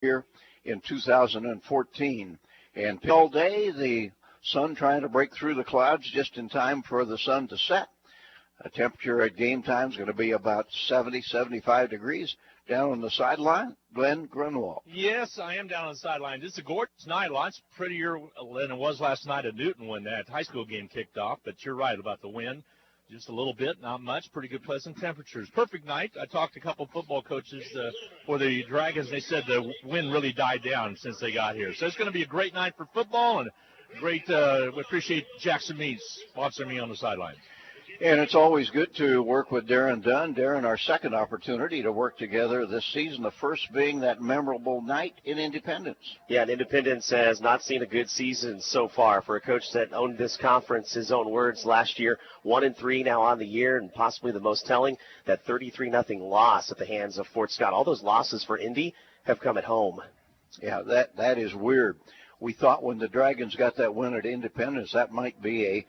here in 2014. And all day, the sun trying to break through the clouds just in time for the sun to set. A temperature at game time is going to be about 70, 75 degrees. Down on the sideline, Glenn Grunwald. Yes, I am down on the sideline. This is a gorgeous night. Lots prettier than it was last night at Newton when that high school game kicked off. But you're right about the wind. Just a little bit, not much. Pretty good, pleasant temperatures. Perfect night. I talked to a couple football coaches for the Dragons. They said the wind really died down since they got here. So it's going to be a great night for football and great. We appreciate Jackson Meats sponsoring me on the sideline. And it's always good to work with Darren Dunn. Darren, our second opportunity to work together this season, the first being that memorable night in Independence. Yeah, and Independence has not seen a good season so far for a coach that owned this conference. His own words last year, 1-3 now on the year, and possibly the most telling, that 33-0 loss at the hands of Fort Scott. All those losses for Indy have come at home. Yeah, that is weird. We thought when the Dragons got that win at Independence, that might be a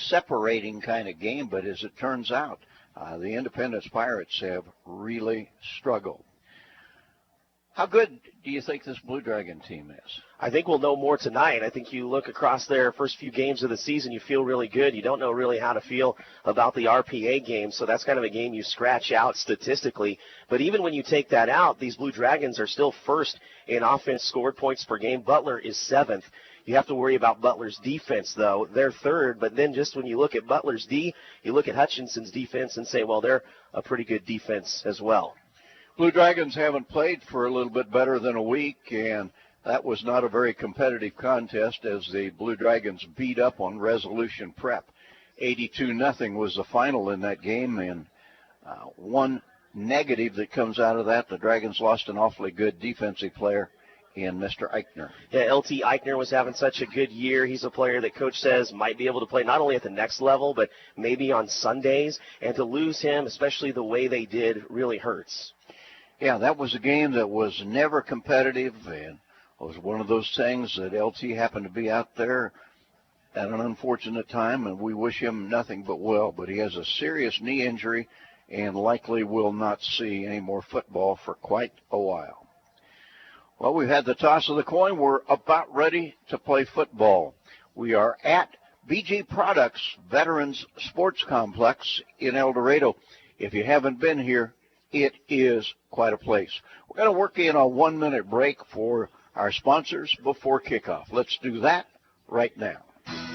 separating kind of game, but as it turns out, the Independence Pirates have really struggled. How good do you think this Blue Dragon team is? I think we'll know more tonight. I think you look across their first few games of the season, you feel really good. You don't know really how to feel about the RPA game, so that's kind of a game you scratch out statistically. But even when you take that out, these Blue Dragons are still first in offense scored points per game. Butler is seventh. You have to worry about Butler's defense, though. They're third, but then just when you look at Butler's D, you look at Hutchinson's defense and say, well, they're a pretty good defense as well. Blue Dragons haven't played for a little bit better than a week, and that was not a very competitive contest as the Blue Dragons beat up on Resolution Prep. 82-0 was the final in that game, and one negative that comes out of that, the Dragons lost an awfully good defensive player in Mr. Eichner. Yeah, LT Eichner was having such a good year. He's a player that Coach says might be able to play not only at the next level, but maybe on Sundays. And to lose him, especially the way they did, really hurts. Yeah, that was a game that was never competitive, and it was one of those things that LT happened to be out there at an unfortunate time, and we wish him nothing but well. But he has a serious knee injury and likely will not see any more football for quite a while. Well, we've had the toss of the coin. We're about ready to play football. We are at BG Products Veterans Sports Complex in El Dorado. If you haven't been here, it is quite a place. We're going to work in a 1-minute break for our sponsors before kickoff. Let's do that right now.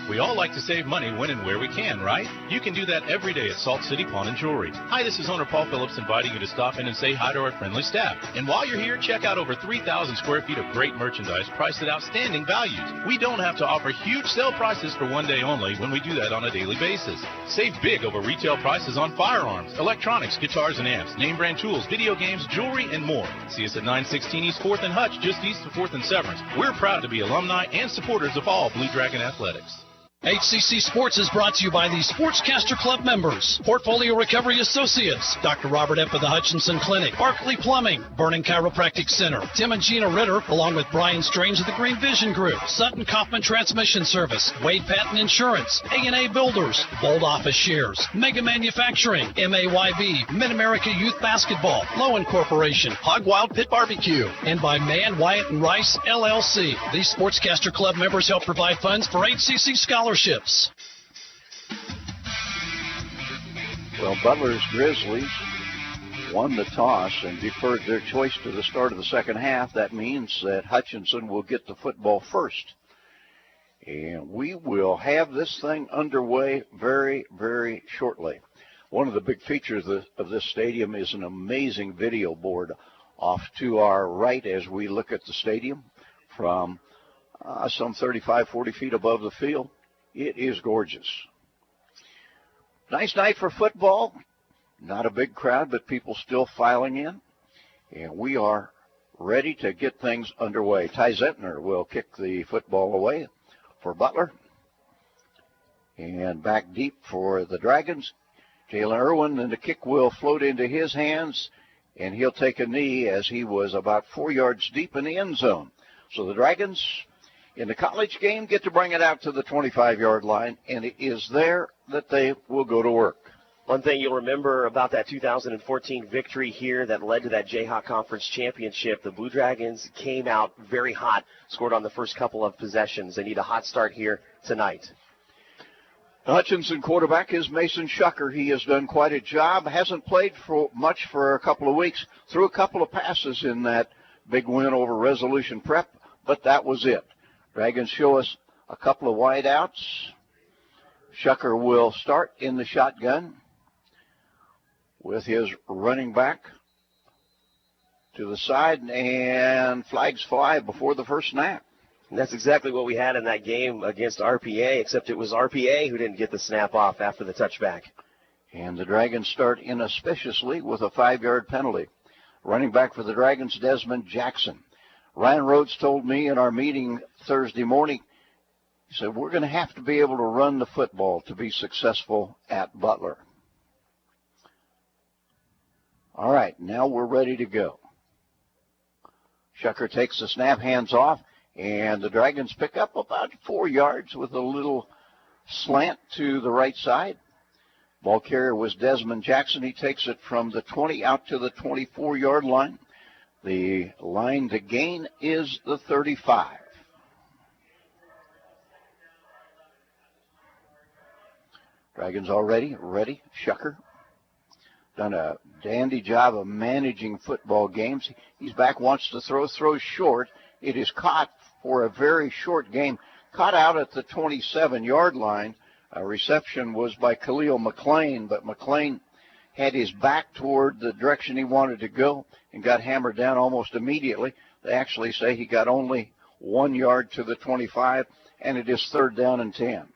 We all like to save money when and where we can, right? You can do that every day at Salt City Pawn and Jewelry. Hi, this is owner Paul Phillips inviting you to stop in and say hi to our friendly staff. And while you're here, check out over 3,000 square feet of great merchandise priced at outstanding values. We don't have to offer huge sale prices for one day only when we do that on a daily basis. Save big over retail prices on firearms, electronics, guitars and amps, name brand tools, video games, jewelry, and more. See us at 916 East 4th and Hutch, just east of 4th and Severance. We're proud to be alumni and supporters of all Blue Dragon athletics. HCC Sports is brought to you by the Sportscaster Club members, Portfolio Recovery Associates, Dr. Robert Epp of the Hutchinson Clinic, Barkley Plumbing, Vernon Chiropractic Center, Tim and Gina Ritter, along with Brian Strange of the Green Vision Group, Sutton Kaufman Transmission Service, Wade Patton Insurance, A&A Builders, Bold Office Shares, Mega Manufacturing, MAYB, Mid-America Youth Basketball, Lowen Corporation, Hog Wild Pit Barbecue, and by Mann, Wyatt, and Rice, LLC. These Sportscaster Club members help provide funds for HCC scholarships. Well, Butler's Grizzlies won the toss and deferred their choice to the start of the second half. That means that Hutchinson will get the football first. And we will have this thing underway very, very shortly. One of the big features of this stadium is an amazing video board off to our right as we look at the stadium from some 35, 40 feet above the field. It is gorgeous. Nice night for football. Not a big crowd, but people still filing in. And we are ready to get things underway. Ty Zentner will kick the football away for Butler. And back deep for the Dragons. Jalen Irwin, and the kick will float into his hands, and he'll take a knee as he was about 4 yards deep in the end zone. So the Dragons in the college game get to bring it out to the 25-yard line, and it is there that they will go to work. One thing you'll remember about that 2014 victory here that led to that Jayhawk Conference Championship, the Blue Dragons came out very hot, scored on the first couple of possessions. They need a hot start here tonight. The Hutchinson quarterback is Mason Shucker. He has done quite a job. Hasn't played much for a couple of weeks. Threw a couple of passes in that big win over Resolution Prep, but that was it. Dragons show us a couple of wide outs. Shucker will start in the shotgun with his running back to the side, and flags fly before the first snap. And that's exactly what we had in that game against RPA, except it was RPA who didn't get the snap off after the touchback. And the Dragons start inauspiciously with a 5-yard penalty. Running back for the Dragons, Desmond Jackson. Ryan Rhodes told me in our meeting Thursday morning, he said, we're going to have to be able to run the football to be successful at Butler. All right, now we're ready to go. Shucker takes the snap, hands off, and the Dragons pick up about 4 yards with a little slant to the right side. Ball carrier was Desmond Jackson. He takes it from the 20 out to the 24-yard line. The line to gain is the 35. Dragons already ready. Shucker done a dandy job of managing football games. He's back, wants to throws short. It is caught for a very short game. Caught out at the 27-yard line. A reception was by Khalil McLean, but McLean had his back toward the direction he wanted to go and got hammered down almost immediately. They actually say he got only 1 yard to the 25, and it is 3rd down and 10.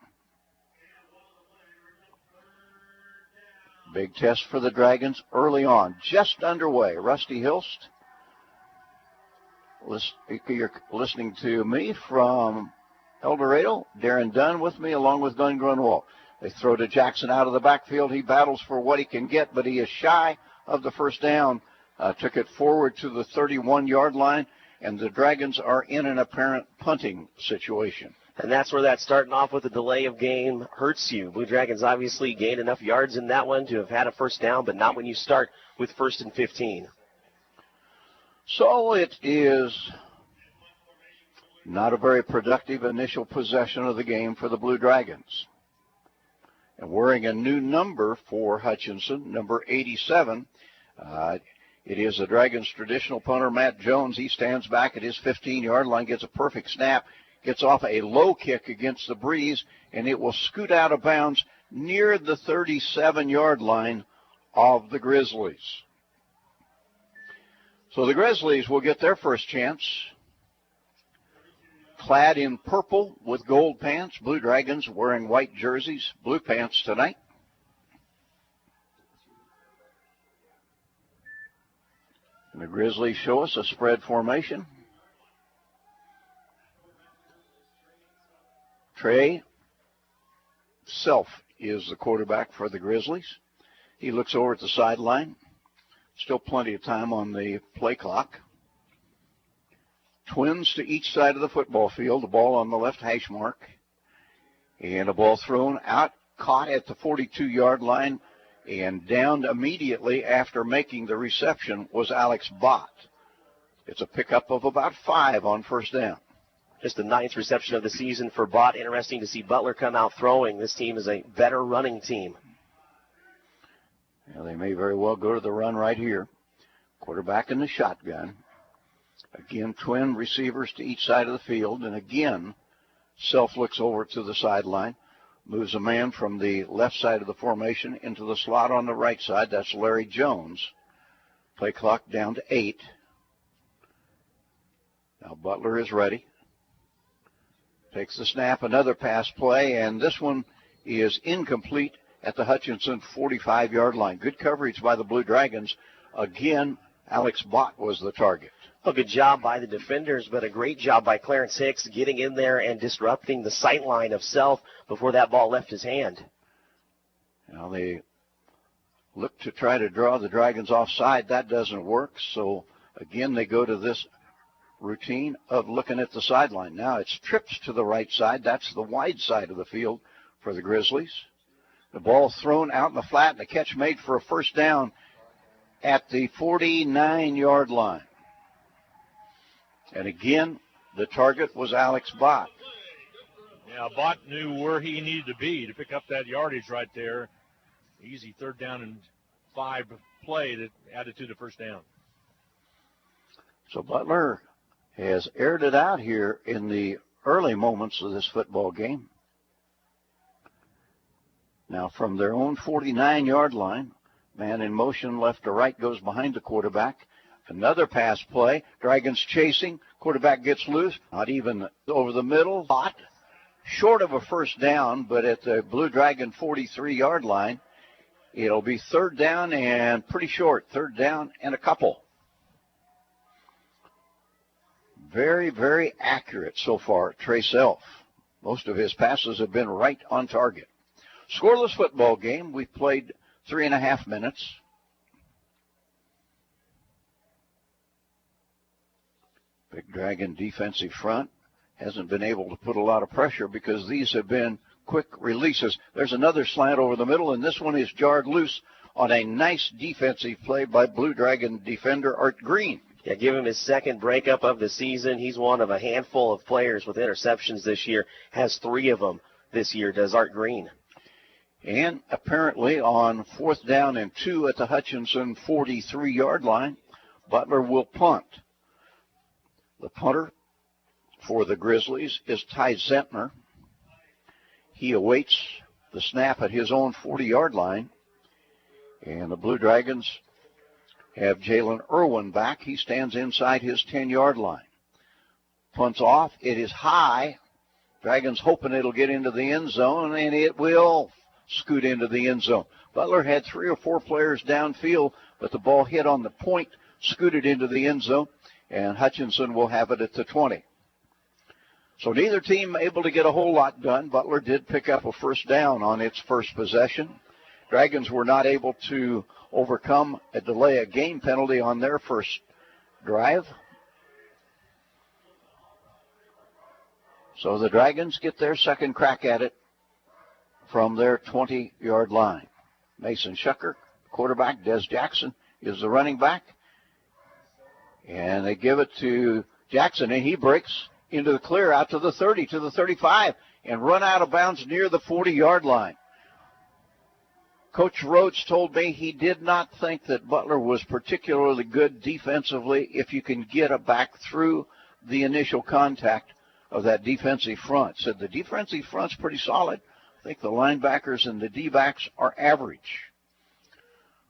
Big test for the Dragons early on, just underway. Rusty Hilst, you're listening to me from El Dorado. Darren Dunn with me, along with Glenn Grunwald. They throw to Jackson out of the backfield. He battles for what he can get, but he is shy of the first down. Took it forward to the 31-yard line, and the Dragons are in an apparent punting situation. And that's where that starting off with a delay of game hurts you. Blue Dragons obviously gained enough yards in that one to have had a first down, but not when you start with 1st and 15. So it is not a very productive initial possession of the game for the Blue Dragons. And wearing a new number for Hutchinson, number 87, it is the Dragons' traditional punter, Matt Jones. He stands back at his 15-yard line, gets a perfect snap, gets off a low kick against the breeze, and it will scoot out of bounds near the 37-yard line of the Grizzlies. So the Grizzlies will get their first chance. Clad in purple with gold pants, Blue Dragons wearing white jerseys, blue pants tonight. And the Grizzlies show us a spread formation. Trey Self is the quarterback for the Grizzlies. He looks over at the sideline. Still plenty of time on the play clock. Twins to each side of the football field. The ball on the left hash mark. And a ball thrown out, caught at the 42-yard line, and downed immediately after making the reception was Alex Bott. It's a pickup of about 5 on first down. Just the 9th reception of the season for Bott. Interesting to see Butler come out throwing. This team is a better running team. Well, they may very well go to the run right here. Quarterback in the shotgun. Again, twin receivers to each side of the field. And again, Self looks over to the sideline. Moves a man from the left side of the formation into the slot on the right side. That's Larry Jones. Play clock down to 8. Now Butler is ready. Takes the snap, another pass play, and this one is incomplete at the Hutchinson 45-yard line. Good coverage by the Blue Dragons. Again, Alex Bott was the target. A good job by the defenders, but a great job by Clarence Hicks getting in there and disrupting the sight line of Self before that ball left his hand. Now they look to try to draw the Dragons offside. That doesn't work, so again they go to this routine of looking at the sideline. Now it's trips to the right side. That's the wide side of the field for the Grizzlies. The ball thrown out in the flat, and the catch made for a first down at the 49-yard line. And again, the target was Alex Bott. Yeah, Bott knew where he needed to be to pick up that yardage right there. Easy 3rd down and 5 play that added to the first down. So Butler has aired it out here in the early moments of this football game. Now from their own 49-yard line, man in motion left to right goes behind the quarterback. Another pass play. Dragons chasing. Quarterback gets loose. Not even over the middle. Hot. Short of a first down, but at the Blue Dragon 43-yard line, it'll be 3rd down and pretty short. 3rd down and a couple. Very, very accurate so far, Trey Self. Most of his passes have been right on target. Scoreless football game. We've played 3.5 minutes. Big Dragon defensive front hasn't been able to put a lot of pressure because these have been quick releases. There's another slant over the middle, and this one is jarred loose on a nice defensive play by Blue Dragon defender Art Green. Yeah, give him his 2nd breakup of the season. He's one of a handful of players with interceptions this year. Has 3 of them this year, does Art Green. And apparently on 4th down and 2 at the Hutchinson 43-yard line, Butler will punt. The punter for the Grizzlies is Ty Zentner. He awaits the snap at his own 40-yard line. And the Blue Dragons have Jalen Irwin back. He stands inside his 10-yard line. Punts off. It is high. Dragons hoping it'll get into the end zone, and it will scoot into the end zone. Butler had 3 or 4 players downfield, but the ball hit on the point, scooted into the end zone, and Hutchinson will have it at the 20. So neither team able to get a whole lot done. Butler did pick up a first down on its first possession. Dragons were not able to overcome a delay of game penalty on their first drive. So the Dragons get their second crack at it from their 20-yard line. Mason Shucker, quarterback. Des Jackson is the running back. And they give it to Jackson, and he breaks into the clear out to the 30, to the 35, and run out of bounds near the 40-yard line. Coach Rhodes told me he did not think that Butler was particularly good defensively if you can get a back through the initial contact of that defensive front. Said the defensive front's pretty solid. I think the linebackers and the D-backs are average.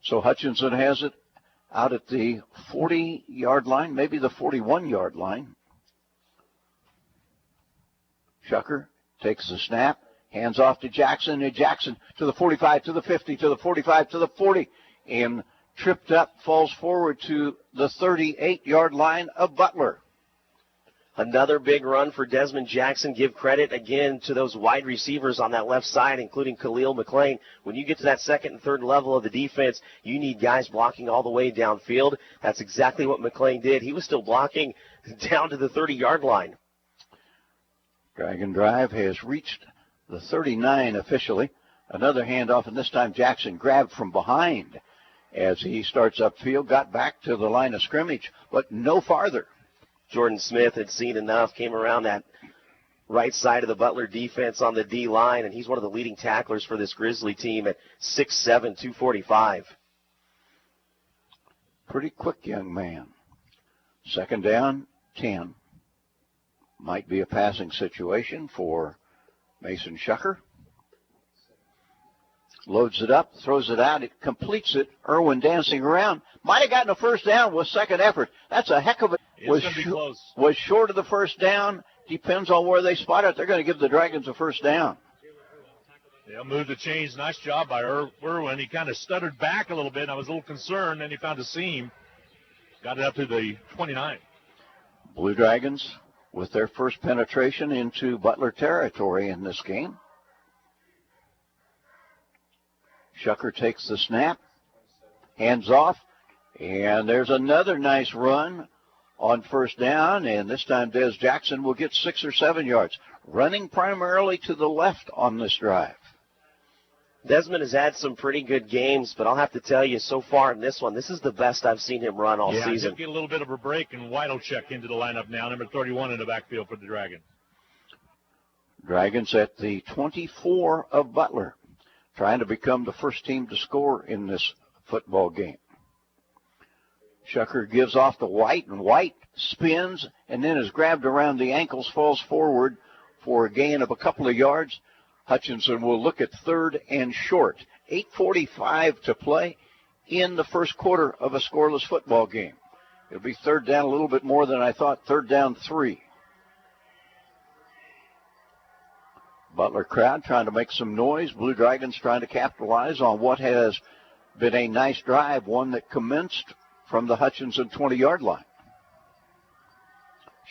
So Hutchinson has it out at the 40-yard line, maybe the 41-yard line. Shucker takes the snap, hands off to Jackson, and Jackson to the 45, to the 50, to the 45, to the 40, and tripped up, falls forward to the 38-yard line of Butler. Another big run for Desmond Jackson. Give credit again to those wide receivers on that left side, including Khalil McClain. When you get to that 2nd and 3rd level of the defense, you need guys blocking all the way downfield. That's exactly what McClain did. He was still blocking down to the 30-yard line. Dragon drive has reached the 39 officially. Another handoff, and this time Jackson grabbed from behind as he starts upfield, got back to the line of scrimmage, but no farther. Jordan Smith had seen enough, came around that right side of the Butler defense on the D-line, and he's one of the leading tacklers for this Grizzly team at 6'7", 245. Pretty quick young man. 2nd down, 10. Might be a passing situation for Mason Shucker. Loads it up, throws it out, it completes it. Irwin dancing around. Might have gotten a first down with second effort. That's a heck of a... Was short of the first down. Depends on where they spot it. They're going to give the Dragons a first down. They'll move the chains. Nice job by Irwin. He kind of stuttered back a little bit. I was a little concerned. Then he found a seam. Got it up to the 29. Blue Dragons with their first penetration into Butler territory in this game. Shucker takes the snap, hands off, and there's another nice run on first down, and this time Des Jackson will get 6 or 7 yards, running primarily to the left on this drive. Desmond has had some pretty good games, but I'll have to tell you, so far in this one, this is the best I've seen him run all season. Yeah, get a little bit of a break, and White will check into the lineup now, number 31 in the backfield for the Dragons. Dragons at the 24 of Butler, trying to become the first team to score in this football game. Shucker gives off to White, and White spins and then is grabbed around the ankles, falls forward for a gain of a couple of yards. Hutchinson will look at third and short. 8:45 to play in the first quarter of a scoreless football game. It'll be third down a little bit more than I thought, third down 3. Butler crowd trying to make some noise. Blue Dragons trying to capitalize on what has been a nice drive, one that commenced from the Hutchinson 20-yard line.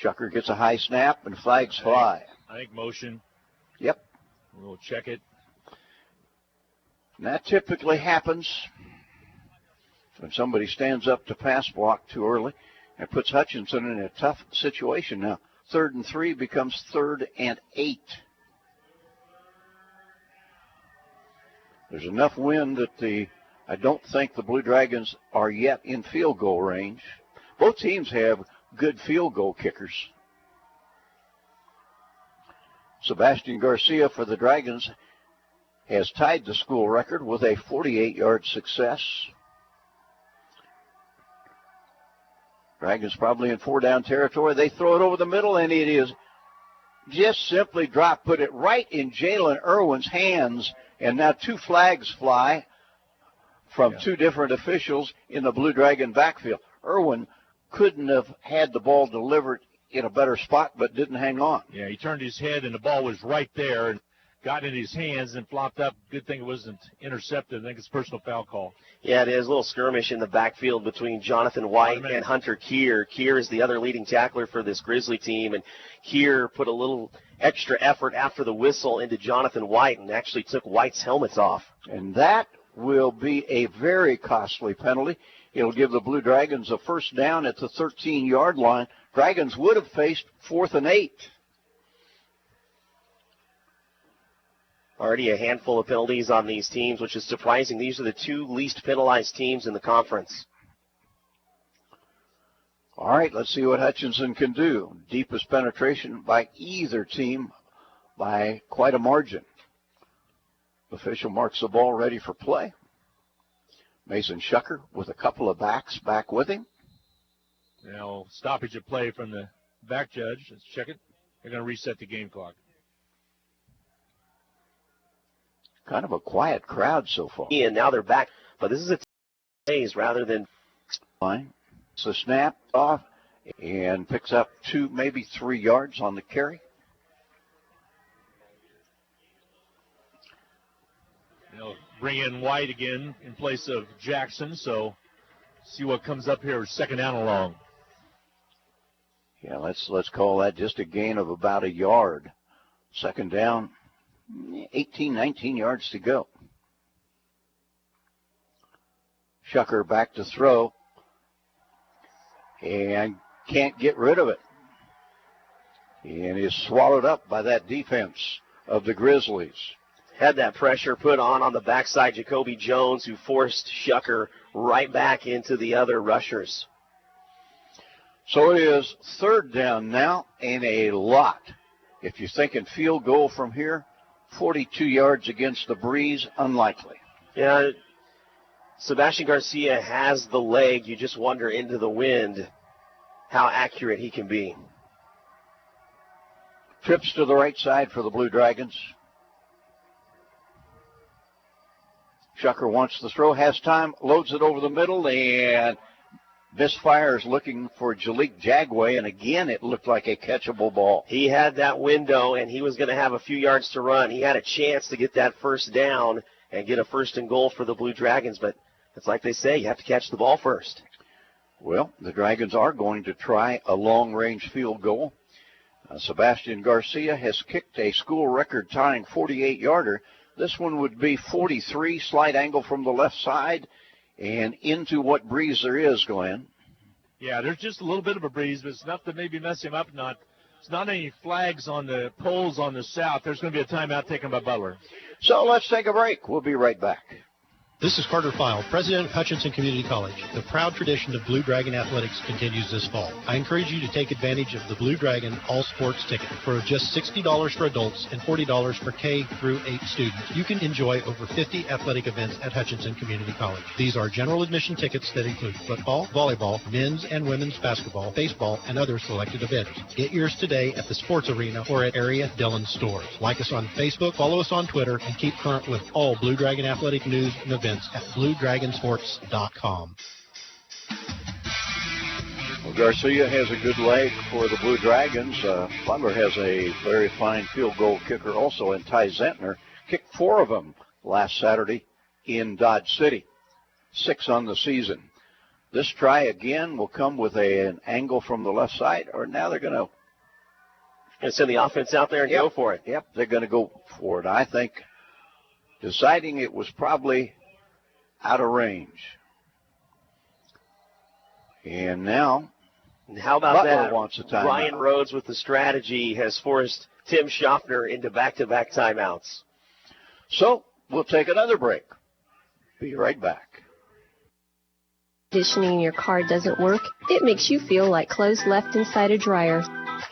Shucker gets a high snap and flags fly. I think motion. Yep. We'll check it. And that typically happens when somebody stands up to pass block too early and puts Hutchinson in a tough situation. Now, 3rd and 3 becomes 3rd and 8. There's enough wind that I don't think the Blue Dragons are yet in field goal range. Both teams have good field goal kickers. Sebastian Garcia for the Dragons has tied the school record with a 48-yard success. Dragons probably in 4-down territory. They throw it over the middle, and it is just simply dropped. Put it right in Jalen Irwin's hands, and now 2 flags fly from 2 different officials in the Blue Dragon backfield. Irwin couldn't have had the ball delivered in a better spot, but didn't hang on. Yeah, he turned his head, and the ball was right there and got in his hands and flopped up. Good thing it wasn't intercepted. I think it's a personal foul call. Yeah, it is. A little skirmish in the backfield between Jonathan White and Hunter Keir. Keir is the other leading tackler for this Grizzly team, and Keir put a little extra effort after the whistle into Jonathan White and actually took White's helmets off. And that will be a very costly penalty. It'll give the Blue Dragons a first down at the 13-yard line. Dragons would have faced 4th and 8. Already a handful of penalties on these teams, which is surprising. These are the 2 least penalized teams in the conference. All right, let's see what Hutchinson can do. Deepest penetration by either team by quite a margin. The official marks the ball ready for play. Mason Shucker with a couple of backs back with him. Now, stoppage of play from the back judge. Let's check it. They're going to reset the game clock. Kind of a quiet crowd so far. And now they're back. But this is a plays rather than line. So snap off and picks up 2, maybe 3 yards on the carry. They'll bring in White again in place of Jackson. So see what comes up here. 2nd down and long. Yeah, let's call that just a gain of about a yard. 2nd down, 18, 19 yards to go. Shucker back to throw and can't get rid of it. And is swallowed up by that defense of the Grizzlies. Had that pressure put on the backside, Jacoby Jones, who forced Shucker right back into the other rushers. So it is 3rd down now, and a lot. If you're thinking field goal from here, 42 yards against the breeze, unlikely. Yeah, Sebastian Garcia has the leg. You just wonder into the wind how accurate he can be. Trips to the right side for the Blue Dragons. Shucker wants the throw, has time, loads it over the middle, and misfires looking for Jalik Jagway, and again it looked like a catchable ball. He had that window, and he was going to have a few yards to run. He had a chance to get that first down and get a 1st and goal for the Blue Dragons, but it's like they say, you have to catch the ball first. Well, the Dragons are going to try a long-range field goal. Sebastian Garcia has kicked a school record-tying 48-yarder. This one would be 43, slight angle from the left side, and into what breeze there is, Glenn. Yeah, there's just a little bit of a breeze, but it's enough to maybe mess him up, not There's not any flags on the poles on the south. There's going to be a timeout taken by Butler. So let's take a break. We'll be right back. This is Carter File, president of Hutchinson Community College. The proud tradition of Blue Dragon athletics continues this fall. I encourage you to take advantage of the Blue Dragon All Sports ticket. For just $60 for adults and $40 for K through 8 students, you can enjoy over 50 athletic events at Hutchinson Community College. These are general admission tickets that include football, volleyball, men's and women's basketball, baseball, and other selected events. Get yours today at the sports arena or at area Dillon stores. Like us on Facebook, follow us on Twitter, and keep current with all Blue Dragon athletic news and events at BlueDragonSports.com. Well, Garcia has a good leg for the Blue Dragons. Butler has a very fine field goal kicker also, and Ty Zentner kicked 4 of them last Saturday in Dodge City. 6 on the season. This try again will come with an angle from the left side, or now they're going to send the offense out there and go for it. Yep, they're going to go for it. I think deciding it was probably out of range. And now, how about Butler that? Wants a timeout. Ryan Rhodes with the strategy has forced Tim Schaffner into back-to-back timeouts. So we'll take another break. Be right back. Conditioning in your car doesn't work, it makes you feel like clothes left inside a dryer.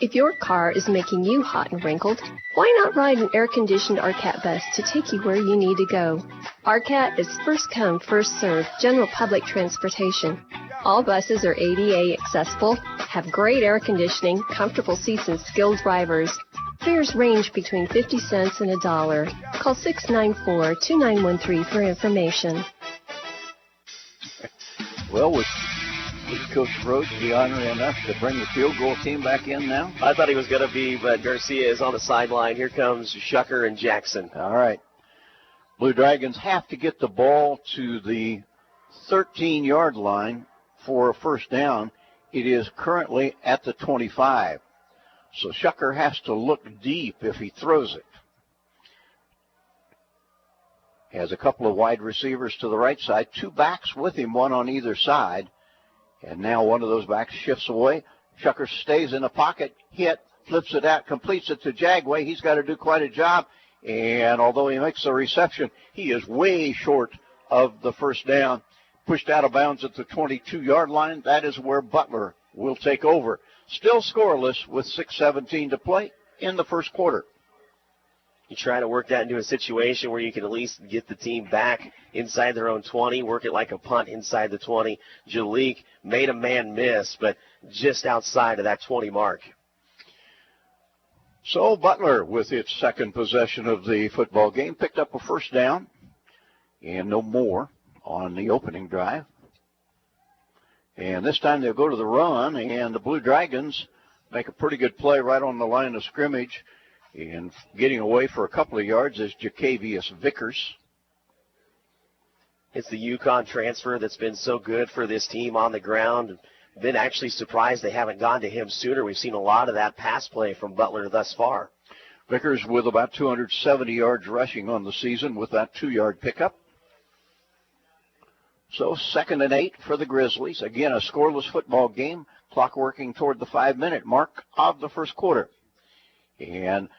If your car is making you hot and wrinkled, why not ride an air-conditioned RCAT bus to take you where you need to go? RCAT is first come, first served general public transportation. All buses are ADA accessible, have great air conditioning, comfortable seats, and skilled drivers. Fares range between 50 cents and $1. Call 694-2913 for information. Well, was Coach Rhodes the honor enough to bring the field goal team back in now? I thought he was going to be, but Garcia is on the sideline. Here comes Shucker and Jackson. All right. Blue Dragons have to get the ball to the 13-yard line for a first down. It is currently at the 25. So Shucker has to look deep if he throws it. Has a couple of wide receivers to the right side, 2 backs with him, one on either side. And now one of those backs shifts away. Shucker stays in the pocket, hit, flips it out, completes it to Jagway. He's got to do quite a job. And although he makes the reception, he is way short of the first down. Pushed out of bounds at the 22-yard line. That is where Butler will take over. Still scoreless with 6:17 to play in the first quarter. You try to work that into a situation where you can at least get the team back inside their own 20, work it like a punt inside the 20. Jalik made a man miss, but just outside of that 20 mark. So Butler, with its second possession of the football game, picked up a first down and no more on the opening drive. And this time they'll go to the run, and the Blue Dragons make a pretty good play right on the line of scrimmage. And getting away for a couple of yards is Jacavius Vickers. It's the UConn transfer that's been so good for this team on the ground. Been actually surprised they haven't gone to him sooner. We've seen a lot of that pass play from Butler thus far. Vickers with about 270 yards rushing on the season with that 2-yard pickup. So 2nd and 8 for the Grizzlies. Again, a scoreless football game. Clock working toward the 5-minute mark of the first quarter. And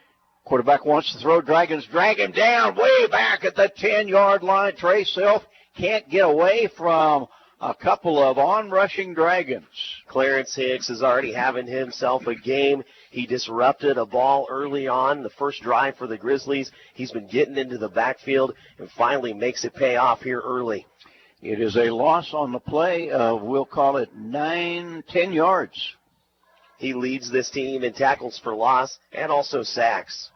quarterback wants to throw. Dragons drag him down way back at the 10-yard line. Trey Self can't get away from a couple of on-rushing Dragons. Clarence Hicks is already having himself a game. He disrupted a ball early on, the first drive for the Grizzlies. He's been getting into the backfield and finally makes it pay off here early. It is a loss on the play of, we'll call it 9-10 yards. He leads this team in tackles for loss and also sacks.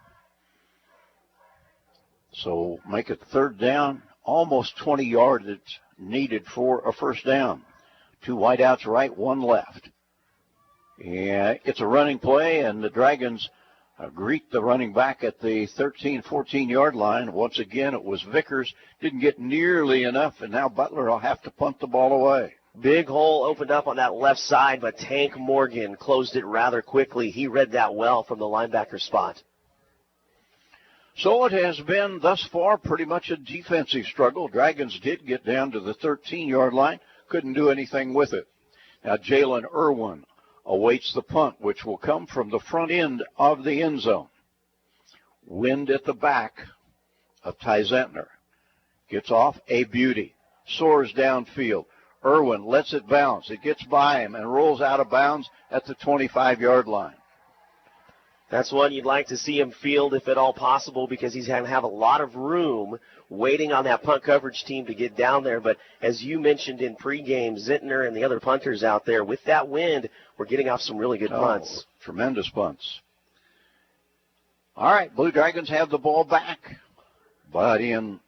So make it 3rd down, almost 20 yards needed for a first down. 2 wideouts right, 1 left. And it's a running play, and the Dragons greet the running back at the 13, 14-yard line. Once again, it was Vickers. Didn't get nearly enough, and now Butler will have to punt the ball away. Big hole opened up on that left side, but Tank Morgan closed it rather quickly. He read that well from the linebacker spot. So it has been thus far pretty much a defensive struggle. Dragons did get down to the 13-yard line, couldn't do anything with it. Now Jalen Irwin awaits the punt, which will come from the front end of the end zone. Wind at the back of Ty Zentner. Gets off, a beauty. Soars downfield. Irwin lets it bounce. It gets by him and rolls out of bounds at the 25-yard line. That's one you'd like to see him field if at all possible, because he's going to have a lot of room waiting on that punt coverage team to get down there. But as you mentioned in pregame, Zentner and the other punters out there, with that wind, we're getting off some really good punts. Tremendous punts. All right, Blue Dragons have the ball back, but in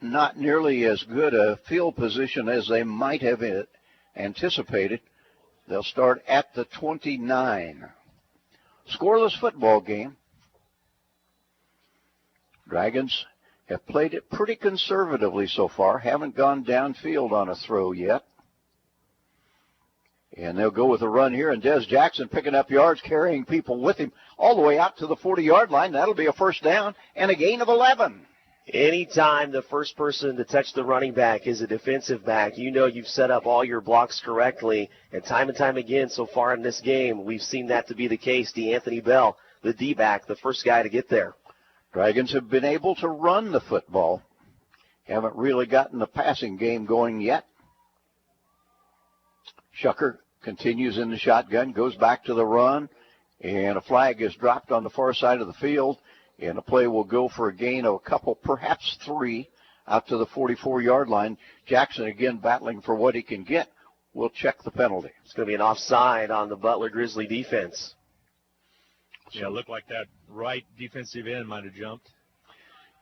not nearly as good a field position as they might have anticipated. They'll start at the 29. Scoreless football game. Dragons have played it pretty conservatively so far, haven't gone downfield on a throw yet. And they'll go with a run here, and Des Jackson picking up yards, carrying people with him all the way out to the 40-yard line. That'll be a first down and a gain of 11. Anytime the first person to touch the running back is a defensive back, you know you've set up all your blocks correctly. And time again so far in this game, we've seen that to be the case. DeAnthony Bell, the D-back, the first guy to get there. Dragons have been able to run the football. Haven't really gotten the passing game going yet. Shucker continues in the shotgun, goes back to the run, and a flag is dropped on the far side of the field. And the play will go for a gain of a couple, perhaps 3, out to the 44-yard line. Jackson again battling for what he can get. We'll check the penalty. It's going to be an offside on the Butler Grizzly defense. Yeah, it looked like that right defensive end might have jumped.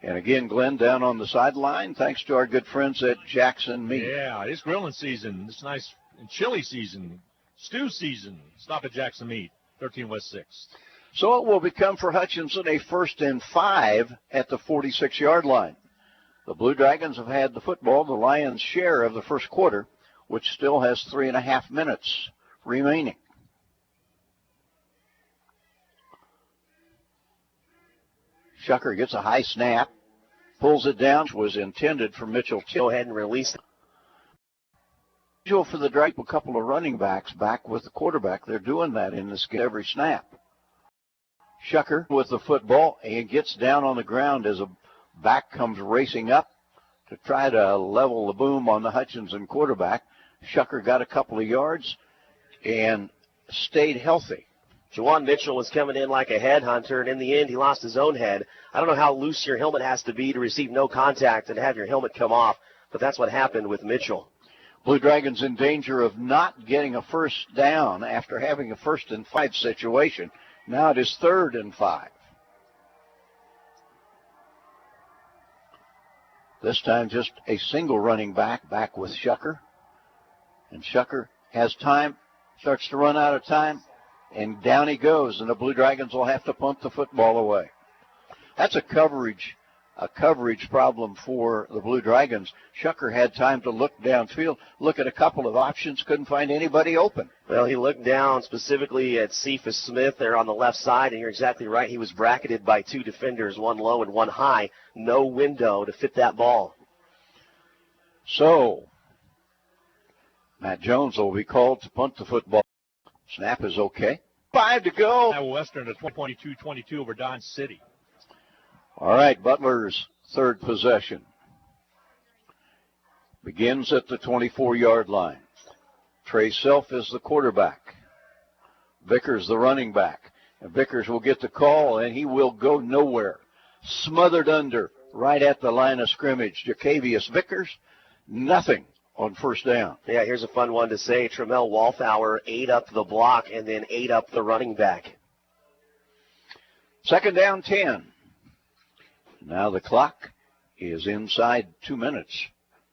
And again, Glenn down on the sideline, thanks to our good friends at Jackson Meat. Yeah, it's grilling season. It's nice and chili season, stew season. Stop at Jackson Meat, 13 West 6th. So it will become for Hutchinson a 1st and 5 at the 46-yard line. The Blue Dragons have had the football, the Lions' share of the first quarter, which still has 3.5 minutes remaining. Shucker gets a high snap, pulls it down, which was intended for Mitchell. Go ahead and release it. For the Dragons, a couple of running backs back with the quarterback. They're doing that in this game every snap. Shucker with the football and gets down on the ground as a back comes racing up to try to level the boom on the Hutchinson quarterback. Shucker got a couple of yards and stayed healthy. Juwan Mitchell was coming in like a headhunter, and in the end, he lost his own head. I don't know how loose your helmet has to be to receive no contact and have your helmet come off, but that's what happened with Mitchell. Blue Dragons in danger of not getting a first down after having a 1st and 5 situation. Now it is 3rd and 5. This time just a single running back with Shucker. And Shucker has time, starts to run out of time, and down he goes, and the Blue Dragons will have to punt the football away. That's a coverage problem for the Blue Dragons. Shucker had time to look downfield, look at a couple of options, couldn't find anybody open. Well, he looked down specifically at Cephas Smith there on the left side, and you're exactly right. He was bracketed by 2 defenders, one low and one high. No window to fit that ball. So, Matt Jones will be called to punt the football. Snap is okay. 5 to go. Iowa Western at 22-22 over Dodge City. All right, Butler's 3rd possession begins at the 24-yard line. Trey Self is the quarterback. Vickers the running back. And Vickers will get the call, and he will go nowhere. Smothered under right at the line of scrimmage. Jacavius Vickers, nothing on first down. Yeah, here's a fun one to say. Tremel Walthauer ate up the block and then ate up the running back. 2nd down, 10. Now the clock is inside 2 minutes,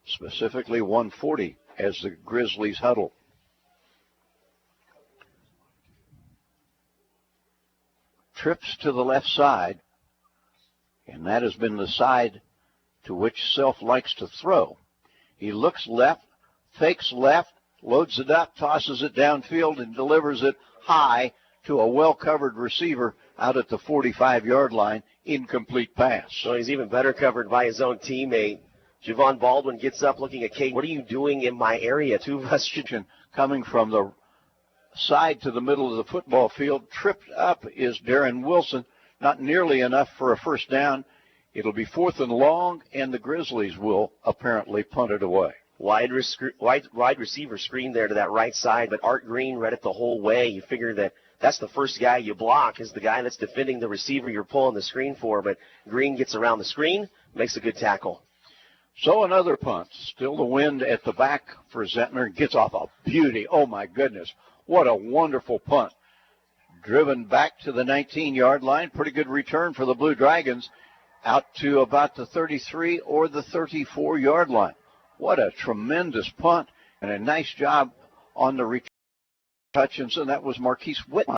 specifically 1:40 as the Grizzlies huddle. Trips to the left side, and that has been the side to which Self likes to throw. He looks left, fakes left, loads it up, tosses it downfield, and delivers it high to a well-covered receiver out at the 45-yard line. Incomplete pass. So he's even better covered by his own teammate. Javon Baldwin gets up looking at Kate. What are you doing in my area? 2 of us should. Coming from the side to the middle of the football field. Tripped up is Darren Wilson. Not nearly enough for a first down. It'll be 4th and long, and the Grizzlies will apparently punt it away. Wide receiver screen there to that right side, but Art Green read it the whole way. You figure that's the first guy you block is the guy that's defending the receiver you're pulling the screen for, but Green gets around the screen, makes a good tackle. So another punt. Still the wind at the back for Zentner. Gets off a beauty. Oh, my goodness. What a wonderful punt. Driven back to the 19-yard line. Pretty good return for the Blue Dragons out to about the 33 or the 34-yard line. What a tremendous punt and a nice job on the return. Hutchinson, that was Marquise Whitmire.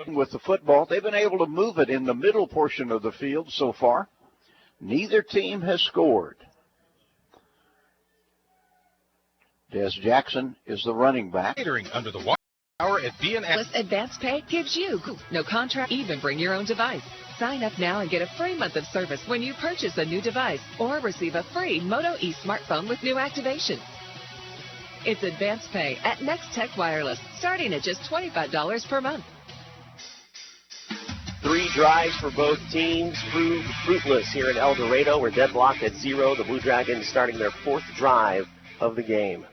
With the football, they've been able to move it in the middle portion of the field so far. Neither team has scored. Des Jackson is the running back. Under the wire at B&S. Advance Pay gives you no contract, even bring your own device. Sign up now and get a free month of service when you purchase a new device or receive a free Moto E smartphone with new activation. It's Advance Pay at Next Tech Wireless, starting at just $25 per month. 3 drives for both teams proved fruitless here in El Dorado. We're deadlocked at 0. The Blue Dragons starting their 4th drive of the game.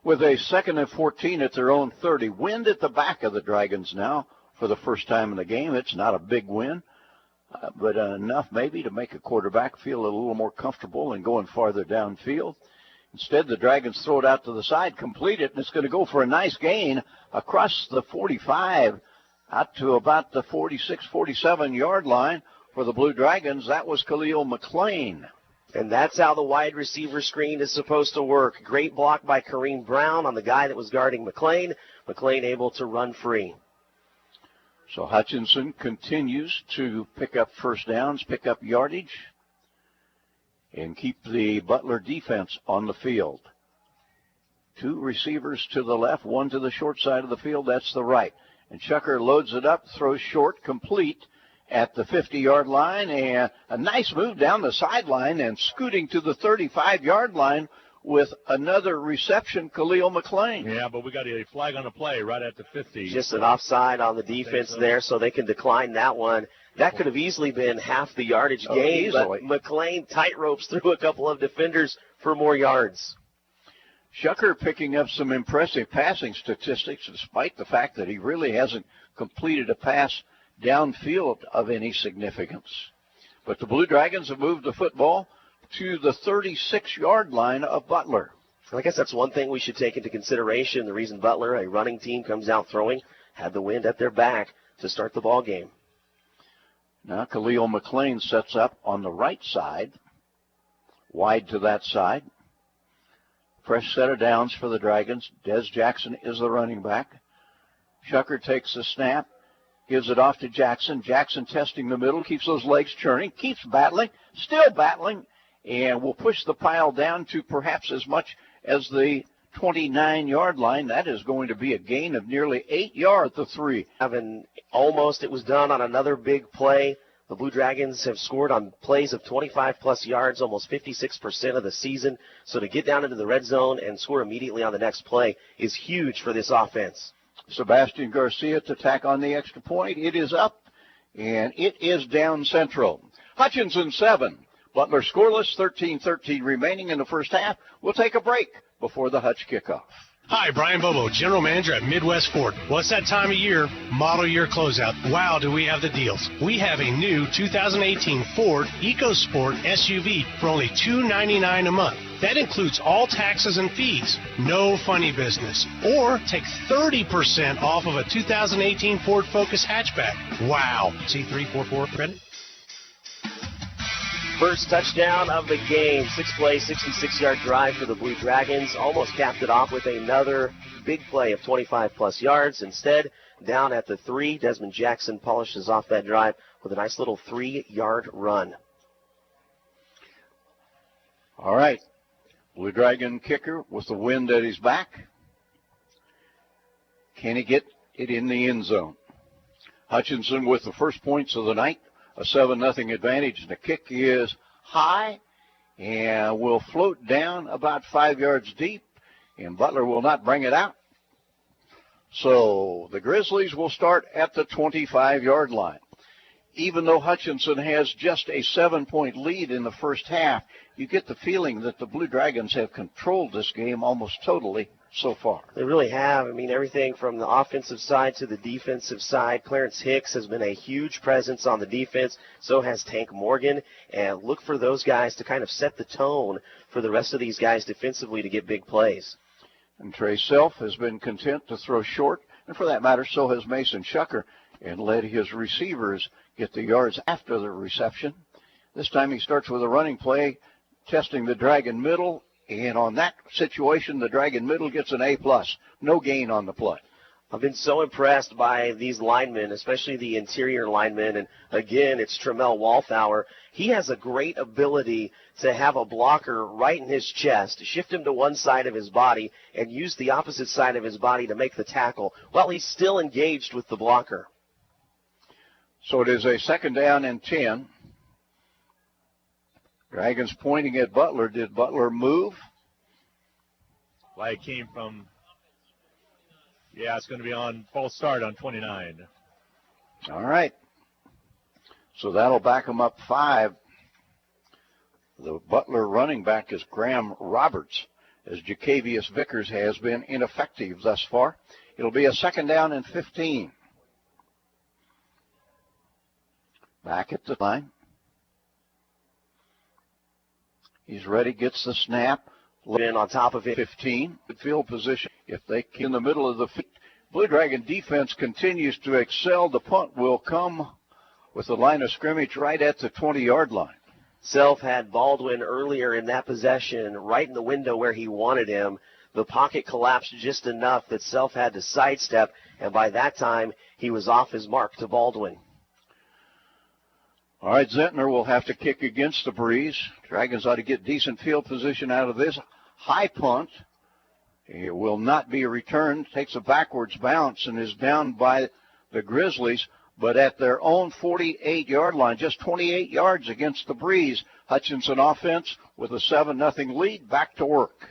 With a 2nd and 14 at their own 30. Wind at the back of the Dragons now for the first time in the game. It's not a big win, but enough maybe to make a quarterback feel a little more comfortable and going farther downfield. Instead, the Dragons throw it out to the side, complete it, and it's going to go for a nice gain across the 45 out to about the 46, 47-yard line for the Blue Dragons. That was Khalil McLean. And that's how the wide receiver screen is supposed to work. Great block by Kareem Brown on the guy that was guarding McLean. McLean able to run free. So Hutchinson continues to pick up first downs, pick up yardage, and keep the Butler defense on the field. 2 receivers to the left, 1 to the short side of the field. That's the right. And Shucker loads it up, throws short, complete at the 50-yard line, and a nice move down the sideline and scooting to the 35-yard line with another reception, Khalil McLean. Yeah, but we got a flag on the play right at the 50. Just an offside on the defense there, so they can decline that one. That could have easily been half the yardage gain, but McLean tight ropes through a couple of defenders for more yards. Shucker picking up some impressive passing statistics despite the fact that he really hasn't completed a pass downfield of any significance. But the Blue Dragons have moved the football to the 36-yard line of Butler. I guess that's one thing we should take into consideration. The reason Butler, a running team, comes out throwing, had the wind at their back to start the ball game. Now Khalil McLean sets up on the right side, wide to that side. Fresh set of downs for the Dragons. Des Jackson is the running back. Shucker takes the snap, gives it off to Jackson. Jackson testing the middle, keeps those legs churning, keeps battling, still battling, and will push the pile down to perhaps as much as the 29-yard line. That is going to be a gain of nearly 8 yards to 3. Almost it was done on another big play. The Blue Dragons have scored on plays of 25-plus yards, almost 56% of the season. So to get down into the red zone and score immediately on the next play is huge for this offense. Sebastian Garcia to tack on the extra point. It is up, and it is down central. Hutchinson 7. Butler scoreless, 13-13 remaining in the first half. We'll take a break before the Hutch kickoff. Hi, Brian Bobo, General Manager at Midwest Ford. Well, it's that time of year, model year closeout. Wow, do we have the deals. We have a new 2018 Ford EcoSport SUV for only $299 a month. That includes all taxes and fees. No funny business. Or take 30% off of a 2018 Ford Focus hatchback. Wow. C344 credit? First touchdown of the game. 6-play, 66-yard drive for the Blue Dragons. Almost capped it off with another big play of 25-plus yards. Instead, down at the 3, Desmond Jackson polishes off that drive with a nice little 3-yard run. All right. Blue Dragon kicker with the wind at his back. Can he get it in the end zone? Hutchinson with the first points of the night. A 7-0 advantage, and the kick is high and will float down about 5 yards deep. and Butler will not bring it out. So the Grizzlies will start at the 25-yard line. Even though Hutchinson has just a 7-point lead in the first half, you get the feeling that the Blue Dragons have controlled this game almost totally so far. They really have. I mean, everything from the offensive side to the defensive side. Clarence Hicks has been a huge presence on the defense. So has Tank Morgan. And look for those guys to kind of set the tone for the rest of these guys defensively to get big plays. And Trey Self has been content to throw short. And for that matter, so has Mason Shucker, and let his receivers get the yards after the reception. This time he starts with a running play, testing the Dragon middle, and on that situation, the Dragon middle gets an A+. No gain on the play. I've been so impressed by these linemen, especially the interior linemen. And, again, it's Tramel Walthour. He has a great ability to have a blocker right in his chest, shift him to one side of his body, and use the opposite side of his body to make the tackle while he's still engaged with the blocker. So it is a 2nd down and 10. Dragons pointing at Butler. Did Butler move? Flag came from, it's going to be on false start on 29. All right. So that'll back them up 5. The Butler running back is Graham Roberts, as Jacavius Vickers has been ineffective thus far. It'll be a 2nd down and 15. Back at the line. He's ready, gets the snap. In on top of it. 15. Good field position. If they in the middle of the Blue Dragon defense continues to excel, the punt will come with the line of scrimmage right at the 20-yard line. Self had Baldwin earlier in that possession, right in the window where he wanted him. The pocket collapsed just enough that Self had to sidestep, and by that time, he was off his mark to Baldwin. All right, Zentner will have to kick against the breeze. Dragons ought to get decent field position out of this. High punt. It will not be returned. Takes a backwards bounce and is down by the Grizzlies, but at their own 48-yard line, just 28 yards against the breeze. Hutchinson offense with a 7-0 lead. Back to work.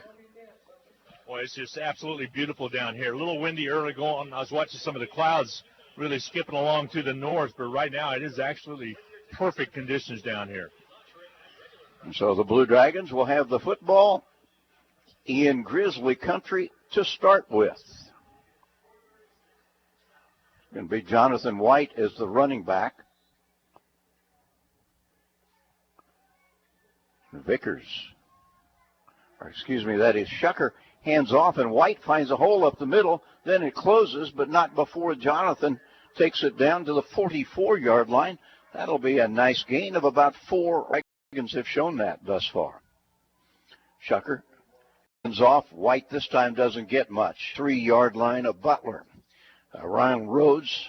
Boy, it's just absolutely beautiful down here. A little windy early going. I was watching some of the clouds really skipping along to the north, but right now it is actually perfect conditions down here. And so the Blue Dragons will have the football in Grizzly country to start with. It's going to be Jonathan White as the running back. That is Shucker, hands off, and White finds a hole up the middle. Then it closes, but not before Jonathan takes it down to the 44-yard line. That'll be a nice gain of about 4. Dragons have shown that thus far. Shucker hands off. White this time doesn't get much. 3-yard line of Butler. Ryan Rhodes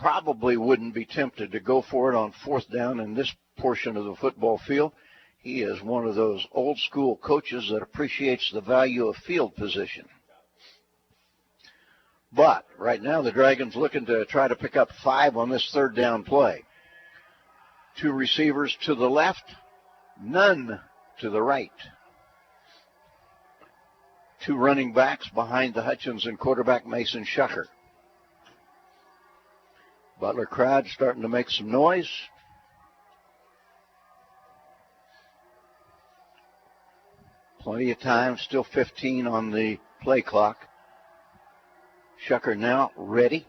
probably wouldn't be tempted to go for it on 4th down in this portion of the football field. He is one of those old-school coaches that appreciates the value of field position. But right now the Dragons looking to try to pick up 5 on this 3rd down play. 2 receivers to the left, none to the right. 2 running backs behind the Hutchinson quarterback, Mason Shucker. Butler crowd starting to make some noise. Plenty of time, still 15 on the play clock. Shucker now ready.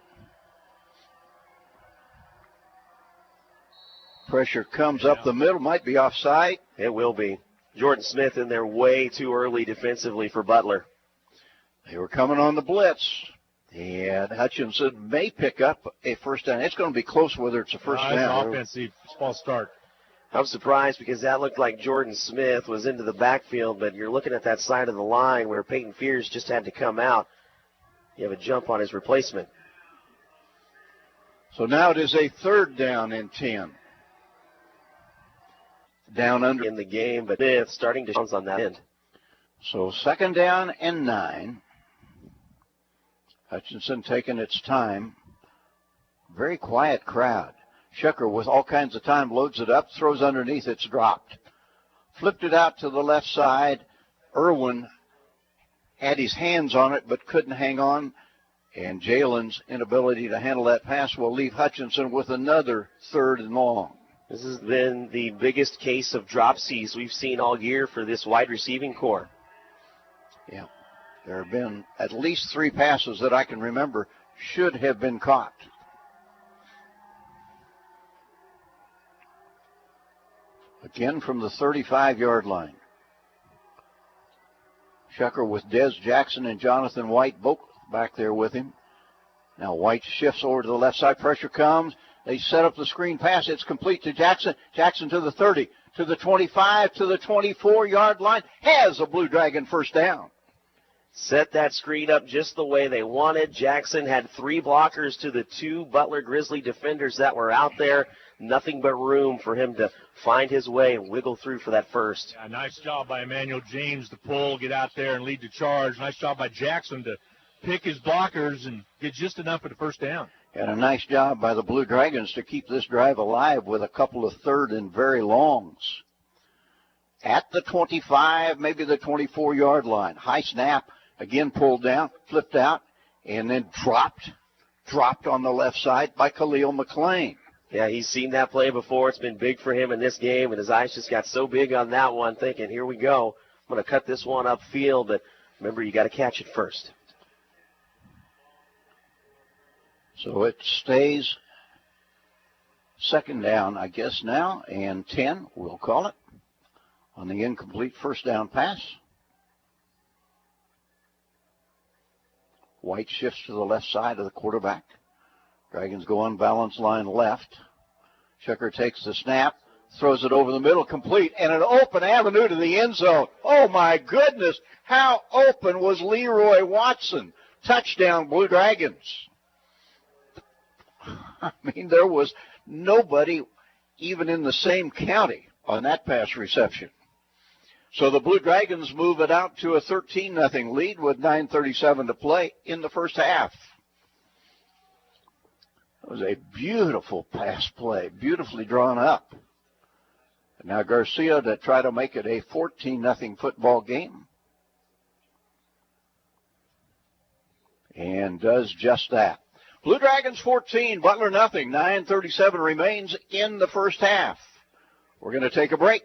Pressure comes up the middle, might be offside. It will be. Jordan Smith in there way too early defensively for Butler. They were coming on the blitz, and Hutchinson may pick up a 1st down. It's going to be close whether it's a 1st down. Offensive false start. I'm surprised because that looked like Jordan Smith was into the backfield, but you're looking at that side of the line where Peyton Fears just had to come out. You have a jump on his replacement. So now it is a 3rd down and 10. Down under in the game, but Smith starting to bounce on that end. So 2nd down and 9. Hutchinson taking its time. Very quiet crowd. Shucker with all kinds of time loads it up, throws underneath, it's dropped. Flipped it out to the left side. Irwin had his hands on it but couldn't hang on. And Jalen's inability to handle that pass will leave Hutchinson with another 3rd and long. This has been the biggest case of dropsies we've seen all year for this wide receiving core. Yeah. There have been at least 3 passes that I can remember should have been caught. Again from the 35-yard line. Shucker with Des Jackson and Jonathan White both back there with him. Now White shifts over to the left side. Pressure comes. They set up the screen pass. It's complete to Jackson. Jackson to the 30, to the 25, to the 24-yard line. Has a Blue Dragon first down. Set that screen up just the way they wanted. Jackson had 3 blockers to the 2 Butler Grizzly defenders that were out there. Nothing but room for him to find his way and wiggle through for that first. Yeah, nice job by Emmanuel James to pull, get out there, and lead the charge. Nice job by Jackson to pick his blockers and get just enough for the first down. And a nice job by the Blue Dragons to keep this drive alive with a couple of 3rd and very longs. At the 25, maybe the 24-yard line. High snap, again pulled down, flipped out, and then dropped on the left side by Khalil McClain. Yeah, he's seen that play before. It's been big for him in this game, and his eyes just got so big on that one, thinking, here we go. I'm going to cut this one upfield, but remember, you got to catch it first. So it stays 2nd down, I guess, now, and 10, we'll call it, on the incomplete first down pass. White shifts to the left side of the quarterback. Dragons go unbalanced line left. Shucker takes the snap, throws it over the middle, complete, and an open avenue to the end zone. Oh, my goodness, how open was Leroy Watson? Touchdown, Blue Dragons. I mean, there was nobody even in the same county on that pass reception. So the Blue Dragons move it out to a 13-0 lead with 9:37 to play in the first half. It was a beautiful pass play, beautifully drawn up. And now Garcia to try to make it a 14-0 football game. And does just that. Blue Dragons 14, Butler nothing. 9:37 remains in the first half. We're going to take a break.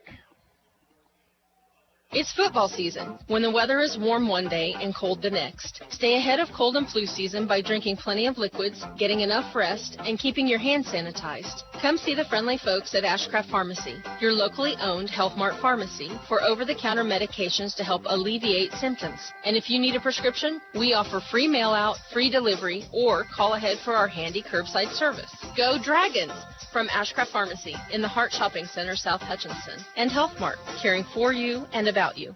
It's football season, when the weather is warm one day and cold the next. Stay ahead of cold and flu season by drinking plenty of liquids, getting enough rest, and keeping your hands sanitized. Come see the friendly folks at Ashcraft Pharmacy, your locally owned Health Mart pharmacy, for over-the-counter medications to help alleviate symptoms. And if you need a prescription, we offer free mail-out, free delivery, or call ahead for our handy curbside service. Go Dragons! From Ashcraft Pharmacy in the Hart Shopping Center, South Hutchinson, and Health Mart, caring for you and about you.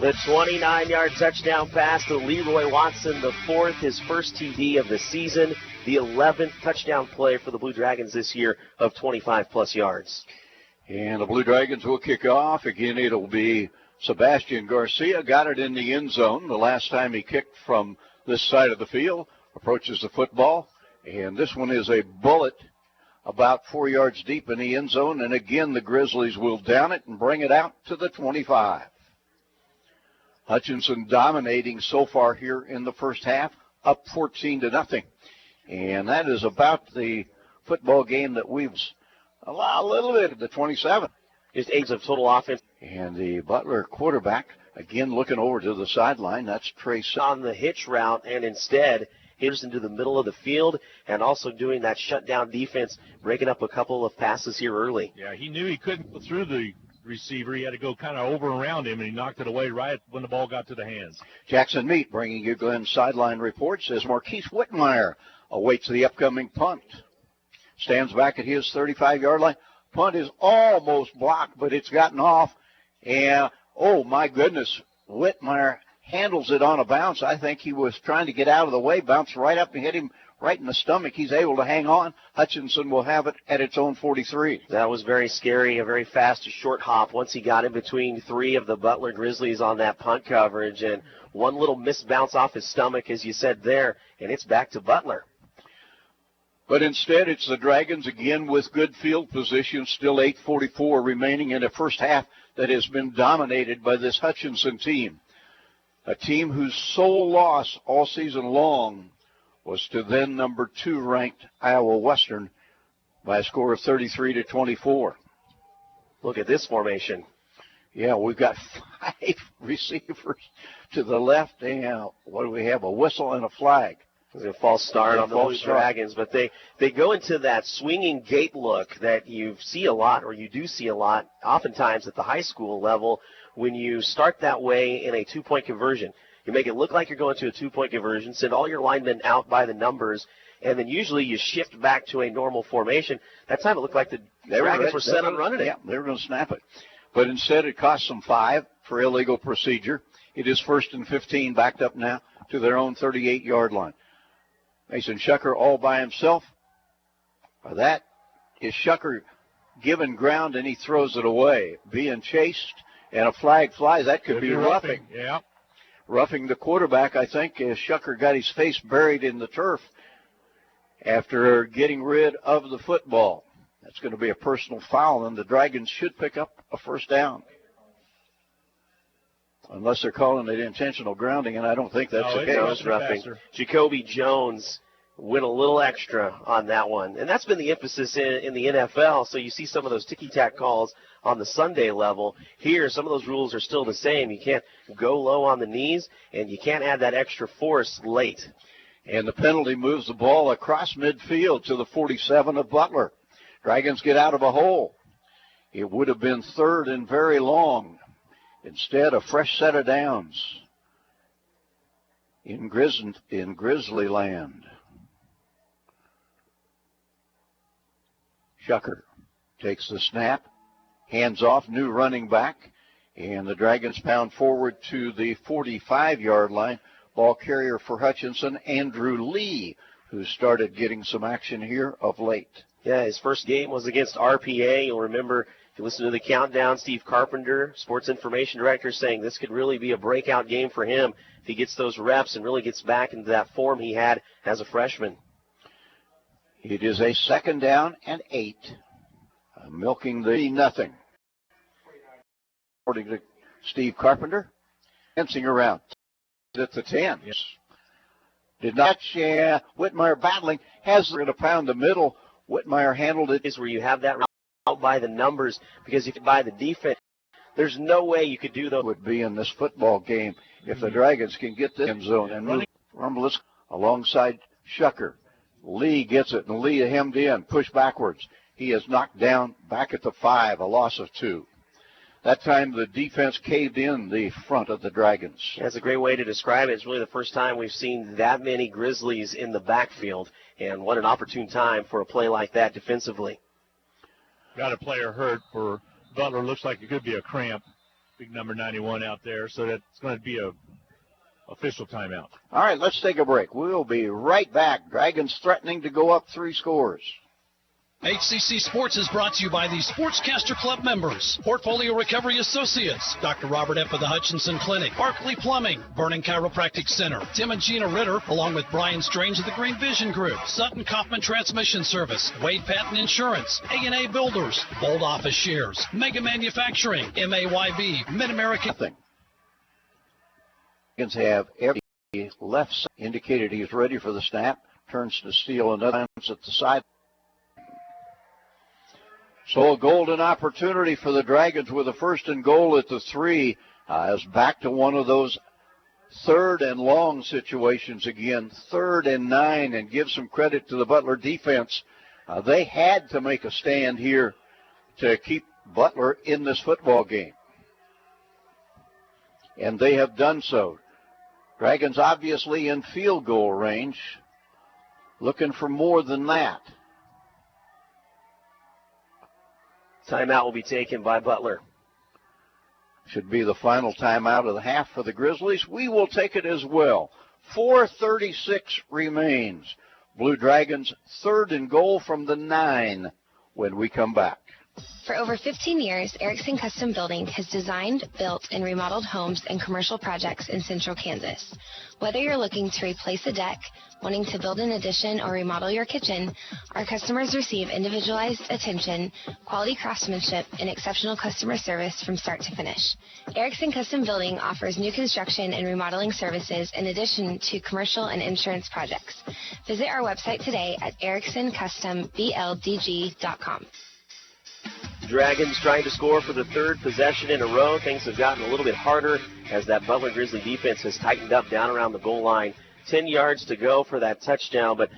The 29-yard touchdown pass to Leroy Watson, the 4th, his first TD of the season, the 11th touchdown play for the Blue Dragons this year of 25-plus yards. And the Blue Dragons will kick off. Again, it'll be Sebastian Garcia. Got it in the end zone the last time he kicked from this side of the field. Approaches the football. And this one is a bullet about 4 yards deep in the end zone. And again, the Grizzlies will down it and bring it out to the 25. Hutchinson dominating so far here in the first half, up 14-0. And that is about the football game that we've allowed a little bit at the 27. Just 8 of total offense. And the Butler quarterback, again looking over to the sideline. That's Trace on the hitch route, and instead hits into the middle of the field, and also doing that shutdown defense, breaking up a couple of passes here early. Yeah, he knew he couldn't go through the receiver. He had to go kind of over and around him, and he knocked it away right when the ball got to the hands. Jackson Meat bringing you Glenn's sideline reports as Marquise Whitmire awaits the upcoming punt. Stands back at his 35-yard line. Punt is almost blocked, but it's gotten off. And, oh, my goodness, Whitmire handles it on a bounce. I think he was trying to get out of the way, bounced right up and hit him right in the stomach. He's able to hang on. Hutchinson will have it at its own 43. That was very scary, a very fast short hop once he got in between 3 of the Butler Grizzlies on that punt coverage, and one little missed bounce off his stomach, as you said there, and it's back to Butler. But instead, it's the Dragons again with good field position, still 8:44 remaining in a first half that has been dominated by this Hutchinson team. a team whose sole loss all season long was to then number 2 ranked Iowa Western by a score of 33-24. Look at this formation. Yeah, we've got 5 receivers to the left, and what do we have? A whistle and a flag. There's a false start on the Blue Dragons, but they go into that swinging gate look that you see a lot, or you do see a lot, oftentimes at the high school level, when you start that way in a 2-point conversion. You make it look like you're going to a 2-point conversion, send all your linemen out by the numbers, and then usually you shift back to a normal formation. That time it looked like the Dragons were set on running it. Yeah, they were going to snap it. But instead it cost them 5 for illegal procedure. It is 1st and 15, backed up now to their own 38-yard line. Mason Shucker all by himself. That is Shucker given ground, and he throws it away. Being chased, and a flag flies. That could be roughing. Yeah. Roughing the quarterback, I think, as Shucker got his face buried in the turf after getting rid of the football. That's going to be a personal foul, and the Dragons should pick up a first down. Unless they're calling it intentional grounding, and I don't think that's the case. No, it's roughing. Jacoby Jones went a little extra on that one. And that's been the emphasis in the NFL. So you see some of those ticky-tack calls on the Sunday level. Here, some of those rules are still the same. You can't go low on the knees, and you can't add that extra force late. And the penalty moves the ball across midfield to the 47 of Butler. Dragons get out of a hole. It would have been 3rd and very long. Instead, a fresh set of downs in Grizzly land. Shucker takes the snap, hands off, new running back, and the Dragons pound forward to the 45-yard line. Ball carrier for Hutchinson, Andrew Lee, who started getting some action here of late. Yeah, his first game was against RPA. You'll remember, if you listen to the countdown, Steve Carpenter, sports information director, saying this could really be a breakout game for him if he gets those reps and really gets back into that form he had as a freshman. It is a 2nd down and 8. Milking the nothing. According to Steve Carpenter, dancing around at the 10. Yes. Did not Whitmire battling, has to pound the middle. Whitmire handled it. Is where you have that out by the numbers, because if you buy the defense, there's no way you could do those. Would be in this football game if the Dragons can get the end zone and move. Rumbless alongside Shucker. Lee gets it, and Lee hemmed in, pushed backwards. He is knocked down back at the 5, a loss of 2. That time the defense caved in the front of the Dragons. That's a great way to describe it. It's really the first time we've seen that many Grizzlies in the backfield, and what an opportune time for a play like that defensively. Got a player hurt for Butler. Looks like it could be a cramp. Big number 91 out there, so that's going to be a official timeout. All right, let's take a break. We'll be right back. Dragons threatening to go up 3 scores. HCC Sports is brought to you by the Sportscaster Club members, Portfolio Recovery Associates, Dr. Robert F. of the Hutchinson Clinic, Barkley Plumbing, Vernon Chiropractic Center, Tim and Gina Ritter, along with Brian Strange of the Green Vision Group, Sutton Kaufman Transmission Service, Wade Patton Insurance, A&A Builders, Bold Office Shares, Mega Manufacturing, MAYB, Mid-American. Nothing. Dragons have every left side indicated he's ready for the snap, turns to steal another at the side. So a golden opportunity for the Dragons with a 1st and goal at the 3. As back to one of those 3rd and long situations again, 3rd and 9, and give some credit to the Butler defense. They had to make a stand here to keep Butler in this football game. And they have done so. Dragons obviously in field goal range, looking for more than that. Timeout will be taken by Butler. Should be the final timeout of the half for the Grizzlies. We will take it as well. 4:36 remains. Blue Dragons 3rd and goal from the 9 when we come back. For over 15 years, Erickson Custom Building has designed, built, and remodeled homes and commercial projects in central Kansas. Whether you're looking to replace a deck, wanting to build an addition, or remodel your kitchen, our customers receive individualized attention, quality craftsmanship, and exceptional customer service from start to finish. Erickson Custom Building offers new construction and remodeling services in addition to commercial and insurance projects. Visit our website today at ericksoncustombldg.com. Dragons trying to score for the third possession in a row. Things have gotten a little bit harder as that Butler Grizzly defense has tightened up down around the goal line. 10 yards to go for that touchdown, but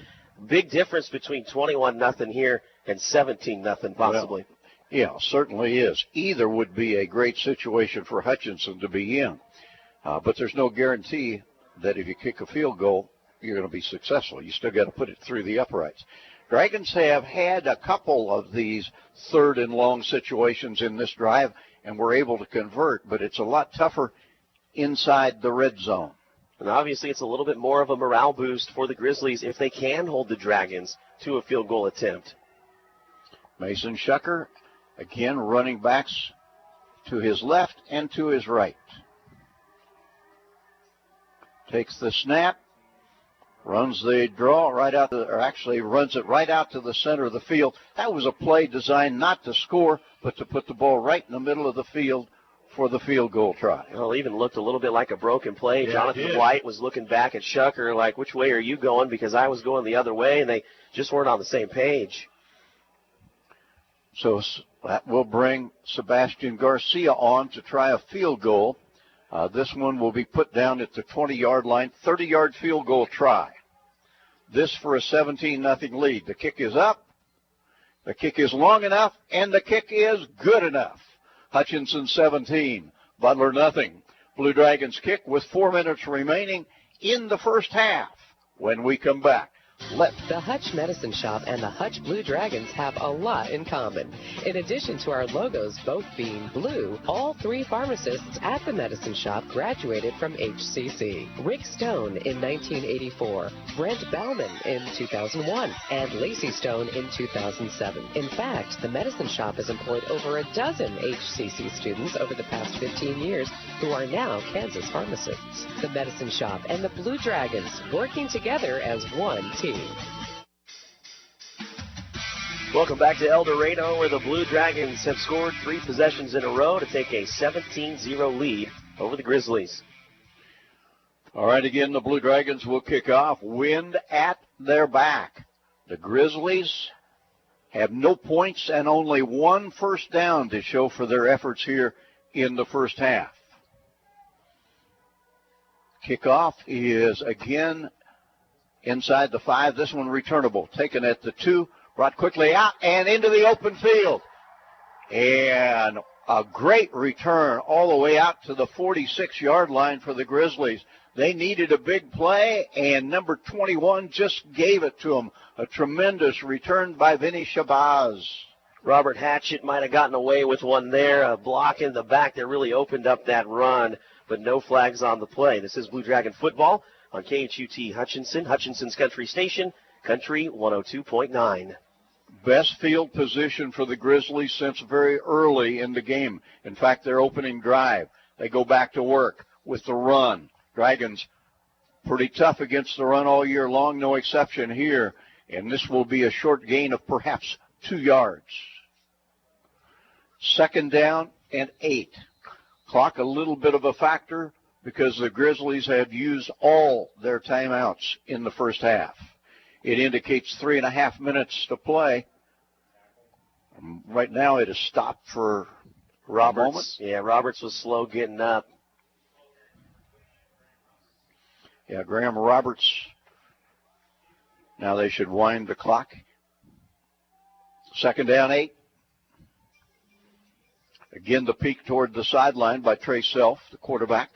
big difference between 21-0 here and 17-0 possibly. Well, yeah, certainly is. Either would be a great situation for Hutchinson to be in, but there's no guarantee that if you kick a field goal, you're going to be successful. You still got to put it through the uprights. Dragons have had a couple of these third and long situations in this drive and were able to convert, but it's a lot tougher inside the red zone. And obviously it's a little bit more of a morale boost for the Grizzlies if they can hold the Dragons to a field goal attempt. Mason Shucker, again, running backs to his left and to his right. Takes the snap. Runs the draw right out, runs it right out to the center of the field. That was a play designed not to score, but to put the ball right in the middle of the field for the field goal try. Well, it even looked a little bit like a broken play. Yeah, Jonathan White was looking back at Shucker like, which way are you going? Because I was going the other way, and they just weren't on the same page. So that will bring Sebastian Garcia on to try a field goal. This one will be put down at the 20-yard line, 30-yard field goal try. This for a 17-0 lead. The kick is up, the kick is long enough, and the kick is good enough. Hutchinson 17, Butler 0. Blue Dragons kick with 4 minutes remaining in the first half. When we come back, The Hutch Medicine Shop and the Hutch Blue Dragons have a lot in common. In addition to our logos both being blue, all three pharmacists at the Medicine Shop graduated from HCC. Rick Stone in 1984, Brent Bauman in 2001, and Lacey Stone in 2007. In fact, the Medicine Shop has employed over a dozen HCC students over the past 15 years who are now Kansas pharmacists. The Medicine Shop and the Blue Dragons working together as one team. Welcome back to El Dorado, where the Blue Dragons have scored 3 possessions in a row to take a 17-0 lead over the Grizzlies. All right, again, the Blue Dragons will kick off. Wind at their back. The Grizzlies have no points and only 1 first down to show for their efforts here in the first half. Kickoff is again inside the 5. This one returnable. Taken at the 2. Brought quickly out and into the open field. And a great return all the way out to the 46-yard line for the Grizzlies. They needed a big play, and number 21 just gave it to them. A tremendous return by Vinny Shabazz. Robert Hatchett might have gotten away with one there. A block in the back that really opened up that run, but no flags on the play. This is Blue Dragon football on KHUT Hutchinson, Hutchinson's Country Station, Country 102.9. Best field position for the Grizzlies since very early in the game. In fact, their opening drive, they go back to work with the run. Dragons pretty tough against the run all year long, no exception here. And this will be a short gain of perhaps 2 yards. 2nd down and 8. Clock a little bit of a factor because the Grizzlies have used all their timeouts in the first half. It indicates 3.5 minutes to play. Right now it is stopped for Roberts. a moment. Yeah, Roberts was slow getting up. Yeah, Graham Roberts. Now they should wind the clock. 2nd down 8. Again, the peek toward the sideline by Trey Self, the quarterback.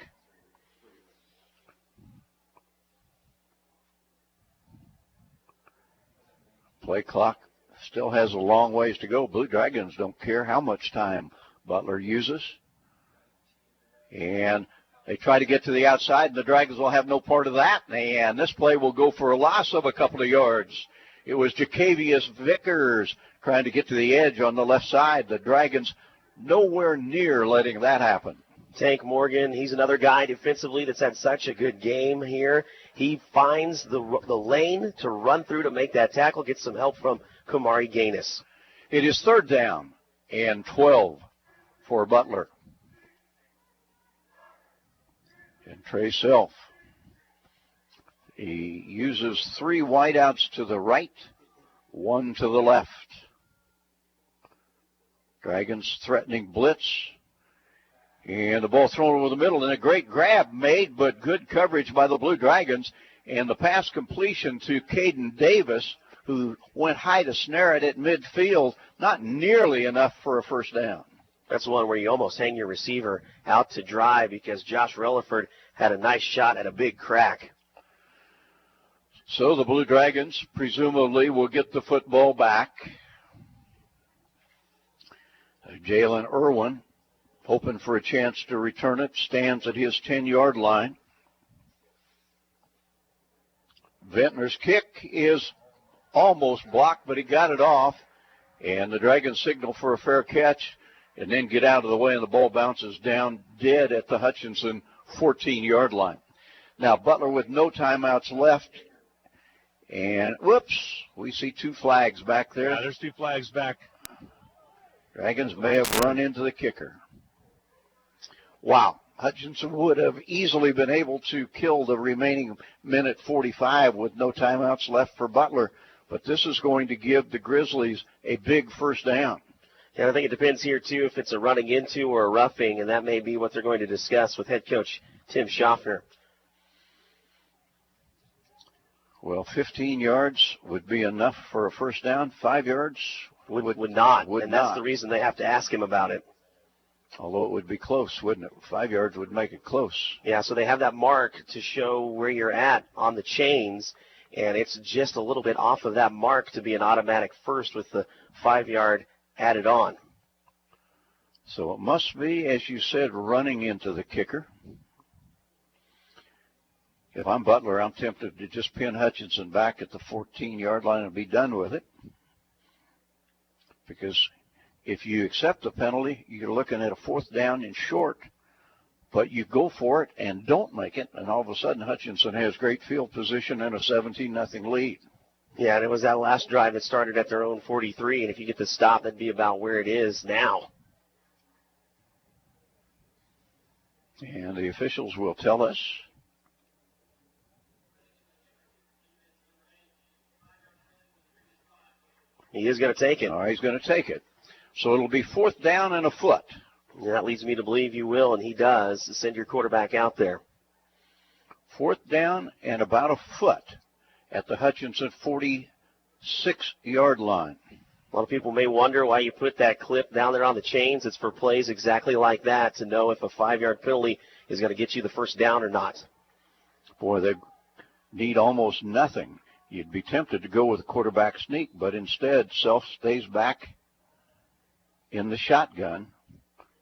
Play clock still has a long ways to go. Blue Dragons don't care how much time Butler uses. And they try to get to the outside, and the Dragons will have no part of that. And this play will go for a loss of a couple of yards. It was Jacavius Vickers trying to get to the edge on the left side. The Dragons nowhere near letting that happen. Tank Morgan, he's another guy defensively that's had such a good game here. He finds the lane to run through to make that tackle, gets some help from Kamari Gaines. It is 3rd down and 12 for Butler. And Trey Self, he uses 3 wideouts to the right, 1 to the left. Dragons threatening blitz. And the ball thrown over the middle, and a great grab made, but good coverage by the Blue Dragons. And the pass completion to Caden Davis, who went high to snare it at midfield, not nearly enough for a first down. That's one where you almost hang your receiver out to dry because Josh Relaford had a nice shot at a big crack. So the Blue Dragons presumably will get the football back. Jalen Irwin, hoping for a chance to return it, stands at his 10-yard line. Ventnor's kick is almost blocked, but he got it off. And the Dragons signal for a fair catch and then get out of the way, and the ball bounces down dead at the Hutchinson 14-yard line. Now Butler with no timeouts left. And, whoops, we see 2 flags back there. Yeah, there's 2 flags back. Dragons may have run into the kicker. Wow. Hutchinson would have easily been able to kill the remaining minute 45 with no timeouts left for Butler. But this is going to give the Grizzlies a big first down. And I think it depends here, too, if it's a running into or a roughing, and that may be what they're going to discuss with head coach Tim Schaffner. Well, 15 yards would be enough for a first down. 5 yards would not. Would and not. That's the reason they have to ask him about it. Although it would be close, wouldn't it? 5 yards would make it close. Yeah, so they have that mark to show where you're at on the chains, and it's just a little bit off of that mark to be an automatic first with the 5-yard added on. So it must be, as you said, running into the kicker. If I'm Butler, I'm tempted to just pin Hutchinson back at the 14-yard line and be done with it. Because if you accept the penalty, you're looking at a 4th down and short, but you go for it and don't make it, and all of a sudden Hutchinson has great field position and a 17-0 lead. Yeah, and it was that last drive that started at their own 43, and if you get the stop, that'd be about where it is now. And the officials will tell us. He is going to take it. All right, he's going to take it. So it'll be 4th down and a foot. And that leads me to believe you will, and he does, send your quarterback out there. 4th down and about a foot at the Hutchinson 46-yard line. A lot of people may wonder why you put that clip down there on the chains. It's for plays exactly like that to know if a 5-yard penalty is going to get you the first down or not. Boy, they need almost nothing. You'd be tempted to go with a quarterback sneak, but instead Self stays back in the shotgun,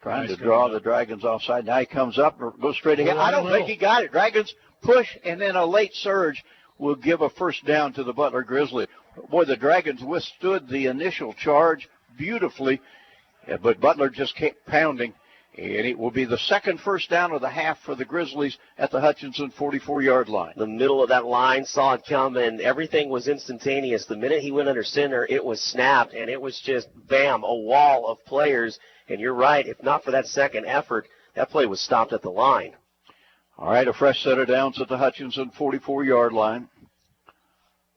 trying to draw the Dragons offside. Now he comes up and goes straight ahead. I don't think he got it. Dragons push, and then a late surge will give a first down to the Butler Grizzlies. Boy, the Dragons withstood the initial charge beautifully, but Butler just kept pounding. And it will be the second first down of the half for the Grizzlies at the Hutchinson 44-yard line. The middle of that line saw it come, and everything was instantaneous. The minute he went under center, it was snapped, and it was just, bam, a wall of players. And you're right, if not for that second effort, that play was stopped at the line. All right, a fresh set of downs at the Hutchinson 44-yard line.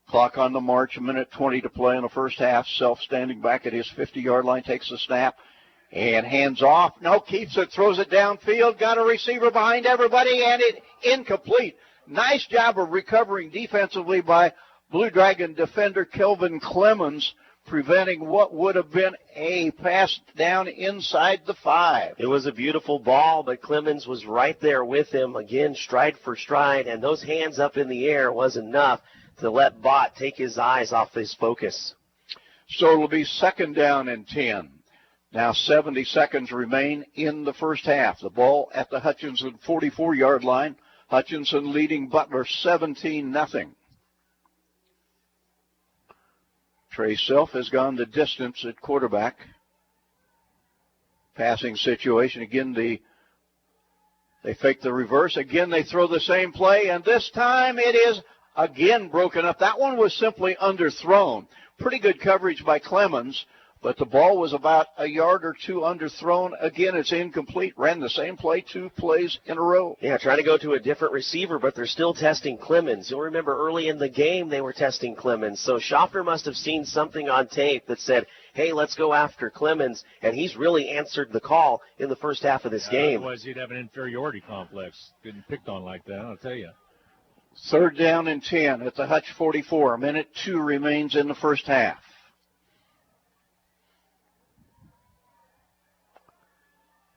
Clock on the march, 1:20 to play in the first half. Self standing back at his 50-yard line, takes the snap. And hands off. No, keeps it, throws it downfield. Got a receiver behind everybody, and it incomplete. Nice job of recovering defensively by Blue Dragon defender Kelvin Clemens, preventing what would have been a pass down inside the 5. It was a beautiful ball, but Clemens was right there with him, again, stride for stride, and those hands up in the air was enough to let Bott take his eyes off his focus. So it'll be 2nd down and 10. Now 70 seconds remain in the first half. The ball at the Hutchinson 44-yard line. Hutchinson leading Butler 17-0. Trey Self has gone the distance at quarterback. Passing situation. Again, they fake the reverse. Again, they throw the same play, and this time it is again broken up. That one was simply underthrown. Pretty good coverage by Clemens, but the ball was about a yard or two underthrown. Again, it's incomplete. Ran the same play 2 plays in a row. Yeah, trying to go to a different receiver, but they're still testing Clemens. You'll remember early in the game they were testing Clemens. So Schaffner must have seen something on tape that said, hey, let's go after Clemens, and he's really answered the call in the first half of this game. Otherwise he'd have an inferiority complex. Getting picked on like that, I'll tell you. 3rd down and 10 at the Hutch 44. 1:02 remains in the first half.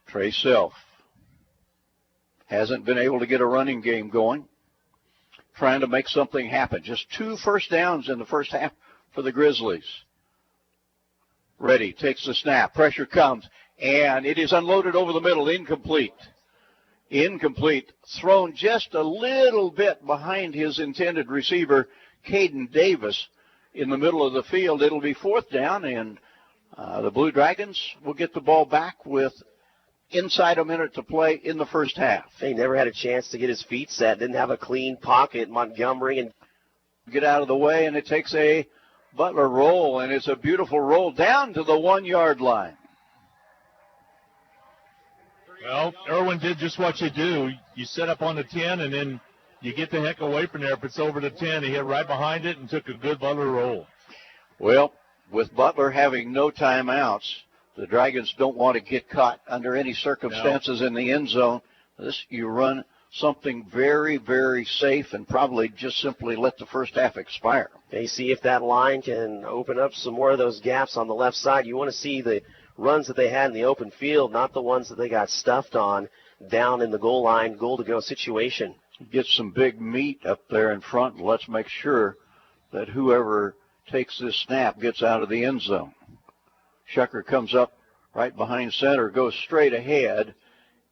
Trey Self hasn't been able to get a running game going. Trying to make something happen. Just 2 first downs in the first half for the Grizzlies. Ready, takes the snap. Pressure comes, and it is unloaded over the middle. Incomplete. Incomplete. Thrown just a little bit behind his intended receiver, Caden Davis, in the middle of the field. It'll be 4th down, and the Blue Dragons will get the ball back with inside a minute to play in the first half. He never had a chance to get his feet set. Didn't have a clean pocket. Montgomery and get out of the way, and it takes a Butler roll, and it's a beautiful roll down to the 1-yard line. Well, Irwin did just what you do. You set up on the 10, and then you get the heck away from there. If it's over the 10, he hit right behind it and took a good Butler roll. Well, with Butler having no timeouts, the Dragons don't want to get caught under any circumstances in the end zone. You run something very, very safe and probably just simply let the first half expire. They see if that line can open up some more of those gaps on the left side. You want to see the runs that they had in the open field, not the ones that they got stuffed on down in the goal line, goal-to-go situation. Get some big meat up there in front, and let's make sure that whoever takes this snap gets out of the end zone. Shucker comes up right behind center, goes straight ahead,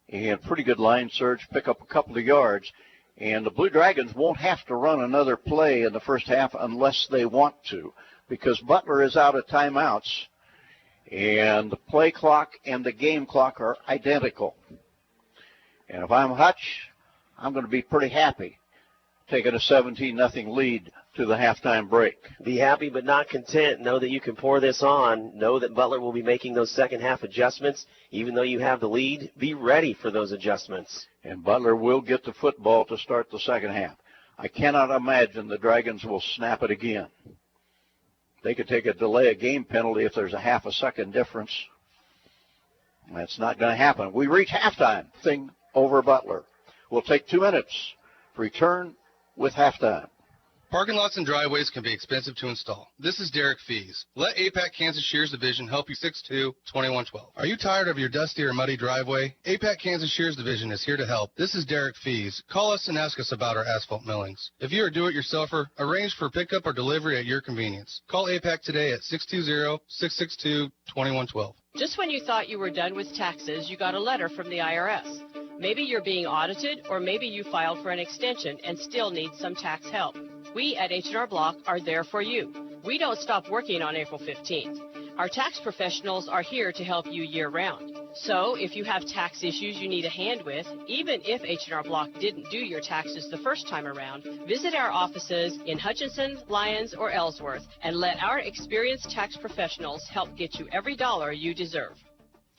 and pretty good line search, pick up a couple of yards. And the Blue Dragons won't have to run another play in the first half unless they want to, because Butler is out of timeouts, and the play clock and the game clock are identical. And if I'm Hutch, I'm going to be pretty happy taking a 17-0 lead to the halftime break. Be happy but not content. Know that you can pour this on. Know that Butler will be making those second half adjustments. Even though you have the lead, be ready for those adjustments. And Butler will get the football to start the second half. I cannot imagine the Dragons will snap it again. They could take a delay of game penalty if there's a half a second difference. That's not going to happen. We reach halftime. Thing over Butler. We'll take 2 minutes. Return with halftime. Parking lots and driveways can be expensive to install. This is Derek Fees. Let APAC Kansas Shears Division help you 6'2", 2112. Are you tired of your dusty or muddy driveway? APAC Kansas Shears Division is here to help. This is Derek Fees. Call us and ask us about our asphalt millings. If you're a do-it-yourselfer, arrange for pickup or delivery at your convenience. Call APAC today at 620-662-2112. Just when you thought you were done with taxes, you got a letter from the IRS. Maybe you're being audited, or maybe you filed for an extension and still need some tax help. We at H&R Block are there for you. We don't stop working on April 15th. Our tax professionals are here to help you year-round. So if you have tax issues you need a hand with, even if H&R Block didn't do your taxes the first time around, visit our offices in Hutchinson, Lyons, or Ellsworth and let our experienced tax professionals help get you every dollar you deserve.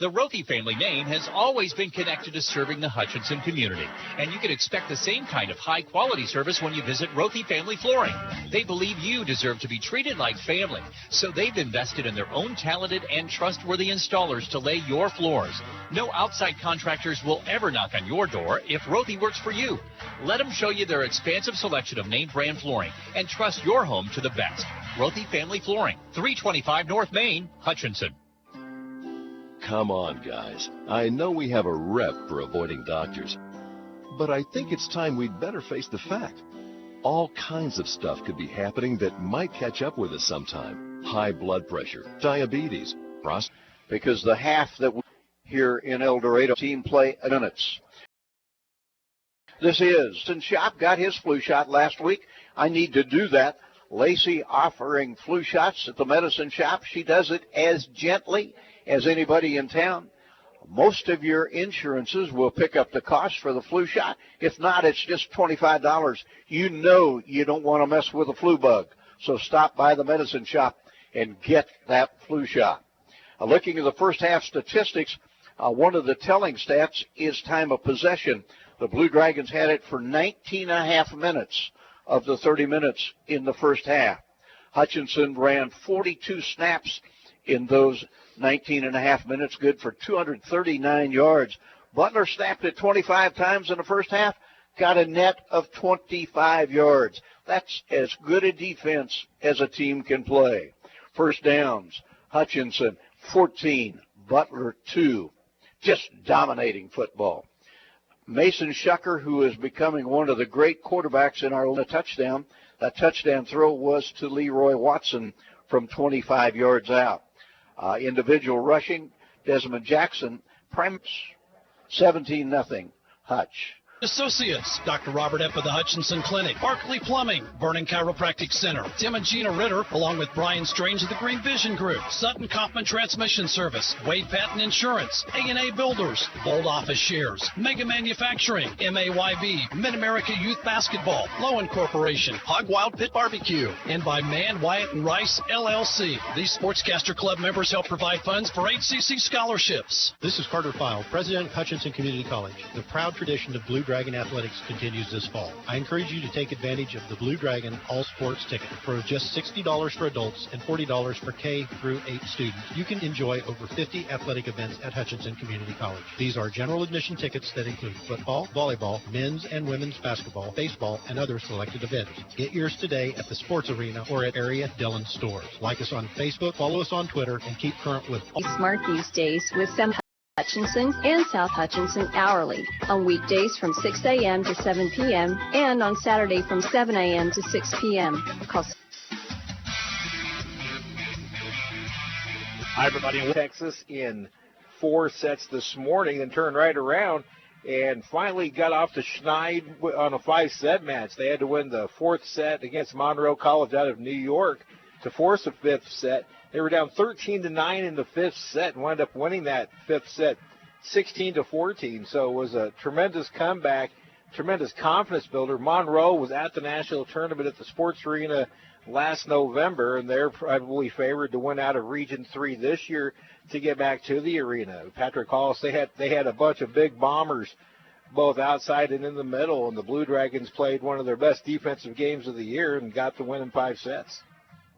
The Rothy family name has always been connected to serving the Hutchinson community, and you can expect the same kind of high-quality service when you visit Rothy Family Flooring. They believe you deserve to be treated like family, so they've invested in their own talented and trustworthy installers to lay your floors. No outside contractors will ever knock on your door if Rothy works for you. Let them show you their expansive selection of name brand flooring and trust your home to the best. Rothy Family Flooring, 325 North Main, Hutchinson. Come on, guys. I know we have a rep for avoiding doctors, but I think it's time we'd better face the fact. All kinds of stuff could be happening that might catch up with us sometime. High blood pressure, diabetes, prostate. Because the half that we here in El Dorado team play minutes. This is, since Shop got his flu shot last week, I need to do that Lacey offering flu shots at the medicine shop. She does it as gently as anybody in town. Most of your insurances will pick up the cost for the flu shot. If not, it's just $25. You know you don't want to mess with a flu bug. So stop by the medicine shop and get that flu shot. Looking at the first half statistics, one of the telling stats is time of possession. The Blue Dragons had it for 19 and a half minutes of the 30 minutes in the first half. Hutchinson ran 42 snaps in those 19 and a half minutes, good for 239 yards. Butler snapped it 25 times in the first half, got a net of 25 yards. That's as good a defense as a team can play. First downs, Hutchinson 14, Butler 2. Just dominating football. Mason Shucker, who is becoming one of the great quarterbacks in our touchdown. That touchdown throw was to Leroy Watson from 25 yards out. Individual rushing, Desmond Jackson, 17-0, Hutch. Associates, Dr. Robert Epp of the Hutchinson Clinic, Barkley Plumbing, Vernon Chiropractic Center, Tim and Gina Ritter, along with Brian Strange of the Green Vision Group, Sutton Kaufman Transmission Service, Wade Patton Insurance, A&A Builders, Bold Office Shares, Mega Manufacturing, MAYB, Mid-America Youth Basketball, Lowen Corporation, Hog Wild Pit Barbecue, and by Mann, Wyatt, and Rice, LLC. These Sportscaster Club members help provide funds for HCC scholarships. This is Carter File, President of Hutchinson Community College. The proud tradition of Blue Dragon Athletics continues this fall. I encourage you to take advantage of the Blue Dragon All Sports Ticket. For just $60 for adults and $40 for K through 8 students, you can enjoy over 50 athletic events at Hutchinson Community College. These are general admission tickets that include football, volleyball, men's and women's basketball, baseball, and other selected events. Get yours today at the Sports Arena or at area Dillon stores. Like us on Facebook, follow us on Twitter, and keep current with all. Smart these days with some Hutchinson and South Hutchinson hourly on weekdays from 6 a.m. to 7 p.m. and on Saturday from 7 a.m. to 6 p.m. Call. Hi, everybody in Texas in 4 sets this morning, then turned right around and finally got off the schneid on a 5-set match. They had to win the 4th set against Monroe College out of New York to force a 5th set. They were down 13-9 in the 5th set and wound up winning that 5th set 16-14. So it was a tremendous comeback, tremendous confidence builder. Monroe was at the national tournament at the Sports Arena last November, and they're probably favored to win out of Region 3 this year to get back to the arena. Patrick Hollis, they had a bunch of big bombers both outside and in the middle, and the Blue Dragons played one of their best defensive games of the year and got the win in 5 sets.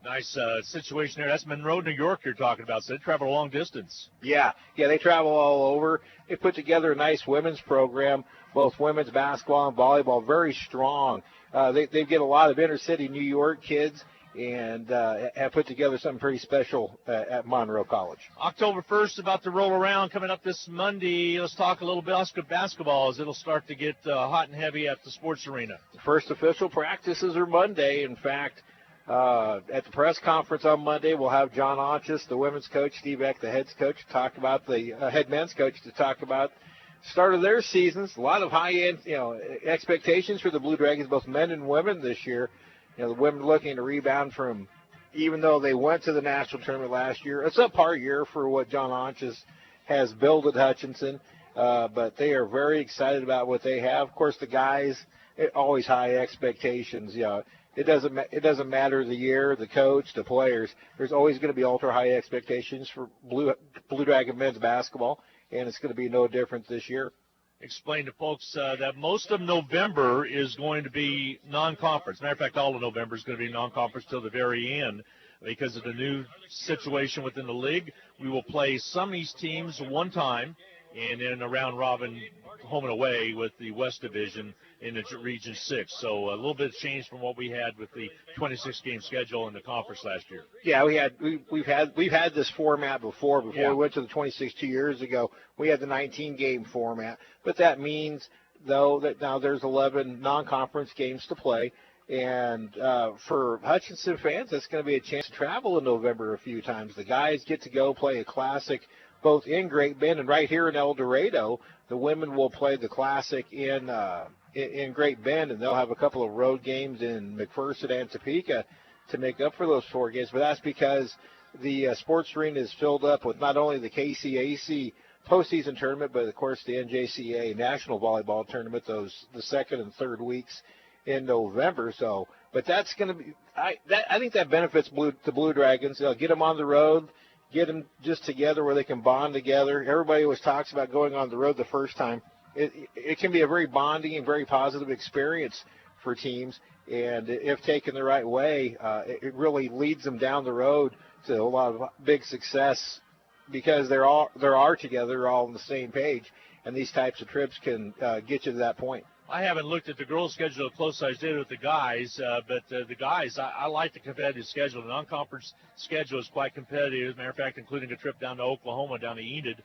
Nice situation there. That's Monroe, New York you're talking about, so they travel a long distance. Yeah, they travel all over. They put together a nice women's program, both women's basketball and volleyball, very strong. They get a lot of inner-city New York kids and have put together something pretty special at Monroe College. October 1st about to roll around, coming up this Monday. Let's talk a little bit of basketball as it'll start to get hot and heavy at the Sports Arena. The first official practices are Monday. In fact, at the press conference on Monday, we'll have John Onchus, the women's coach, Steve Eck, the head coach, talk about the head men's coach to talk about start of their seasons. A lot of high-end, expectations for the Blue Dragons, both men and women this year. The women looking to rebound from, even though they went to the national tournament last year, it's a par year for what John Onchus has built at Hutchinson. But they are very excited about what they have. Of course, the guys, always high expectations. It doesn't matter the year, the coach, the players. There's always going to be ultra high expectations for Blue Dragon men's basketball, and it's going to be no different this year. Explain to folks that most of November is going to be non-conference. Matter of fact, all of November is going to be non-conference till the very end because of the new situation within the league. We will play some East teams one time, and then a round robin home and away with the West Division in the Region 6. So a little bit of change from what we had with the 26-game schedule in the conference last year. Yeah, we've had this format before we went to the 26 2 years ago. We had the 19-game format, but that means though that now there's 11 non-conference games to play. And for Hutchinson fans, that's going to be a chance to travel in November a few times. The guys get to go play a classic both in Great Bend and right here in El Dorado. The women will play the classic in Great Bend, and they'll have a couple of road games in McPherson and Topeka. to make up for those 4 games. But that's because the sports arena is filled up with not only the KCAC postseason tournament, but of course the NJCAA National Volleyball Tournament, the second and third weeks in November. So, but that's going to be, I think that benefits the Blue Dragons. Get them on the road, get them just together where they can bond together. Everybody always talks about going on the road the first time. It can be a very bonding and very positive experience for teams, and if taken the right way, it really leads them down the road to a lot of big success because they're all together, they're all on the same page, and these types of trips can get you to that point. I haven't looked at the girls' schedule as close as I did with the guys, but the guys, I like the competitive schedule. The non-conference schedule is quite competitive. As a matter of fact, including a trip down to Oklahoma, down to Enid,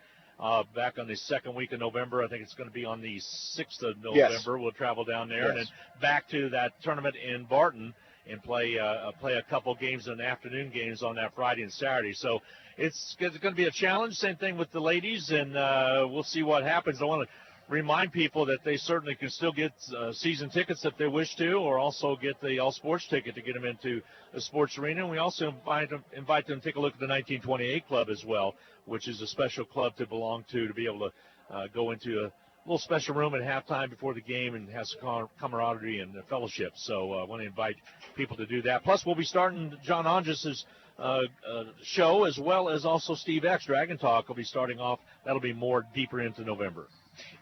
back on the second week of November. I think it's going to be on the 6th of November. Yes. We'll travel down there, Yes. and then back to that tournament in Barton and play a couple games and afternoon games on that Friday and Saturday. So it's going to be a challenge. Same thing with the ladies, and we'll see what happens. I want to remind people that they certainly can still get season tickets if they wish to, or also get the all-sports ticket to get them into the sports arena. And we also invite them to take a look at the 1928 Club as well, which is a special club to belong to be able to go into a little special room at halftime before the game and have some camaraderie and fellowship. So I want to invite people to do that. Plus, we'll be starting John Onges' show, as well as also Steve X. Dragon Talk will be starting off. That'll be more deeper into November.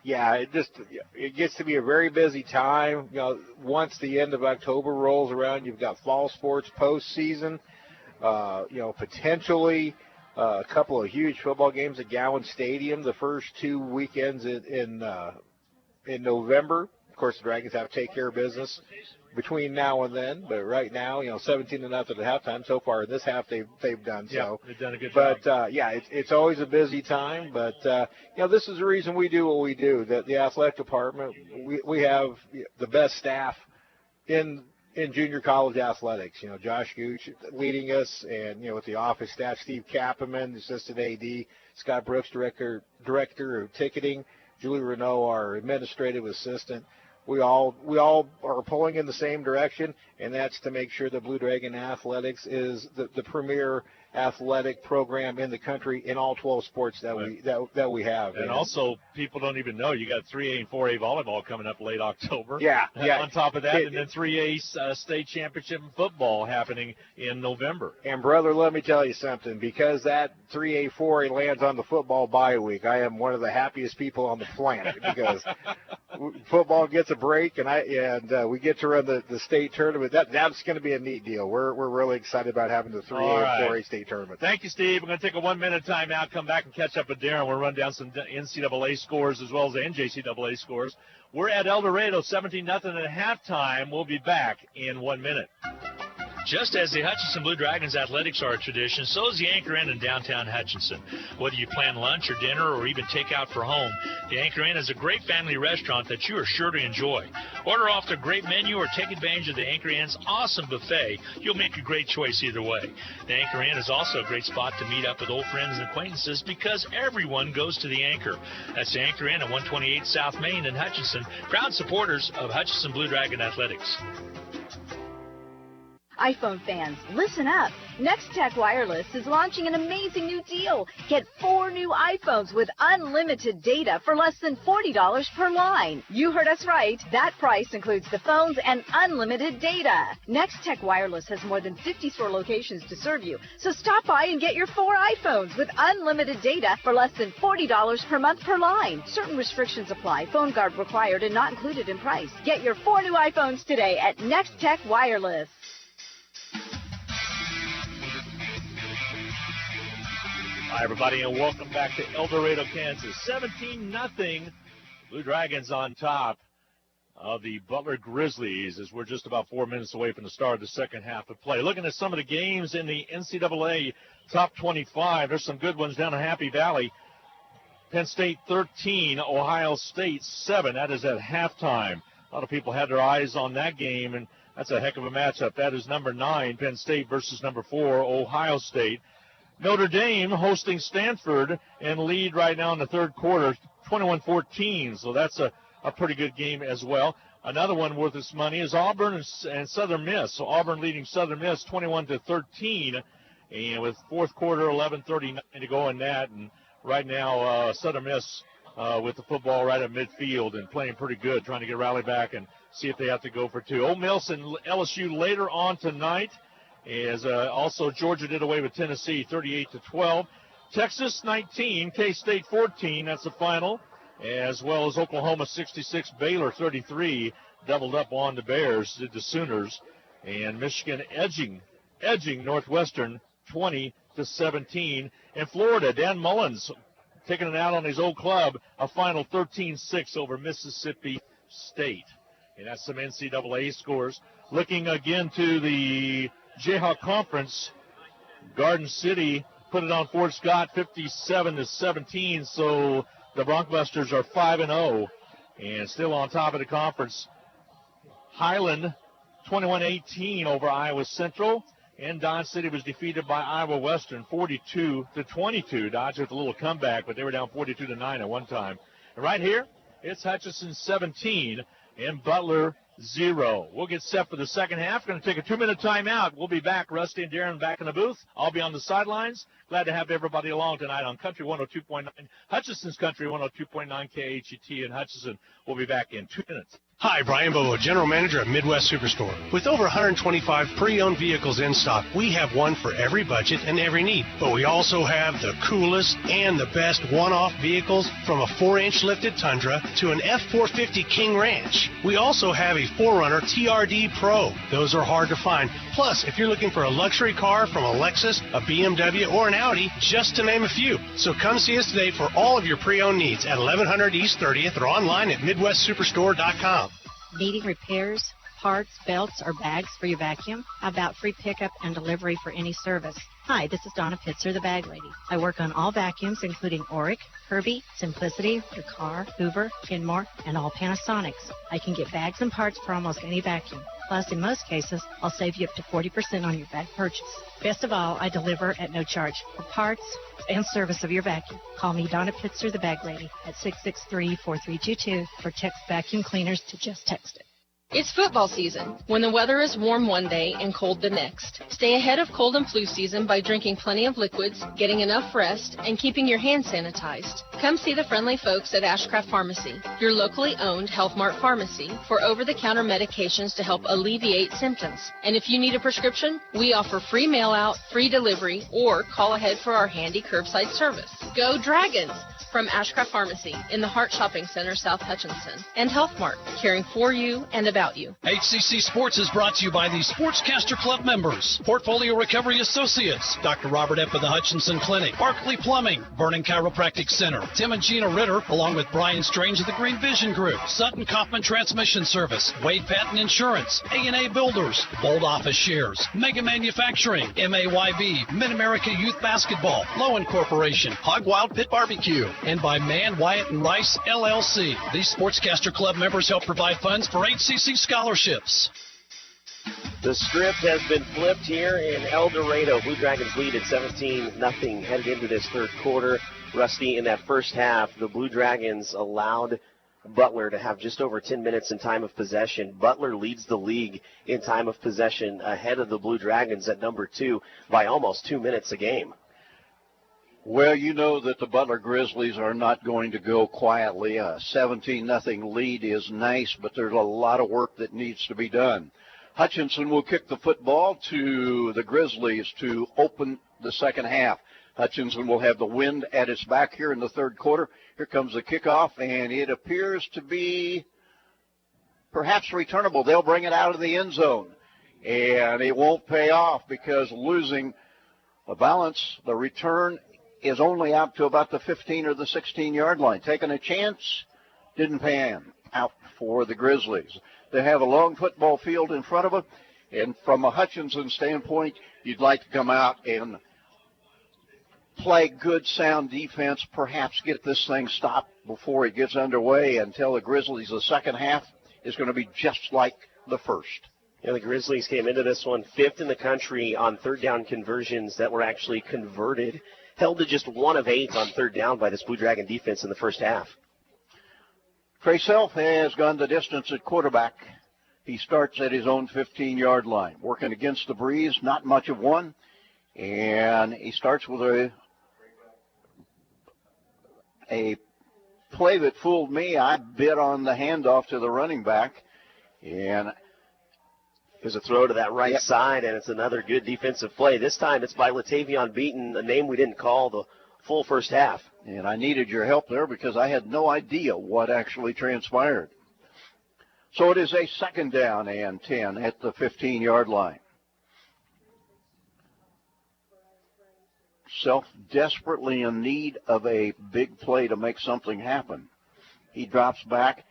Yeah, it gets to be a very busy time. Once the end of October rolls around, you've got fall sports postseason. Potentially a couple of huge football games at Gowan Stadium the first 2 weekends in November. Of course, the Dragons have to take care of business between now and then, but right now, 17-0 at halftime. So far in this half, they've done so. Yeah, they've done a good job. But it's always a busy time. But this is the reason we do what we do. That the athletic department, we have the best staff in junior college athletics. Josh Gooch leading us, and with the office staff, Steve Kappeman, assistant AD, Scott Brooks, director of ticketing, Julie Renault, our administrative assistant. We all are pulling in the same direction, and that's to make sure that Blue Dragon Athletics is the premier athletic program in the country in all 12 sports that we have. And also, people don't even know you got 3A and 4A volleyball coming up late October. Yeah. On top of that, and then 3A state championship in football happening in November. And brother, let me tell you something. Because that 3A 4A lands on the football bye week, I am one of the happiest people on the planet because football gets a break, and we get to run the state tournament. That's going to be a neat deal. We're really excited about having the 3A and 4A state tournament. Thank you, Steve. We're going to take a 1-minute timeout, come back and catch up with Darren. We'll run down some NCAA scores as well as NJCAA scores. We're at El Dorado, 17-0 at halftime. We'll be back in 1 minute. Just as the Hutchinson Blue Dragons athletics are a tradition, so is the Anchor Inn in downtown Hutchinson. Whether you plan lunch or dinner or even take out for home, the Anchor Inn is a great family restaurant that you are sure to enjoy. Order off their great menu or take advantage of the Anchor Inn's awesome buffet. You'll make a great choice either way. The Anchor Inn is also a great spot to meet up with old friends and acquaintances because everyone goes to the Anchor. That's the Anchor Inn at 128 South Main in Hutchinson, proud supporters of Hutchinson Blue Dragon Athletics. iPhone fans, listen up. Nextech Wireless is launching an amazing new deal. Get 4 new iPhones with unlimited data for less than $40 per line. You heard us right. That price includes the phones and unlimited data. Nextech Wireless has more than 50 store locations to serve you. So stop by and get your 4 iPhones with unlimited data for less than $40 per month per line. Certain restrictions apply. Phone guard required and not included in price. Get your 4 new iPhones today at Nextech Wireless. Hi, everybody, and welcome back to El Dorado, Kansas. 17-0. Blue Dragons on top of the Butler Grizzlies as we're just about 4 minutes away from the start of the second half of play. Looking at some of the games in the NCAA top 25, there's some good ones down in Happy Valley. Penn State 13, Ohio State 7. That is at halftime. A lot of people had their eyes on that game, and that's a heck of a matchup. That is number 9, Penn State versus number 4, Ohio State. Notre Dame hosting Stanford and lead right now in the third quarter, 21-14. So that's a pretty good game as well. Another one worth its money is Auburn and Southern Miss. So Auburn leading Southern Miss 21-13, and with fourth quarter 11:39 to go in that. And right now Southern Miss with the football right at midfield and playing pretty good, trying to get rally back and see if they have to go for two. Ole Miss and LSU later on tonight, as also Georgia did away with Tennessee 38-12. Texas 19, K-State 14. That's the final. As well as Oklahoma 66, Baylor 33, doubled up on the Bears, did the Sooners, and Michigan edging Northwestern 20-17. In Florida, Dan Mullins taking it out on his old club, a final 13-6 over Mississippi State. And that's some NCAA scores. Looking again to the Jayhawk Conference, Garden City put it on Fort Scott 57-17, so the Broncbusters are 5-0 and still on top of the conference. Highland 21-18 over Iowa Central, and Dodge City was defeated by Iowa Western 42-22. Dodge with a little comeback, but they were down 42-9 at one time. And right here, it's Hutchinson 17 and Butler 0. We'll get set for the second half. Going to take a 2-minute timeout. We'll be back. Rusty and Darren back in the booth. I'll be on the sidelines. Glad to have everybody along tonight on Country 102.9, Hutchinson's Country 102.9 KHET in Hutchinson. We'll be back in 2 minutes. Hi, Brian Bovo, General Manager at Midwest Superstore. With over 125 pre-owned vehicles in stock, we have one for every budget and every need. But we also have the coolest and the best one-off vehicles, from a 4-inch lifted Tundra to an F450 King Ranch. We also have a 4Runner TRD Pro. Those are hard to find. Plus, if you're looking for a luxury car from a Lexus, a BMW, or an Audi, just to name a few. So come see us today for all of your pre-owned needs at 1100 East 30th or online at MidwestSuperstore.com. Needing repairs, parts, belts, or bags for your vacuum? How about free pickup and delivery for any service? Hi, this is Donna Pitzer, the Bag Lady. I work on all vacuums, including Auric, Herbie, Simplicity, Dracar, Hoover, Kenmore, and all Panasonics. I can get bags and parts for almost any vacuum. Plus, in most cases, I'll save you up to 40% on your bag purchase. Best of all, I deliver at no charge for parts and service of your vacuum. Call me Donna Pitzer, the Bag Lady, at 663-4322 or text vacuum cleaners to just text it. It's football season, when the weather is warm one day and cold the next. Stay ahead of cold and flu season by drinking plenty of liquids, getting enough rest, and keeping your hands sanitized. Come see the friendly folks at Ashcraft Pharmacy, your locally owned Health Mart pharmacy, for over-the-counter medications to help alleviate symptoms. And if you need a prescription, we offer free mail-out, free delivery, or call ahead for our handy curbside service. Go Dragons! From Ashcraft Pharmacy in the Hart Shopping Center, South Hutchinson, and Health Mart, caring for you and about you. HCC Sports is brought to you by the Sportscaster Club members, Portfolio Recovery Associates, Dr. Robert Epp of the Hutchinson Clinic, Barkley Plumbing, Vernon Chiropractic Center, Tim and Gina Ritter, along with Brian Strange of the Green Vision Group, Sutton Kaufman Transmission Service, Wade Patton Insurance, A&A Builders, Bold Office Shares, Mega Manufacturing, MAYB, Mid-America Youth Basketball, Lowen Corporation, Hog Wild Pit Barbecue, and by Mann, Wyatt, and Rice, LLC. These Sportscaster Club members help provide funds for HCC scholarships. The script has been flipped here in El Dorado. Blue Dragons lead at 17-0 headed into this third quarter. Rusty, in that first half, the Blue Dragons allowed Butler to have just over 10 minutes in time of possession. Butler leads the league in time of possession ahead of the Blue Dragons at number 2 by almost 2 minutes a game. Well, you know that the Butler Grizzlies are not going to go quietly. A 17-0 lead is nice, but there's a lot of work that needs to be done. Hutchinson will kick the football to the Grizzlies to open the second half. Hutchinson will have the wind at its back here in the third quarter. Here comes the kickoff, and it appears to be perhaps returnable. They'll bring it out of the end zone, and it won't pay off because losing the balance, the return is only out to about the 15 or the 16-yard line. Taking a chance, didn't pan out for the Grizzlies. They have a long football field in front of them, and from a Hutchinson standpoint, you'd like to come out and play good, sound defense, perhaps get this thing stopped before it gets underway, and tell the Grizzlies the second half is going to be just like the first. Yeah, the Grizzlies came into this one 5th in the country on third down conversions that were actually converted. Held to just 1 of 8 on third down by this Blue Dragon defense in the first half. Trey Self has gone the distance at quarterback. He starts at his own 15-yard line, working against the breeze, not much of one. And he starts with a play that fooled me. I bid on the handoff to the running back. And there's a throw to that right side, and it's another good defensive play. This time it's by Latavion Beaton, a name we didn't call the full first half. And I needed your help there because I had no idea what actually transpired. So it is a 2nd down and 10 at the 15-yard line. Self desperately in need of a big play to make something happen. He drops back,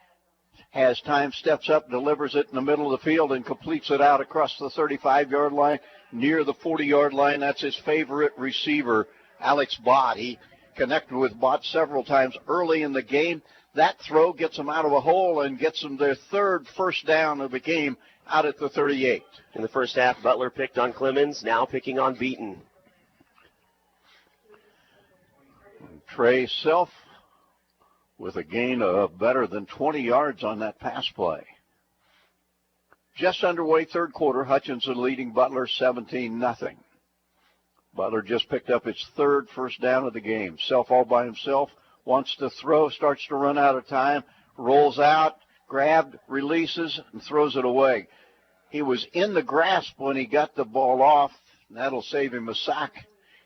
has time, steps up, delivers it in the middle of the field, and completes it out across the 35-yard line, near the 40-yard line. That's his favorite receiver, Alex Bott. He connected with Bott several times early in the game. That throw gets them out of a hole and gets them their 3rd first down of the game out at the 38. In the first half, Butler picked on Clemens, now picking on Beaton. Trey Self with a gain of better than 20 yards on that pass play. Just underway, 3rd quarter, Hutchinson leading Butler 17-0. Butler just picked up its 3rd first down of the game. Self all by himself, wants to throw, starts to run out of time, rolls out, grabbed, releases, and throws it away. He was in the grasp when he got the ball off. That'll save him a sack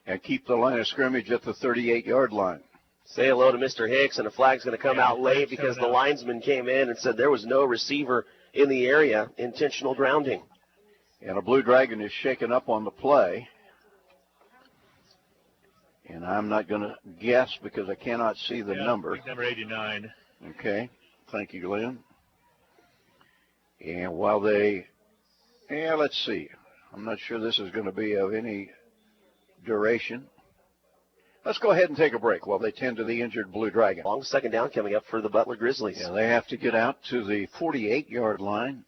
and keep the line of scrimmage at the 38-yard line. Say hello to Mr. Hicks, and a flag's going to come out late because the linesman came in and said there was no receiver in the area, intentional grounding. And a Blue Dragon is shaken up on the play. And I'm not going to guess because I cannot see the number. Number 89. Okay. Thank you, Glenn. And while let's see. I'm not sure this is going to be of any duration. Let's go ahead and take a break while they tend to the injured Blue Dragon. Long 2nd down coming up for the Butler Grizzlies. Yeah, they have to get out to the 48-yard line,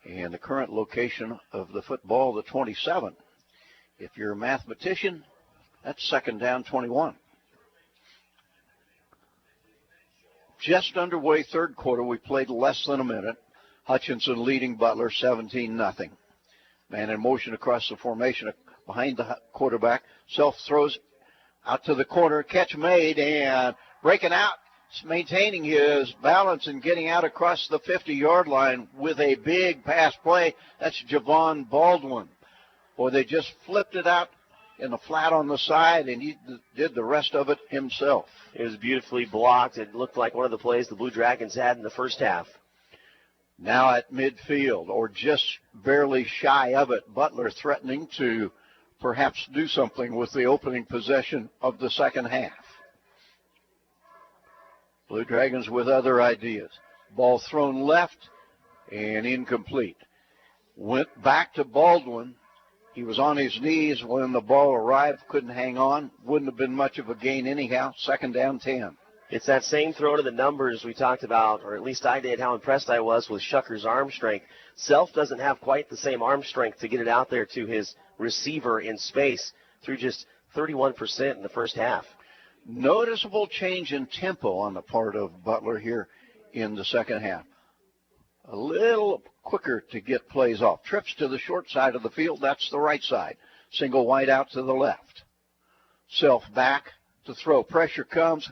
and the current location of the football, the 27. If you're a mathematician, that's 2nd down, 21. Just underway, 3rd quarter. We played less than a minute. Hutchinson leading Butler 17-0. Man in motion across the formation behind the quarterback. Self throws out to the corner. Catch made, and breaking out, maintaining his balance and getting out across the 50-yard line with a big pass play. That's Javon Baldwin. Boy, they just flipped it out in the flat on the side, and he did the rest of it himself. It was beautifully blocked. It looked like one of the plays the Blue Dragons had in the first half. Now at midfield, or just barely shy of it, Butler threatening to perhaps do something with the opening possession of the second half. Blue Dragons with other ideas. Ball thrown left and incomplete. Went back to Baldwin. He was on his knees when the ball arrived, couldn't hang on. Wouldn't have been much of a gain anyhow. 2nd down, 10. It's that same throw to the numbers we talked about, or at least I did, how impressed I was with Shucker's arm strength. Self doesn't have quite the same arm strength to get it out there to his receiver in space through just 31% in the first half. Noticeable change in tempo on the part of Butler here in the second half. A little quicker to get plays off. Trips to the short side of the field, that's the right side. Single wide out to the left. Self back to throw. Pressure comes,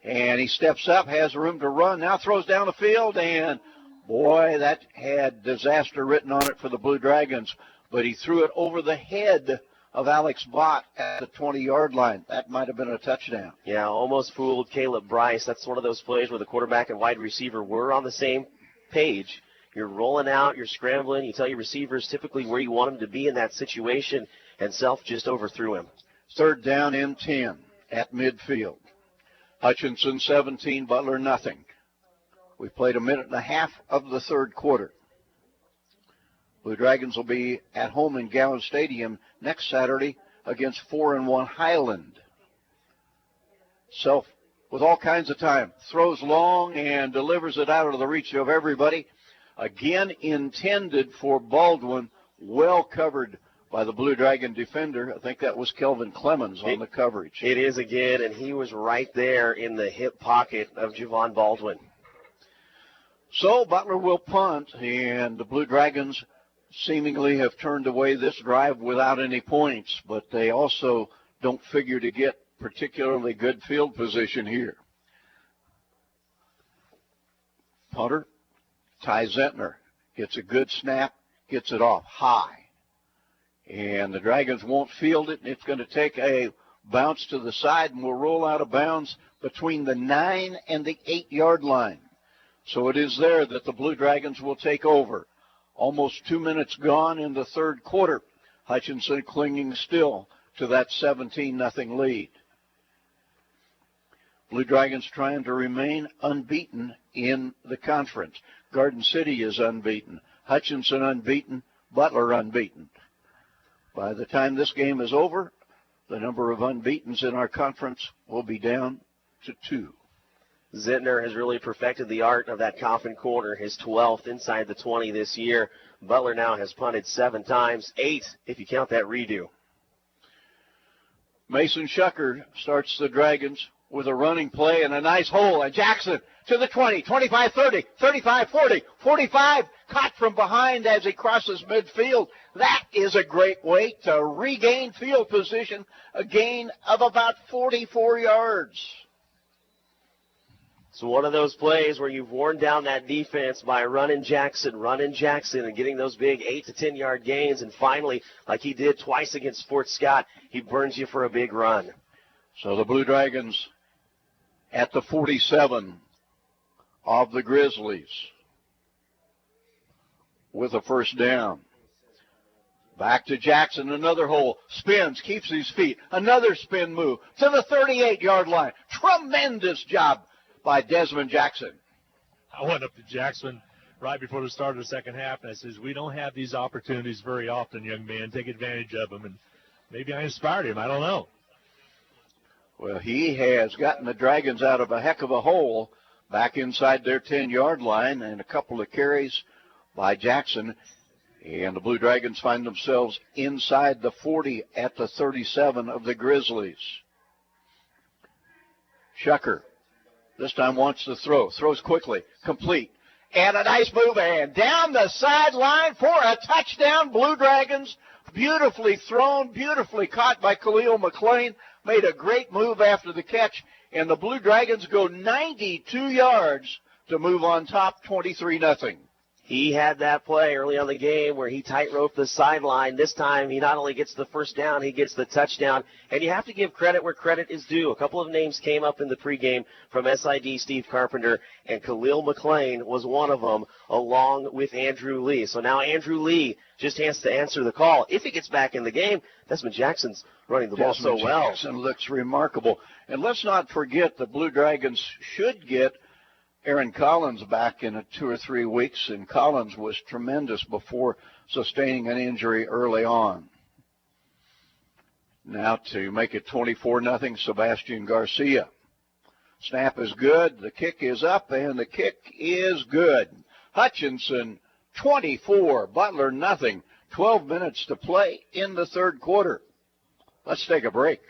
and he steps up, has room to run, now throws down the field, and boy, that had disaster written on it for the Blue Dragons, but he threw it over the head of Alex Bott at the 20-yard line. That might have been a touchdown. Yeah, almost fooled Caleb Bryce. That's one of those plays where the quarterback and wide receiver were on the same page. You're rolling out, you're scrambling, you tell your receivers typically where you want them to be in that situation, and Self just overthrew him. 3rd down and 10 at midfield. Hutchinson 17, Butler nothing. We played a minute and a half of the 3rd quarter. Blue Dragons will be at home in Gowan Stadium next Saturday against 4-1 Highland. Self with all kinds of time, throws long and delivers it out of the reach of everybody. Again intended for Baldwin, well covered by the Blue Dragon defender. I think that was Kelvin Clemens on the coverage. It is again, and he was right there in the hip pocket of Javon Baldwin. So Butler will punt, and the Blue Dragons seemingly have turned away this drive without any points, but they also don't figure to get particularly good field position here. Punter, Ty Zentner, gets a good snap, gets it off high. And the Dragons won't field it, and it's going to take a bounce to the side and will roll out of bounds between the 9 and the 8-yard line. So it is there that the Blue Dragons will take over. Almost 2 minutes gone in the third quarter. Hutchinson clinging still to that 17-0 lead. Blue Dragons trying to remain unbeaten in the conference. Garden City is unbeaten. Hutchinson unbeaten. Butler unbeaten. By the time this game is over, the number of unbeatens in our conference will be down to 2. Zentner has really perfected the art of that coffin corner, his 12th inside the 20 this year. Butler now has punted 7 times, 8 if you count that redo. Mason Shucker starts the Dragons with a running play and a nice hole. And Jackson to the 20, 25, 30, 35, 40, 45, caught from behind as he crosses midfield. That is a great way to regain field position, a gain of about 44 yards. It's one of those plays where you've worn down that defense by running Jackson, and getting those big 8 to 10-yard gains. And finally, like he did twice against Fort Scott, he burns you for a big run. So the Blue Dragons at the 47 of the Grizzlies with a first down. Back to Jackson, another hole, spins, keeps his feet, another spin move to the 38-yard line. Tremendous job by Desmond Jackson. I went up to Jackson right before the start of the second half, and I says, we don't have these opportunities very often, young man. Take advantage of them. And maybe I inspired him. I don't know. Well, he has gotten the Dragons out of a heck of a hole back inside their 10-yard line, and a couple of carries by Jackson. And the Blue Dragons find themselves inside the 40 at the 37 of the Grizzlies. Shucker this time wants to throw. Throws quickly. Complete. And a nice move. And down the sideline for a touchdown. Blue Dragons. Beautifully thrown. Beautifully caught by Khalil McLean. Made a great move after the catch. And the Blue Dragons go 92 yards to move on top 23-0. He had that play early on the game where he tight-roped the sideline. This time he not only gets the first down, he gets the touchdown. And you have to give credit where credit is due. A couple of names came up in the pregame from SID Steve Carpenter, and Khalil McLean was one of them, along with Andrew Lee. So now Andrew Lee just has to answer the call. If he gets back in the game, Desmond Jackson's running the ball so well. Jackson looks remarkable. And let's not forget the Blue Dragons should get Aaron Collins back in 2 or 3 weeks, and Collins was tremendous before sustaining an injury early on. Now to make it 24-0, Sebastian Garcia. Snap is good, the kick is up, and the kick is good. Hutchinson 24, Butler 0. 12 minutes to play in the third quarter. Let's take a break.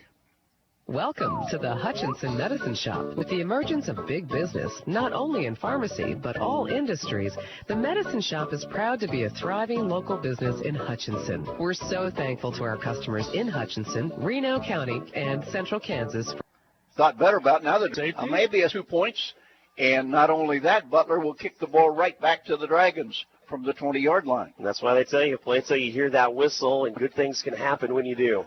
Welcome to the Hutchinson Medicine Shop. With the emergence of big business, not only in pharmacy, but all industries, the Medicine Shop is proud to be a thriving local business in Hutchinson. We're so thankful to our customers in Hutchinson, Reno County, and Central Kansas. Thought better about now that maybe 2 points, and not only that, Butler will kick the ball right back to the Dragons from the 20-yard line. And that's why they tell you, play until you hear that whistle, and good things can happen when you do.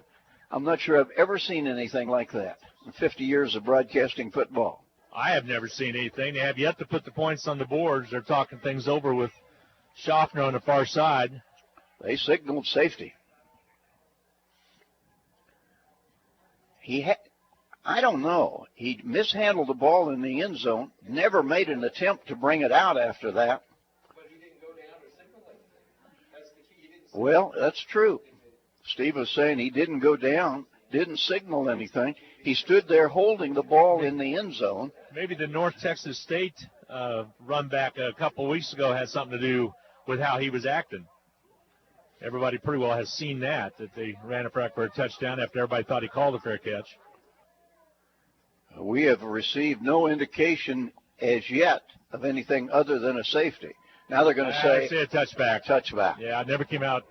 I'm not sure I've ever seen anything like that in 50 years of broadcasting football. I have never seen anything. They have yet to put the points on the boards. They're talking things over with Schaffner on the far side. They signaled safety. I don't know. He mishandled the ball in the end zone, never made an attempt to bring it out after that. But he didn't go down to signal anything. That's the key. He didn't Well, that's true. Steve was saying he didn't go down, didn't signal anything. He stood there holding the ball in the end zone. Maybe the North Texas State run back a couple weeks ago had something to do with how he was acting. Everybody pretty well has seen that they ran it back for a touchdown after everybody thought he called a fair catch. We have received no indication as yet of anything other than a safety. Now they're going to say a touchback. Touchback. Yeah, it never came out.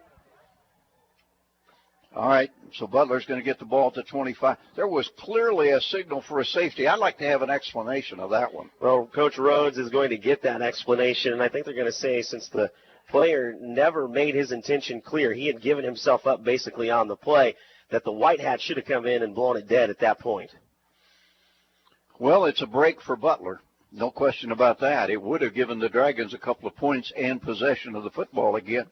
All right, so Butler's going to get the ball at the 25. There was clearly a signal for a safety. I'd like to have an explanation of that one. Well, Coach Rhodes is going to get that explanation, and I think they're going to say since the player never made his intention clear, he had given himself up basically on the play, that the white hat should have come in and blown it dead at that point. Well, it's a break for Butler. No question about that. It would have given the Dragons a couple of points and possession of the football again.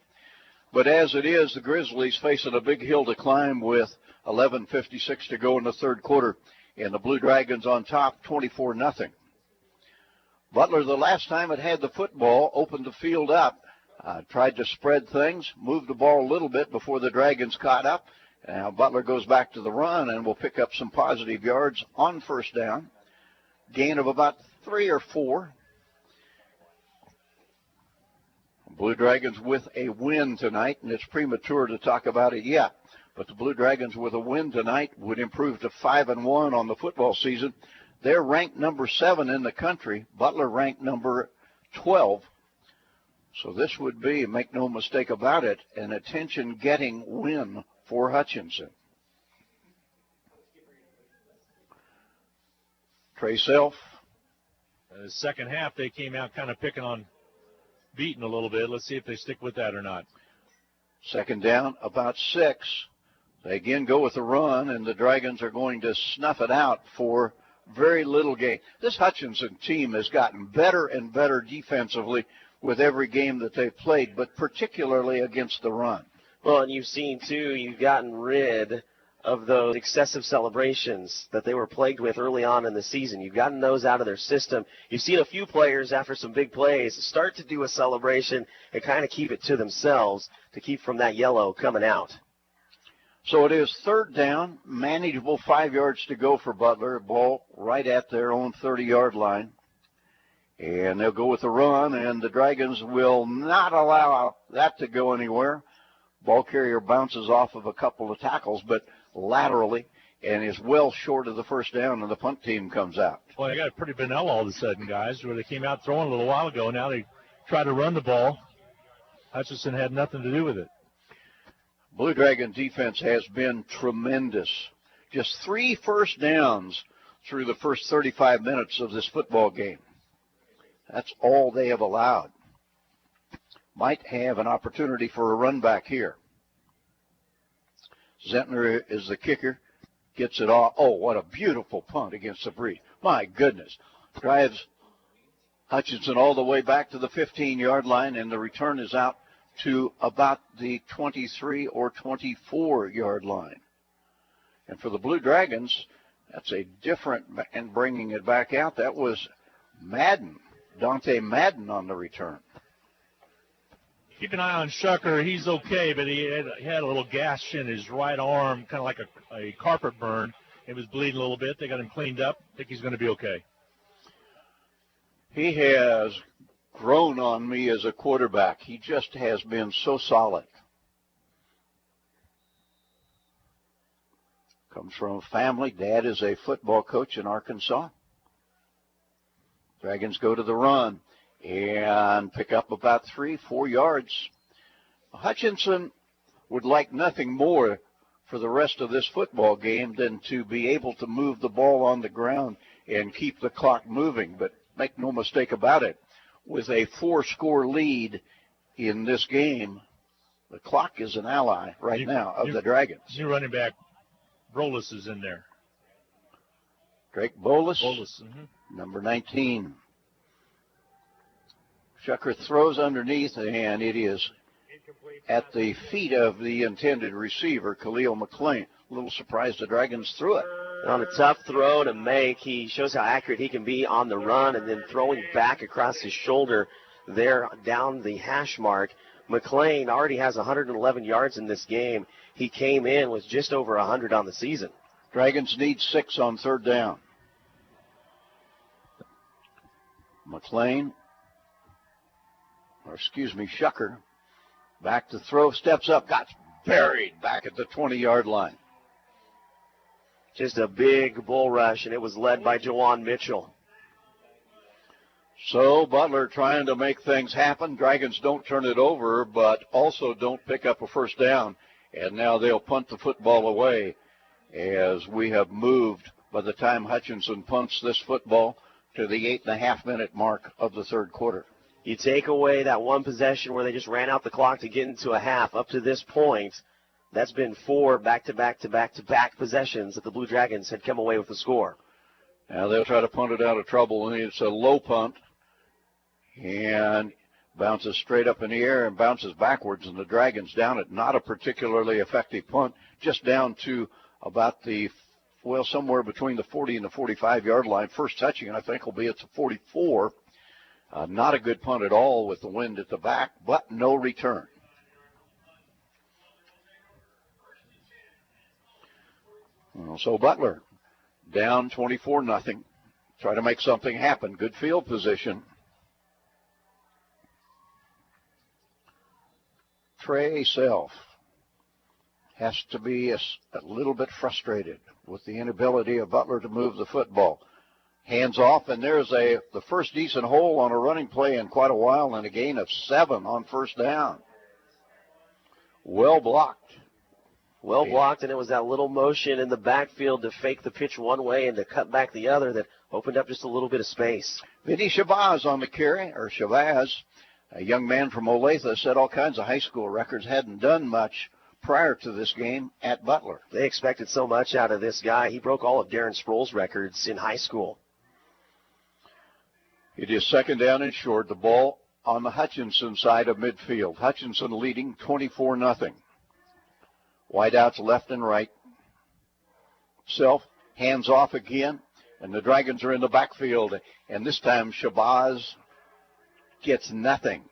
But as it is, the Grizzlies facing a big hill to climb with 11:56 to go in the third quarter, and the Blue Dragons on top 24-0. Butler, the last time it had the football, opened the field up, tried to spread things, moved the ball a little bit before the Dragons caught up. Now Butler goes back to the run and will pick up some positive yards on first down. Gain of about 3 or 4. Blue Dragons with a win tonight, and it's premature to talk about it yet. But the Blue Dragons with a win tonight would improve to 5-1 on the football season. They're ranked number 7 in the country. Butler ranked number 12. So this would be, make no mistake about it, an attention-getting win for Hutchinson. Trey Self. In the second half, they came out kind of picking on Beaton a little bit. Let's see if they stick with that or not. Second down, about 6. They again go with the run, and the Dragons are going to snuff it out for very little gain. This Hutchinson team has gotten better and better defensively with every game that they've played, but particularly against the run. Well, and you've seen, too, you've gotten rid of those excessive celebrations that they were plagued with early on in the season. You've gotten those out of their system. You've seen a few players, after some big plays, start to do a celebration and kind of keep it to themselves to keep from that yellow coming out. So it is third down, manageable 5 yards to go for Butler. Ball right at their own 30-yard line. And they'll go with the run, and the Dragons will not allow that to go anywhere. Ball carrier bounces off of a couple of tackles, but laterally, and is well short of the first down, and the punt team comes out. Well, they got a pretty vanilla all of a sudden, guys, where they came out throwing a little while ago. Now they try to run the ball. Hutchinson had nothing to do with it. Blue Dragon defense has been tremendous. Just 3 first downs through the first 35 minutes of this football game. That's all they have allowed. Might have an opportunity for a run back here. Zentner is the kicker. Gets it off. Oh, what a beautiful punt against the breeze. My goodness. Drives Hutchinson all the way back to the 15-yard line, and the return is out to about the 23 or 24-yard line. And for the Blue Dragons, that's a different, and bringing it back out, that was Madden, Dante Madden on the return. Keep an eye on Shucker. He's okay, but he had a little gash in his right arm, kind of like a carpet burn. It was bleeding a little bit. They got him cleaned up. I think he's going to be okay. He has grown on me as a quarterback. He just has been so solid. Comes from a family. Dad is a football coach in Arkansas. Dragons go to the run and pick up about 3-4 yards. Hutchinson would like nothing more for the rest of this football game than to be able to move the ball on the ground and keep the clock moving. But make no mistake about it, with a 4-score lead in this game, the clock is an ally right now of the Dragons. New running back Brolis is in there. Drake Bolus, Mm-hmm. number 19. Shucker throws underneath, and it is at the feet of the intended receiver, Khalil McClain. A little surprised the Dragons threw it. On a tough throw to make, he shows how accurate he can be on the run, and then throwing back across his shoulder there down the hash mark. McClain already has 111 yards in this game. He came in with just over 100 on the season. Dragons need 6 on third down. Shucker, back to throw, steps up, got buried back at the 20-yard line. Just a big bull rush, and it was led by Jawan Mitchell. So Butler trying to make things happen. Dragons don't turn it over, but also don't pick up a first down. And now they'll punt the football away as we have moved by the time Hutchinson punts this football to the 8.5-minute mark of the third quarter. You take away that one possession where they just ran out the clock to get into a half. Up to this point, that's been 4 back-to-back possessions that the Blue Dragons had come away with the score. Now they'll try to punt it out of trouble, and it's a low punt. And bounces straight up in the air and bounces backwards, and the Dragons down it. Not a particularly effective punt, just down to about somewhere between the 40 and the 45-yard line. First touching, and I think will be at the 44. Not a good punt at all with the wind at the back, but no return. So Butler down 24-0. Try to make something happen. Good field position. Trey Self has to be a little bit frustrated with the inability of Butler to move the football. Hands off, and there's the first decent hole on a running play in quite a while, and a gain of 7 on first down. Well blocked. Well blocked, and it was that little motion in the backfield to fake the pitch one way and to cut back the other that opened up just a little bit of space. Vinny Shabazz on the carry, or Shabazz, a young man from Olathe, set all kinds of high school records, hadn't done much prior to this game at Butler. They expected so much out of this guy. He broke all of Darren Sproul's records in high school. It is second down and short. The ball on the Hutchinson side of midfield. Hutchinson leading 24-0. Wideouts left and right. Self hands off again, and the Dragons are in the backfield. And this time Shabazz gets nothing.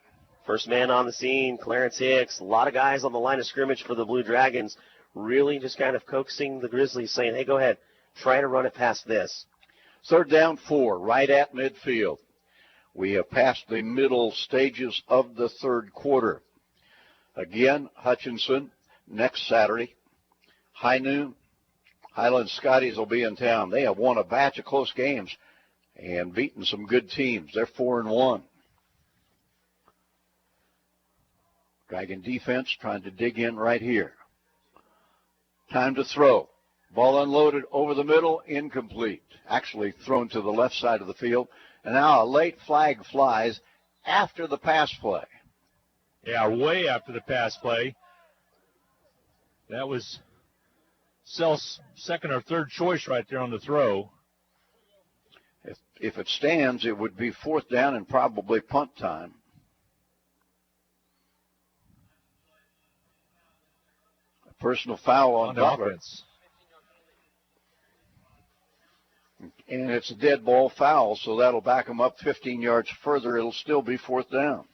First man on the scene, Clarence Hicks. A lot of guys on the line of scrimmage for the Blue Dragons, really just kind of coaxing the Grizzlies, saying, hey, go ahead, try to run it past this. Third down 4, right at midfield. We have passed the middle stages of the third quarter. Again, Hutchinson next Saturday, high noon. Highland Scotties will be in town. They have won a batch of close games and beaten some good teams. They're 4-1. Dragon defense trying to dig in right here. Time to throw. Ball unloaded over the middle, incomplete. Actually thrown to the left side of the field. And now a late flag flies after the pass play. Yeah, way after the pass play. That was Self's second or third choice right there on the throw. If it stands, it would be fourth down and probably punt time. A personal foul on Butler. Offense. And it's a dead ball foul, so that'll back them up 15 yards further. It'll still be fourth down.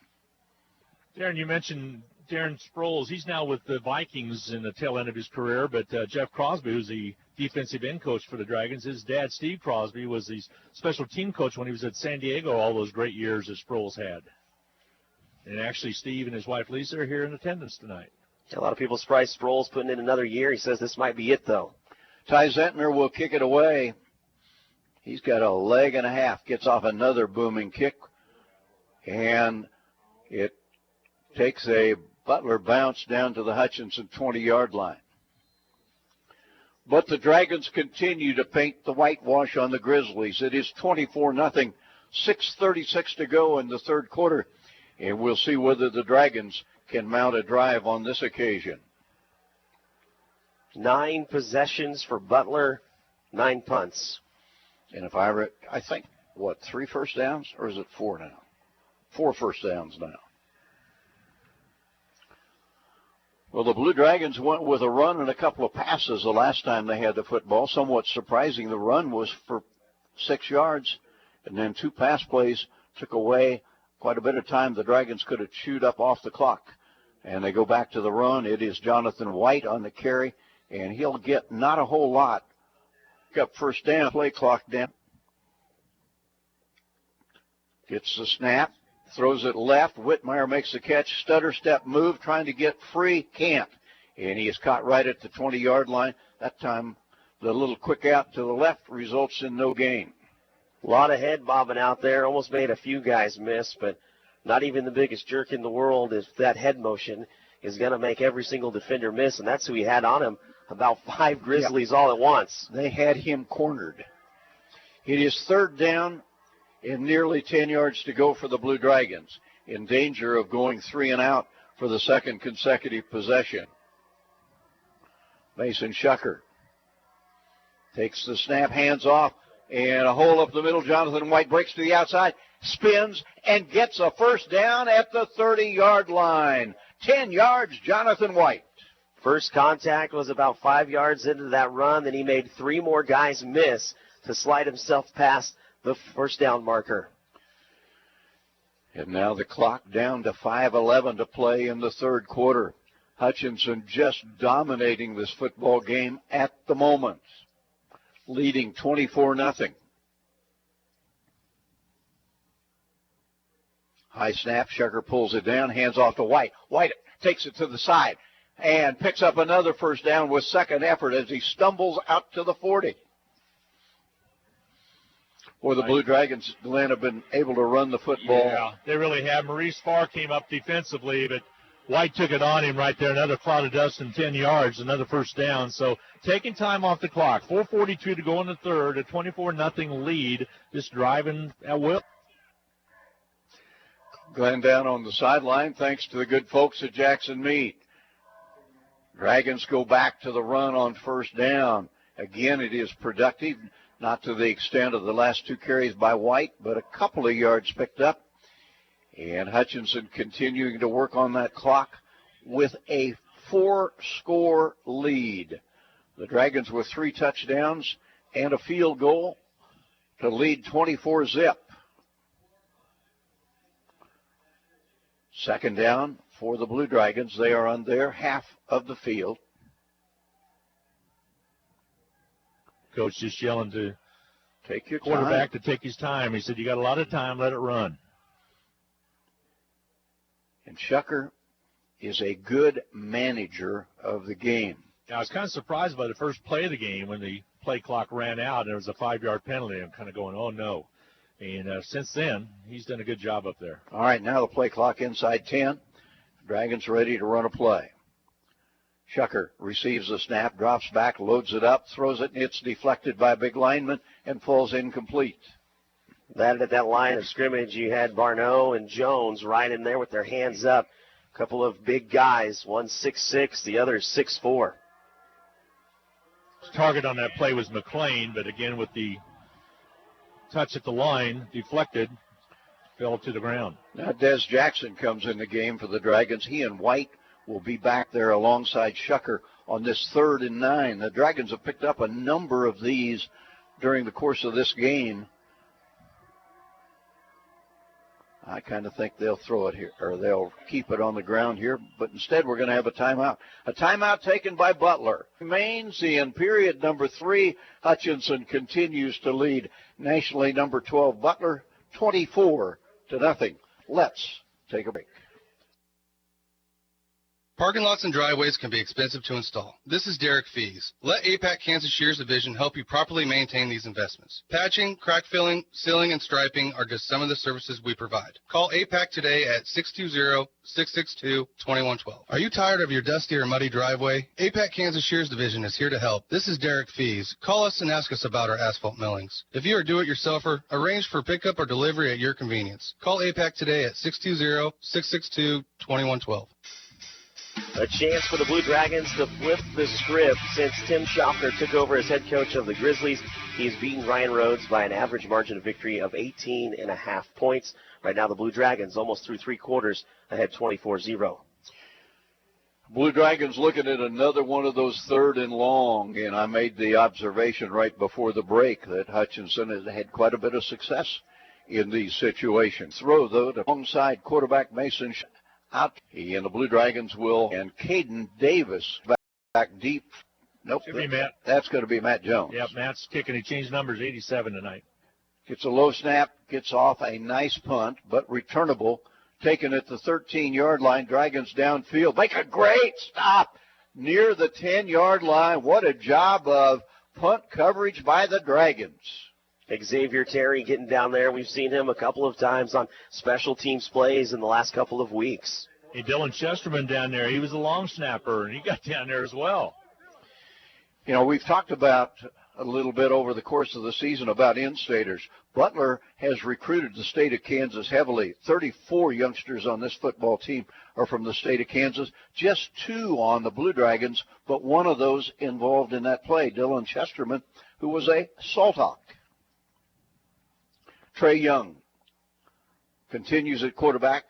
Darren, you mentioned Darren Sproles. He's now with the Vikings in the tail end of his career, but Jeff Crosby, who's the defensive end coach for the Dragons, his dad, Steve Crosby, was the special team coach when he was at San Diego all those great years that Sproles had. And actually, Steve and his wife, Lisa, are here in attendance tonight. A lot of people surprised Sproles putting in another year. He says this might be it, though. Ty Zentner will kick it away. He's got a leg and a half. Gets off another booming kick. And it takes a Butler bounce down to the Hutchinson 20-yard line. But the Dragons continue to paint the whitewash on the Grizzlies. It is 24-0. 6:36 to go in the third quarter. And we'll see whether the Dragons can mount a drive on this occasion. 9 possessions for Butler, 9 punts. And if I think, 3 first downs? Or is it 4 now? 4 first downs now. Well, the Blue Dragons went with a run and a couple of passes the last time they had the football. Somewhat surprising, the run was for 6 yards, and then 2 pass plays took away quite a bit of time the Dragons could have chewed up off the clock. And they go back to the run. It is Jonathan White on the carry, and he'll get not a whole lot. Got first down, play clock down. Gets the snap, throws it left. Whitmire makes the catch, stutter step move, trying to get free, can't. And he is caught right at the 20-yard line. That time, the little quick out to the left results in no gain. A lot of head bobbing out there. Almost made a few guys miss, but not even the biggest jerk in the world if that head motion is going to make every single defender miss, and that's who he had on him. About 5 Grizzlies all at once. They had him cornered. It is third down and nearly 10 yards to go for the Blue Dragons, in danger of going 3 and out for the second consecutive possession. Mason Shucker takes the snap, hands off, and a hole up the middle. Jonathan White breaks to the outside, spins, and gets a first down at the 30-yard line. 10 yards, Jonathan White. First contact was about 5 yards into that run. Then he made 3 more guys miss to slide himself past the first down marker. And now the clock down to 5:11 to play in the third quarter. Hutchinson just dominating this football game at the moment, leading 24-0. High snap, Shucker pulls it down, hands off to White. White takes it to the side and picks up another first down with second effort as he stumbles out to the 40. Or the Blue Dragons, Glenn, have been able to run the football. Yeah, they really have. Maurice Farr came up defensively, but White took it on him right there. Another cloud of dust and 10 yards, another first down. So taking time off the clock. 4:42 to go in the third, a 24-0 lead. Just driving at will. Glenn down on the sideline, thanks to the good folks at Jackson Meat. Dragons go back to the run on first down. Again, it is productive, not to the extent of the last 2 carries by White, but a couple of yards picked up. And Hutchinson continuing to work on that clock with a 4-score lead. The Dragons with 3 touchdowns and a field goal to lead 24-0. Second down for the Blue Dragons. They are on their half of the field. Coach just yelling to take your quarterback time. to take his time. He said, you got a lot of time, let it run. And Shucker is a good manager of the game. I was kind of surprised by the first play of the game when the play clock ran out and there was a 5-yard penalty. I'm kind of going, oh, no. And since then, he's done a good job up there. All right, now the play clock inside 10. Dragons ready to run a play. Shucker receives the snap, drops back, loads it up, throws it, and it's deflected by a big lineman and falls incomplete. That at that line of scrimmage, you had Barneau and Jones right in there with their hands up. A couple of big guys, one 6'6", the other 6'4". Target on that play was McLean, but again with the touch at the line, deflected, fell to the ground. Now Des Jackson comes in the game for the Dragons. He and White will be back there alongside Shucker on this 3rd and 9. The Dragons have picked up a number of these during the course of this game. I kind of think they'll throw it here, or they'll keep it on the ground here, but instead we're going to have a timeout. A timeout taken by Butler. Remains in period number 3. Hutchinson continues to lead nationally number 12 Butler 24-0. Let's take a break. Parking lots and driveways can be expensive to install. This is Derek Fees. Let APAC Kansas Shears Division help you properly maintain these investments. Patching, crack filling, sealing, and striping are just some of the services we provide. Call APAC today at 620-662-2112. Are you tired of your dusty or muddy driveway? APAC Kansas Shears Division is here to help. This is Derek Fees. Call us and ask us about our asphalt millings. If you are a do-it-yourselfer, arrange for pickup or delivery at your convenience. Call APAC today at 620-662-2112. A chance for the Blue Dragons to flip the script since Tim Schaffner took over as head coach of the Grizzlies. He's beaten Ryan Rhodes by an average margin of victory of 18.5 points. Right now, the Blue Dragons, almost through 3 quarters, ahead 24-0. Blue Dragons looking at another one of those 3rd and long, and I made the observation right before the break that Hutchinson has had quite a bit of success in these situations. Throw, though, to alongside quarterback Mason out. He and the Blue Dragons will, and Caden Davis back deep. Nope. Should be Matt. That's going to be Matt Jones. Yep, Matt's kicking. He changed numbers, 87 tonight. Gets a low snap, gets off a nice punt, but returnable. Taken at the 13-yard line. Dragons downfield. Make a great stop near the 10-yard line. What a job of punt coverage by the Dragons. Xavier Terry getting down there. We've seen him a couple of times on special teams plays in the last couple of weeks. Hey, Dylan Chesterman down there, he was a long snapper, and he got down there as well. You know, we've talked about a little bit over the course of the season about in-staters. Butler has recruited the state of Kansas heavily. 34 youngsters on this football team are from the state of Kansas. Just 2 on the Blue Dragons, but one of those involved in that play, Dylan Chesterman, who was a Salt Hawk. Trey Young continues at quarterback,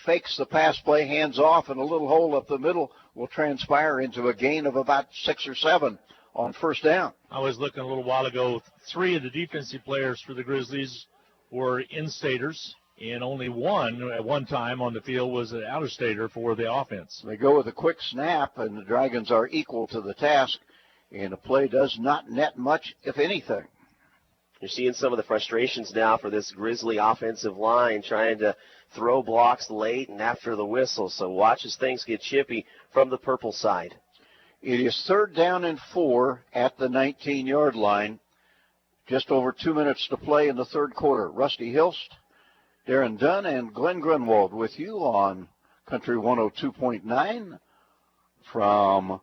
fakes the pass play, hands off, and a little hole up the middle will transpire into a gain of about 6 or 7 on first down. I was looking a little while ago. 3 of the defensive players for the Grizzlies were in-staters, and only one at one time on the field was an out-of-stater for the offense. They go with a quick snap, and the Dragons are equal to the task, and the play does not net much, if anything. You're seeing some of the frustrations now for this Grizzly offensive line trying to throw blocks late and after the whistle. So watch as things get chippy from the purple side. It is 3rd down and 4 at the 19-yard line. Just over 2 minutes to play in the third quarter. Rusty Hilst, Darren Dunn, and Glenn Grunwald with you on Country 102.9 from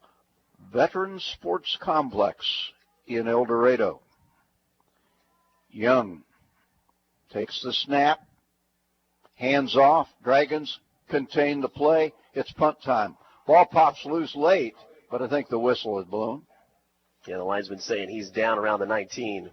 Veterans Sports Complex in El Dorado. Young takes the snap, hands off. Dragons contain the play. It's punt time. Ball pops loose late, but I think the whistle is blown. Yeah, the linesman saying he's down around the 19.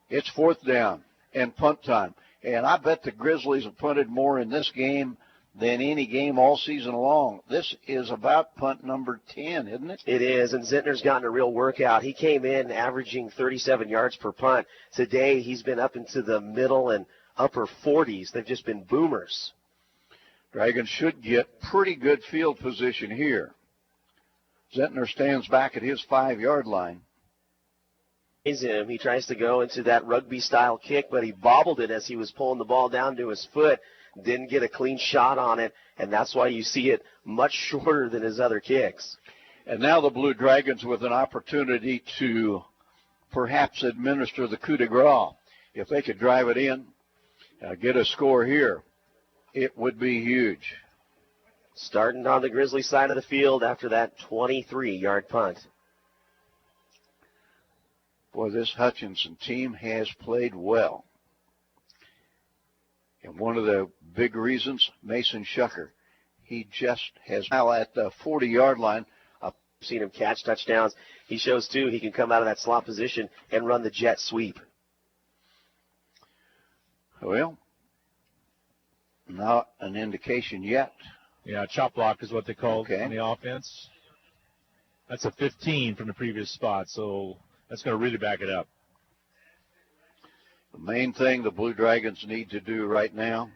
It's 4th down and punt time. And I bet the Grizzlies have punted more in this game than any game all season long. This is about punt number 10, isn't it? It is, and Zentner's gotten a real workout. He came in averaging 37 yards per punt. Today he's been up into the middle and upper 40s. They've just been boomers. Dragons should get pretty good field position here. Zentner stands back at his 5-yard line. He tries to go into that rugby-style kick, but he bobbled it as he was pulling the ball down to his foot. Didn't get a clean shot on it, and that's why you see it much shorter than his other kicks. And now the Blue Dragons with an opportunity to perhaps administer the coup de grace. If they could drive it in, get a score here, it would be huge. Starting on the Grizzly side of the field after that 23-yard punt. Boy, this Hutchinson team has played well. And one of the big reasons, Mason Shucker, he just has now at the 40-yard line. I've seen him catch touchdowns. He shows, too, he can come out of that slot position and run the jet sweep. Well, not an indication yet. Yeah, chop block is what they call in the offense. That's a 15 from the previous spot, so that's going to really back it up. The main thing the Blue Dragons need to do right now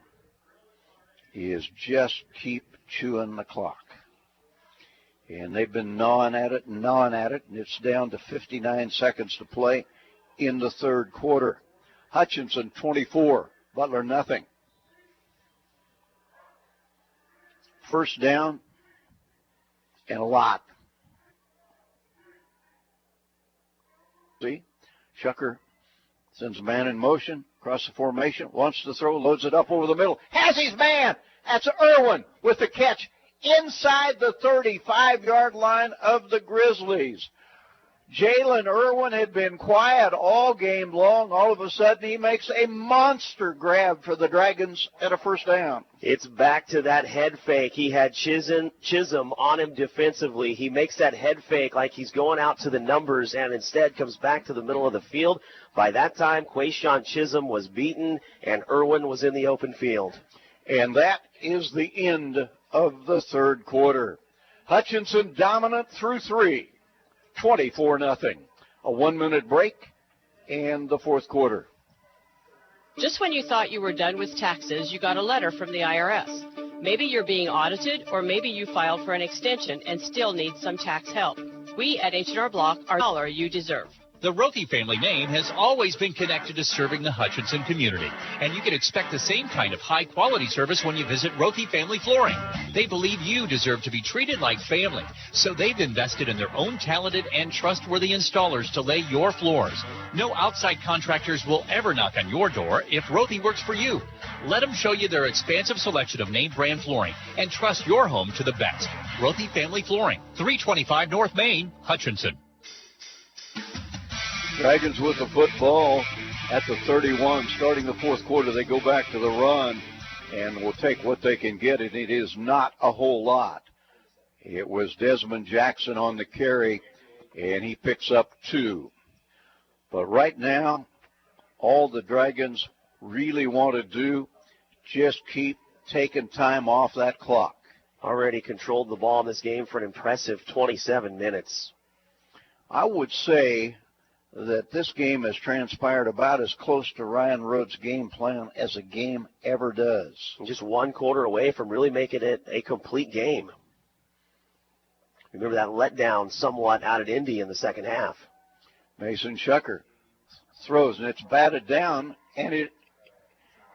is just keep chewing the clock. And they've been gnawing at it, and it's down to 59 seconds to play in the third quarter. Hutchinson, 24. Butler, nothing. First down and a lot. See, Shucker sends a man in motion, across the formation, wants to throw, loads it up over the middle. Has his man! That's Irwin with the catch inside the 35-yard line of the Grizzlies. Jalen Irwin had been quiet all game long. All of a sudden, he makes a monster grab for the Dragons at a first down. It's back to that head fake. He had Chisholm on him defensively. He makes that head fake like he's going out to the numbers and instead comes back to the middle of the field. By that time, Quayshawn Chisholm was beaten and Irwin was in the open field. And that is the end of the third quarter. Hutchinson dominant through 3. 24-0. A 1-minute break and the fourth quarter. Just when you thought you were done with taxes, you got a letter from the IRS. Maybe you're being audited, or maybe you filed for an extension and still need some tax help. We at H&R Block are the dollar you deserve. The Rothy family name has always been connected to serving the Hutchinson community, and you can expect the same kind of high-quality service when you visit Rothy Family Flooring. They believe you deserve to be treated like family, so they've invested in their own talented and trustworthy installers to lay your floors. No outside contractors will ever knock on your door if Rothy works for you. Let them show you their expansive selection of name brand flooring and trust your home to the best. Rothy Family Flooring, 325 North Main, Hutchinson. Dragons with the football at the 31, starting the fourth quarter. They go back to the run and will take what they can get, and it is not a whole lot. It was Desmond Jackson on the carry, and he picks up 2. But right now, all the Dragons really want to do, just keep taking time off that clock. Already controlled the ball in this game for an impressive 27 minutes. I would say that this game has transpired about as close to Ryan Rhodes' game plan as a game ever does. Just one quarter away from really making it a complete game. Remember that letdown somewhat out at Indy in the second half. Mason Shucker throws, and it's batted down, and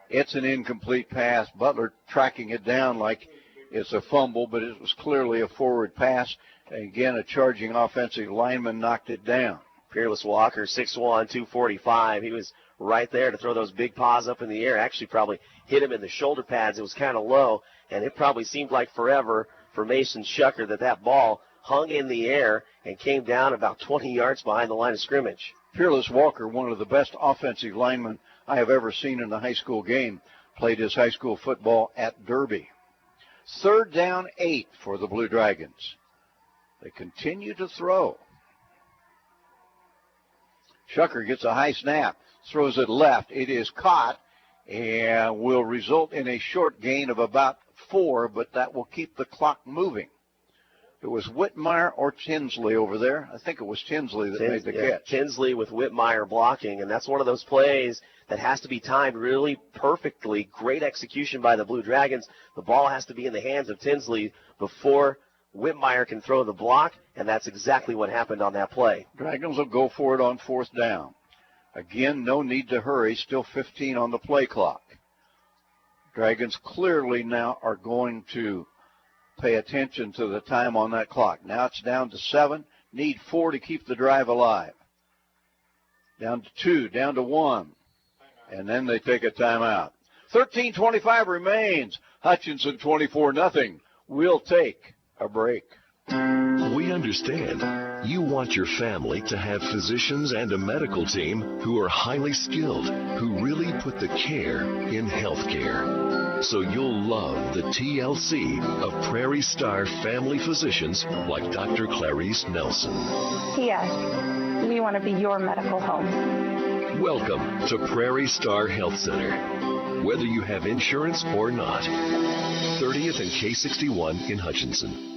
it's an incomplete pass. Butler tracking it down like it's a fumble, but it was clearly a forward pass. Again, a charging offensive lineman knocked it down. Peerless Walker, 6'1", 245. He was right there to throw those big paws up in the air. Actually probably hit him in the shoulder pads. It was kind of low, and it probably seemed like forever for Mason Shucker that ball hung in the air and came down about 20 yards behind the line of scrimmage. Peerless Walker, one of the best offensive linemen I have ever seen in a high school game, played his high school football at Derby. 3rd down 8 for the Blue Dragons. They continue to throw. Shucker gets a high snap, throws it left. It is caught and will result in a short gain of about 4, but that will keep the clock moving. It was Whitmire or Tinsley over there. I think it was Tinsley that made the catch. Tinsley with Whitmire blocking, and that's one of those plays that has to be timed really perfectly. Great execution by the Blue Dragons. The ball has to be in the hands of Tinsley before Whitmire can throw the block, and that's exactly what happened on that play. Dragons will go for it on 4th down. Again, no need to hurry. Still 15 on the play clock. Dragons clearly now are going to pay attention to the time on that clock. Now it's down to 7. Need 4 to keep the drive alive. Down to 2, down to 1. And then they take a timeout. 13:25 remains. Hutchinson 24-0. We'll take a break. We understand. You want your family to have physicians and a medical team who are highly skilled, who really put the care in healthcare. So you'll love the TLC of Prairie Star family physicians like Dr. Clarice Nelson. Yes, we want to be your medical home. Welcome to Prairie Star Health Center. Whether you have insurance or not. 30th and K61 in Hutchinson.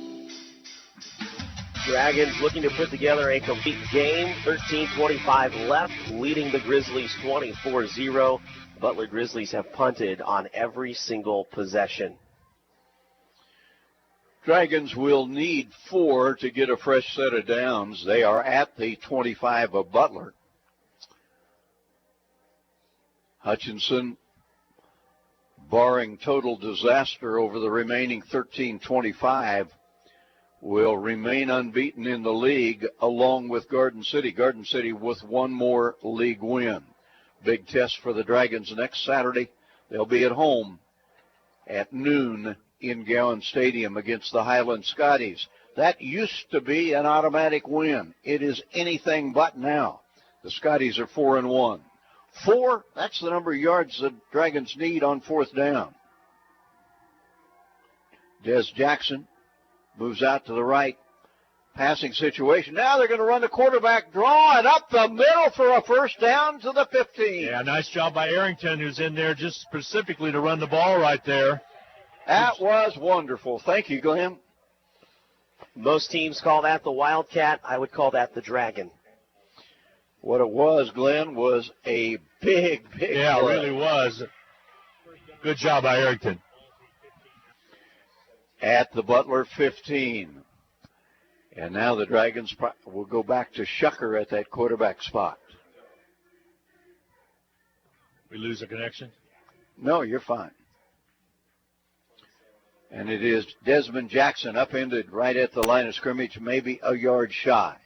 Dragons looking to put together a complete game. 13:25 left, leading the Grizzlies 24-0. Butler Grizzlies have punted on every single possession. Dragons will need 4 to get a fresh set of downs. They are at the 25 of Butler. Hutchinson, barring total disaster over the remaining 13:25, will remain unbeaten in the league along with Garden City. Garden City with one more league win. Big test for the Dragons next Saturday. They'll be at home at noon in Gowan Stadium against the Highland Scotties. That used to be an automatic win. It is anything but now. The Scotties are 4-1. 4, that's the number of yards the Dragons need on 4th down. Des Jackson moves out to the right. Passing situation. Now they're going to run the quarterback draw and up the middle for a first down to the 15. Yeah, nice job by Arrington, who's in there just specifically to run the ball right there. That was wonderful. Thank you, Glenn. Most teams call that the Wildcat. I would call that the Dragon. What it was, Glenn, was a big Yeah, play. it really was. Good job by Arrington. At the Butler 15. And now the Dragons will go back to Shucker at that quarterback spot. We lose a connection? No, you're fine. And it is Desmond Jackson upended right at the line of scrimmage, maybe a yard shy.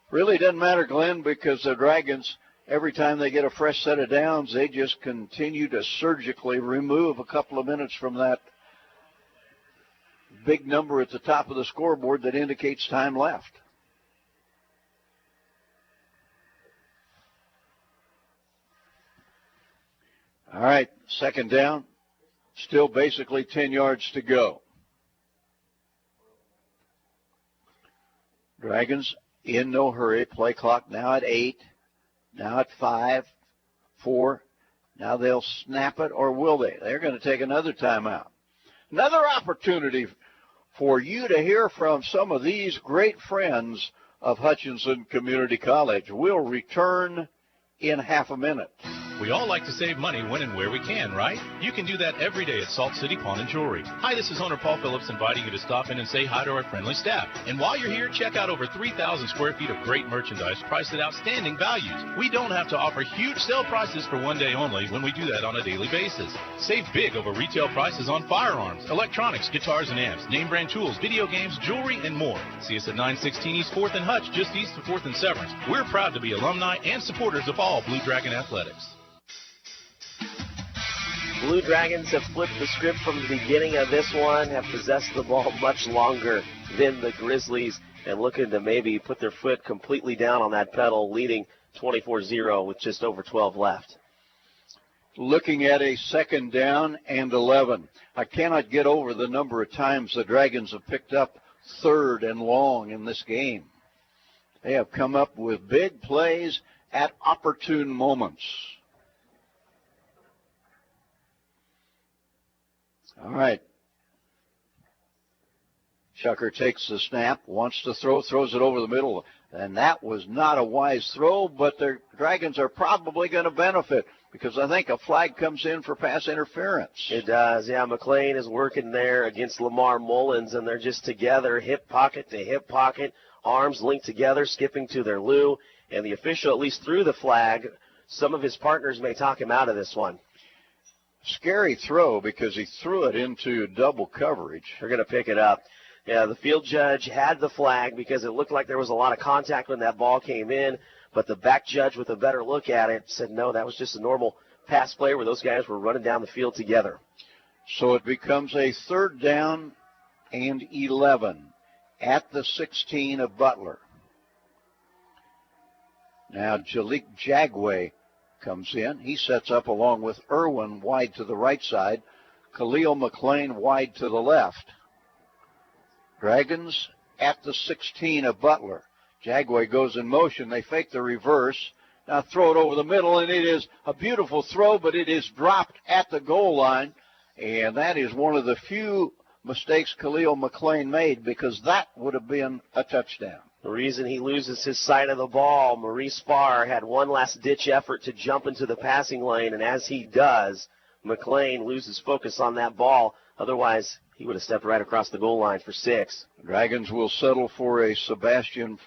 Really doesn't matter, Glenn, because the Dragons, every time they get a fresh set of downs, they just continue to surgically remove a couple of minutes from that big number at the top of the scoreboard that indicates time left. All right, second down. Still basically 10 yards to go. Dragons in no hurry. Play clock now at 8. Now at 5, 4. Now they'll snap it, or will they? They're going to take another timeout. Another opportunity for you to hear from some of these great friends of Hutchinson Community College. We'll return in half a minute. We all like to save money when and where we can, right? You can do that every day at Salt City Pawn and Jewelry. Hi, this is owner Paul Phillips inviting you to stop in and say hi to our friendly staff. And while you're here, check out over 3,000 square feet of great merchandise priced at outstanding values. We don't have to offer huge sale prices for one day only when we do that on a daily basis. Save big over retail prices on firearms, electronics, guitars and amps, name brand tools, video games, jewelry, and more. See us at 916 East 4th and Hutch, just east of 4th and Severance. We're proud to be alumni and supporters of all Blue Dragon athletics. Blue Dragons have flipped the script from the beginning of this one, have possessed the ball much longer than the Grizzlies, and looking to maybe put their foot completely down on that pedal, leading 24-0 with just over 12 left. Looking at a second down and 11. I cannot get over the number of times the Dragons have picked up third and long in this game. They have come up with big plays at opportune moments. All right. Shucker takes the snap, wants to throw, throws it over the middle. And that was not a wise throw, but the Dragons are probably going to benefit because I think a flag comes in for pass interference. It does, yeah. McLean is working there against Lamar Mullins, and they're just together, hip pocket to hip pocket, arms linked together, skipping to their loo. And the official at least threw the flag. Some of his partners may talk him out of this one. Scary throw because he threw it into double coverage. They're going to pick it up. Yeah, the field judge had the flag because it looked like there was a lot of contact when that ball came in, but the back judge with a better look at it said, no, that was just a normal pass play where those guys were running down the field together. So it becomes a third down and 11 at the 16 of Butler. Now Jalik Jagway comes in. He sets up along with Irwin wide to the right side. Khalil McLean wide to the left. Dragons at the 16 of Butler. Jagway goes in motion. They fake the reverse. Now throw it over the middle, and it is a beautiful throw, but it is dropped at the goal line. And that is one of the few mistakes Khalil McLean made because that would have been a touchdown. The reason he loses his side of the ball, Maurice Farr had one last-ditch effort to jump into the passing lane, and as he does, McLean loses focus on that ball. Otherwise, he would have stepped right across the goal line for 6. Dragons will settle for a Sebastian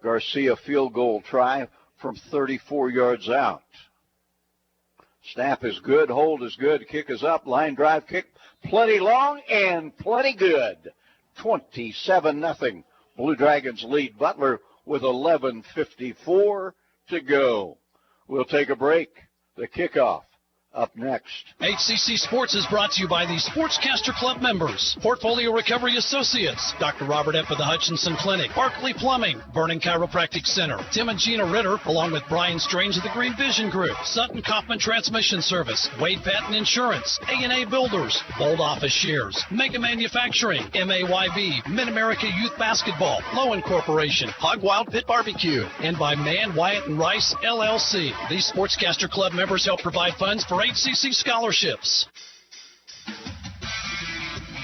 Garcia field goal try from 34 yards out. Snap is good, hold is good, kick is up, line drive kick, plenty long and plenty good. 27-0. Blue Dragons lead Butler with 11:54 to go. We'll take a break. The kickoff up next. HCC Sports is brought to you by the Sportscaster Club members, Portfolio Recovery Associates, Dr. Robert Epp of the Hutchinson Clinic, Barkley Plumbing, Vernon Chiropractic Center, Tim and Gina Ritter, along with Brian Strange of the Green Vision Group, Sutton Kaufman Transmission Service, Wade Patton Insurance, A&A Builders, Bold Office Shares, Mega Manufacturing, MAYB, Mid-America Youth Basketball, Lowen Corporation, Hog Wild Pit Barbecue, and by Mann, Wyatt, and Rice, LLC. These Sportscaster Club members help provide funds for HCC scholarships.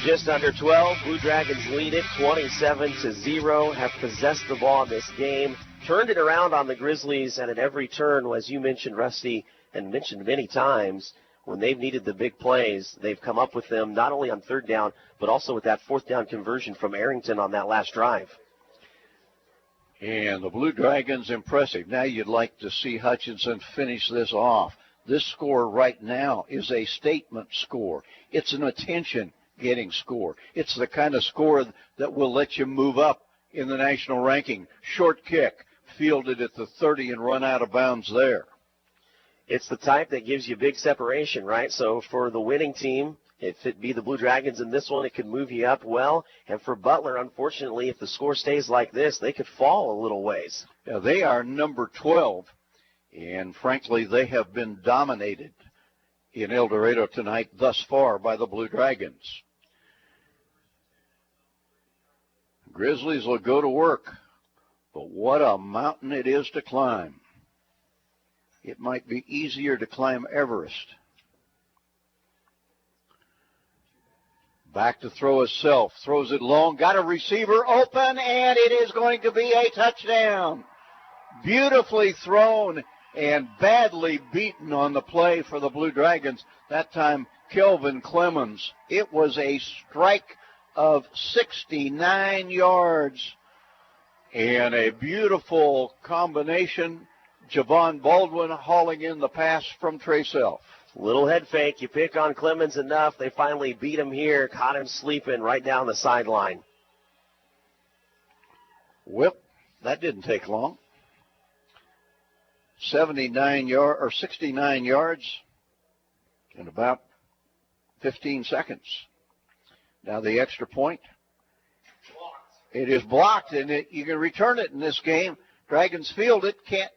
Just under 12, Blue Dragons lead it 27-0, have possessed the ball in this game, turned it around on the Grizzlies, and at every turn, as you mentioned, Rusty, and mentioned many times, when they've needed the big plays, they've come up with them not only on third down, but also with that fourth down conversion from Arrington on that last drive. And the Blue Dragons impressive. Now you'd like to see Hutchinson finish this off. This score right now is a statement score. It's an attention-getting score. It's the kind of score that will let you move up in the national ranking. Short kick, fielded at the 30 and run out of bounds there. It's the type that gives you big separation, right? So for the winning team, if it be the Blue Dragons in this one, it could move you up well. And for Butler, unfortunately, if the score stays like this, they could fall a little ways. Yeah, they are number 12, and frankly, they have been dominated in El Dorado tonight thus far by the Blue Dragons. Grizzlies will go to work, but what a mountain it is to climb. It might be easier to climb Everest. Back to throw himself, throws it long, got a receiver open, and it is going to be a touchdown. Beautifully thrown and badly beaten on the play for the Blue Dragons. That time, Kelvin Clemens. It was a strike of 69 yards and a beautiful combination. Javon Baldwin hauling in the pass from Trey Self. Little head fake. You pick on Clemens enough, they finally beat him here, caught him sleeping right down the sideline. Whip. That didn't take long. 69 yards in about 15 seconds. Now the extra point. It is blocked, and you can return it in this game. Dragons field it, can't,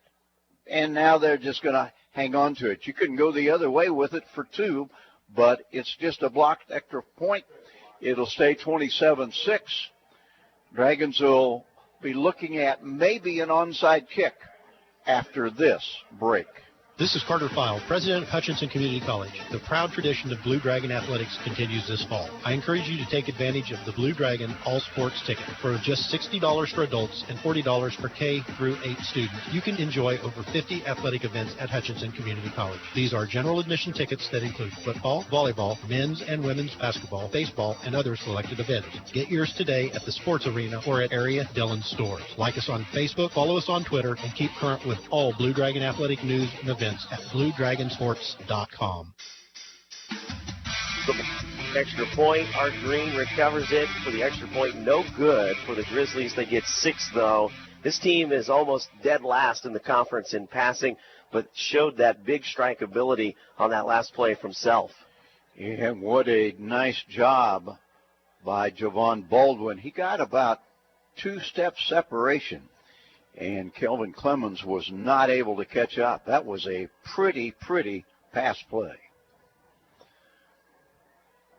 and now they're just going to hang on to it. You couldn't go the other way with it for two, but it's just a blocked extra point. It'll stay 27-6. Dragons will be looking at maybe an onside kick after this break. This is Carter File, president of Hutchinson Community College. The proud tradition of Blue Dragon athletics continues this fall. I encourage you to take advantage of the Blue Dragon All Sports ticket. For just $60 for adults and $40 for K through 8 students, you can enjoy over 50 athletic events at Hutchinson Community College. These are general admission tickets that include football, volleyball, men's and women's basketball, baseball, and other selected events. Get yours today at the sports arena or at area Dillon stores. Like us on Facebook, follow us on Twitter, and keep current with all Blue Dragon athletic news and events at BlueDragonSports.com. Extra point. Art Green recovers it for the extra point. No good for the Grizzlies. They get 6, though. This team is almost dead last in the conference in passing, but showed that big strike ability on that last play from Self. And what a nice job by Javon Baldwin. He got about 2-step separation, and Kelvin Clemens was not able to catch up. That was a pretty pass play.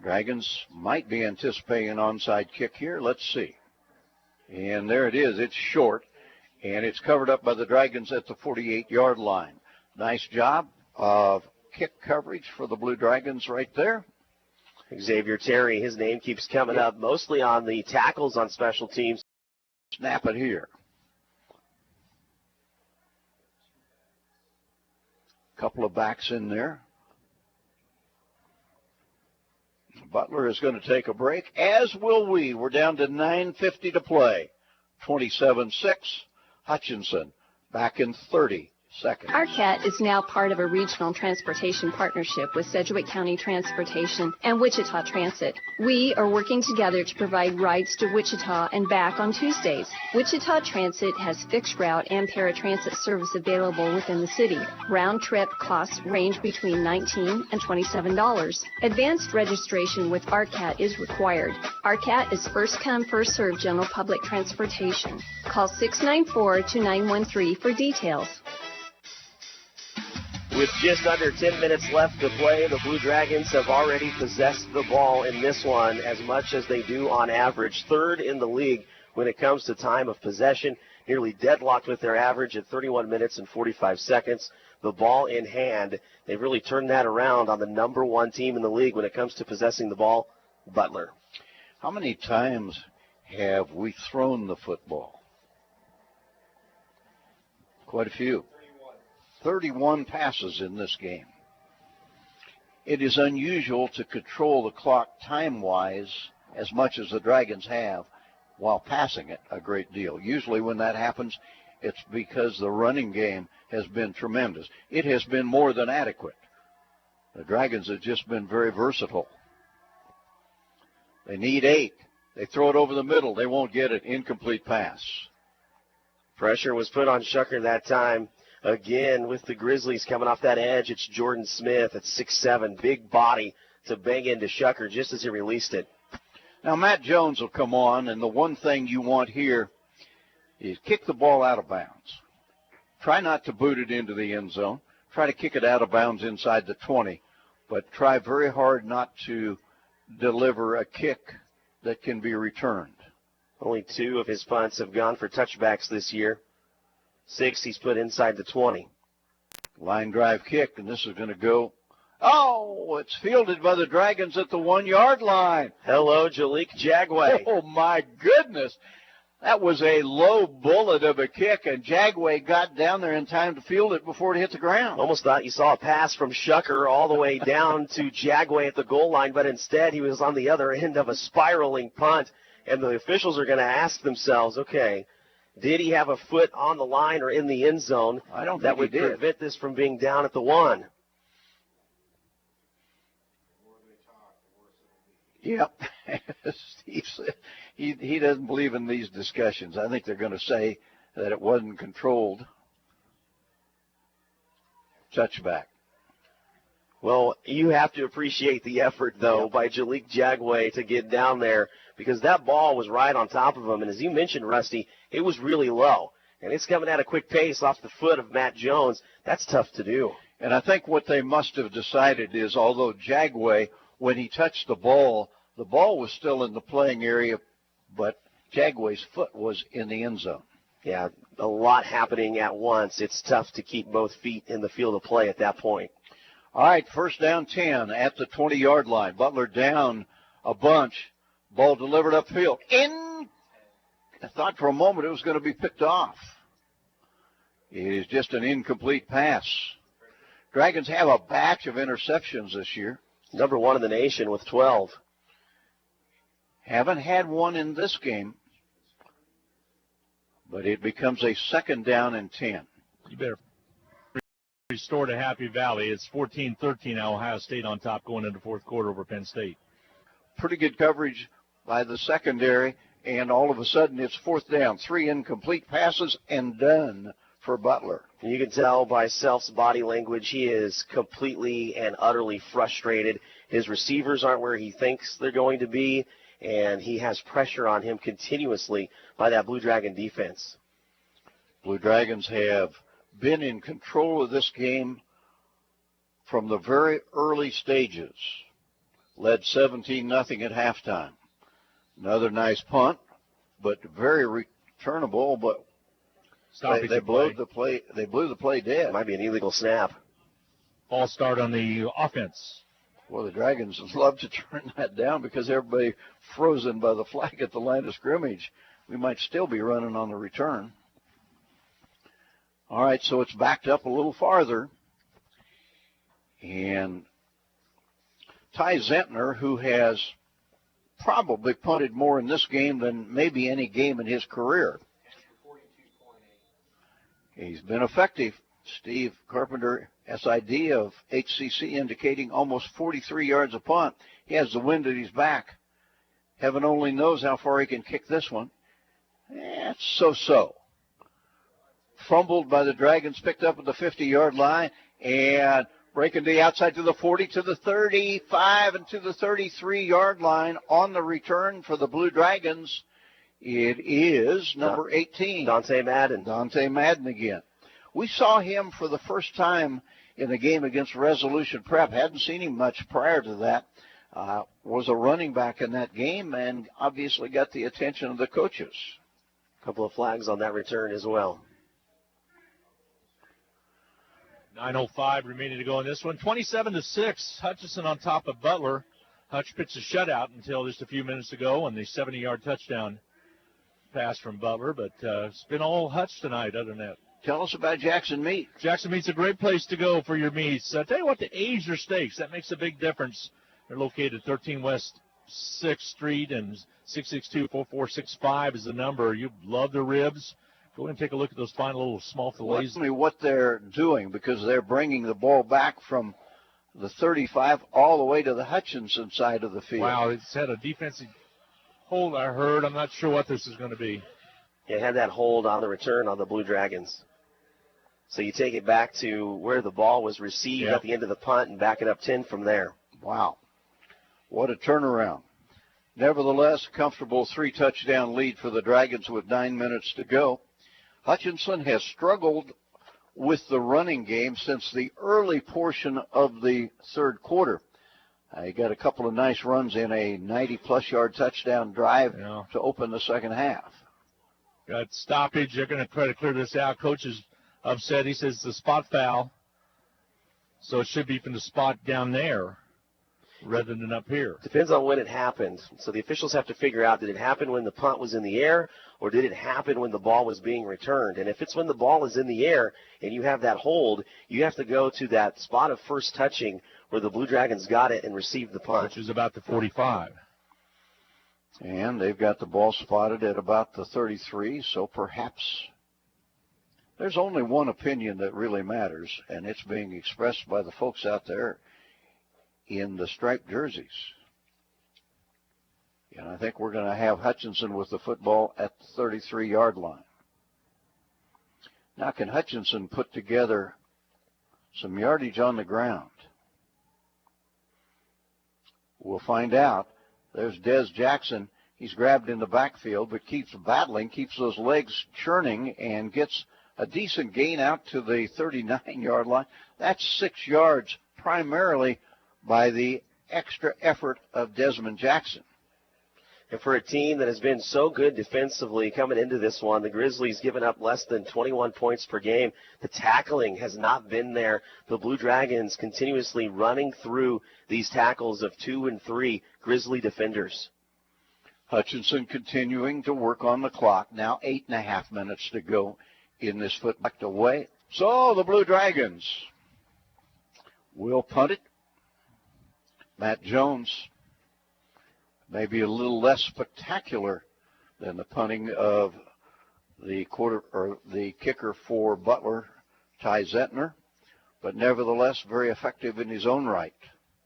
Dragons might be anticipating an onside kick here. Let's see. And there it is. It's short, and it's covered up by the Dragons at the 48-yard line. Nice job of kick coverage for the Blue Dragons right there. Xavier Terry, his name keeps coming up, mostly on the tackles on special teams. Snap it here. Couple of backs in there. Butler is going to take a break, as will we. We're down to 9:50 to play. 27-6. Hutchinson back in 30 seconds. ARCAT is now part of a regional transportation partnership with Sedgwick County Transportation and Wichita Transit. We are working together to provide rides to Wichita and back on Tuesdays. Wichita Transit has fixed route and paratransit service available within the city. Round trip costs range between $19 and $27. Advanced registration with ARCAT is required. ARCAT is first come, first served general public transportation. Call 694-2913 for details. With just under 10 minutes left to play, the Blue Dragons have already possessed the ball in this one as much as they do on average. Third in the league when it comes to time of possession, nearly deadlocked with their average at 31 minutes and 45 seconds. The ball in hand, they've really turned that around on the number 1 team in the league when it comes to possessing the ball, Butler. How many times have we thrown the football? Quite a few. 31 passes in this game. It is unusual to control the clock time-wise as much as the Dragons have. while passing it a great deal. Usually when that happens, it's because the running game has been tremendous. It has been more than adequate. The Dragons have just been very versatile. They need 8. They throw it over the middle. They won't get it. Incomplete pass. Pressure was put on Shucker that time. Again, with the Grizzlies coming off that edge, it's Jordan Smith at 6'7", big body to bang into Shucker just as he released it. Now, Matt Jones will come on, and the one thing you want here is kick the ball out of bounds. Try not to boot it into the end zone. Try to kick it out of bounds inside the 20, but try very hard not to deliver a kick that can be returned. Only 2 of his punts have gone for touchbacks this year. 6 he's put inside the 20. Line drive kick, and this is going to go. Oh, it's fielded by the Dragons at the 1-yard line. Hello, Jalik Jagway. Oh, my goodness. That was a low bullet of a kick, and Jagway got down there in time to field it before it hit the ground. Almost thought you saw a pass from Shucker all the way down to Jagway at the goal line, but instead he was on the other end of a spiraling punt, and the officials are going to ask themselves, okay, did he have a foot on the line or in the end zone? I don't that think would prevent this from being down at the 1. Yep. Steve said he doesn't believe in these discussions. I think they're going to say that it wasn't controlled. Touchback. Well, you have to appreciate the effort, though, by Jalik Jagway to get down there because that ball was right on top of him. And as you mentioned, Rusty, it was really low. And it's coming at a quick pace off the foot of Matt Jones. That's tough to do. And I think what they must have decided is although Jagway, when he touched the ball was still in the playing area, but Jagway's foot was in the end zone. Yeah, a lot happening at once. It's tough to keep both feet in the field of play at that point. All right, first down 10 at the 20-yard line. Butler down a bunch. Ball delivered upfield. I thought for a moment it was going to be picked off. It is just an incomplete pass. Dragons have a batch of interceptions this year. Number 1 in the nation with 12. Haven't had one in this game, but it becomes a second down and 10. You better restore to Happy Valley. It's 14-13 now, Ohio State on top going into fourth quarter over Penn State. Pretty good coverage by the secondary, and all of a sudden it's fourth down. 3 incomplete passes and done for Butler. You can tell by Self's body language he is completely and utterly frustrated. His receivers aren't where he thinks they're going to be, and he has pressure on him continuously by that Blue Dragon defense. Blue Dragons have been in control of this game from the very early stages. Led 17-0 at halftime. Another nice punt, but very returnable, but they blew the play. They blew the play dead. Might be an illegal snap. Ball start on the offense. Well, the Dragons love to turn that down because everybody frozen by the flag at the line of scrimmage. We might still be running on the return. All right, so it's backed up a little farther. And Ty Zentner, who has probably punted more in this game than maybe any game in his career. He's been effective. Steve Carpenter, SID of HCC, indicating almost 43 yards a punt. He has the wind at his back. Heaven only knows how far he can kick this one. It's so-so. Fumbled by the Dragons, picked up at the 50-yard line, and breaking to the outside to the 40, to the 35, and to the 33-yard line on the return for the Blue Dragons. It is number 18. Dante Madden. Dante Madden again. We saw him for the first time in the game against Resolution Prep. Hadn't seen him much prior to that. Was a running back in that game and obviously got the attention of the coaches. A couple of flags on that return as well. 9:05 remaining to go in this one. 27-6. Hutchinson on top of Butler. Hutch pitched a shutout until just a few minutes ago on the 70-yard touchdown pass from Butler. But it's been all Hutch tonight other than that. Tell us about Jackson Meat. Jackson Meat's a great place to go for your meats. Tell you what, to age your steaks, that makes a big difference. They're located 13 West 6th Street, and 662-4465 is the number. You love the ribs. Go ahead and take a look at those fine little small fillets. Tell me what they're doing, because they're bringing the ball back from the 35 all the way to the Hutchinson side of the field. Wow, it's had a defensive hold, I heard. I'm not sure what this is going to be. It had that hold on the return on the Blue Dragons. So you take it back to where the ball was received at the end of the punt and back it up 10 from there. Wow. What a turnaround. Nevertheless, comfortable 3-touchdown lead for the Dragons with 9 minutes to go. Hutchinson has struggled with the running game since the early portion of the third quarter. He got a couple of nice runs in a 90-plus yard touchdown drive to open the second half. Got stoppage. They're going to try to clear this out. Coach is upset. He says it's a spot foul, so it should be from the spot down there rather than up here. Depends on when it happened. So the officials have to figure out, did it happen when the punt was in the air, or did it happen when the ball was being returned? And if it's when the ball is in the air and you have that hold, you have to go to that spot of first touching where the Blue Dragons got it and received the punt. Which is about the 45. And they've got the ball spotted at about the 33, so perhaps there's only one opinion that really matters, and it's being expressed by the folks out there in the striped jerseys. And I think we're going to have Hutchinson with the football at the 33-yard line. Now, can Hutchinson put together some yardage on the ground? We'll find out. There's Des Jackson. He's grabbed in the backfield, but keeps battling, keeps those legs churning, and gets a decent gain out to the 39-yard line. That's 6 yards primarily by the extra effort of Desmond Jackson. And for a team that has been so good defensively coming into this one, the Grizzlies giving up less than 21 points per game. The tackling has not been there. The Blue Dragons continuously running through these tackles of 2 and 3 Grizzly defenders. Hutchinson continuing to work on the clock. Now 8.5 minutes to go in this football away. So the Blue Dragons will punt it. Matt Jones, maybe a little less spectacular than the punting of the kicker for Butler, Ty Zentner, but nevertheless very effective in his own right.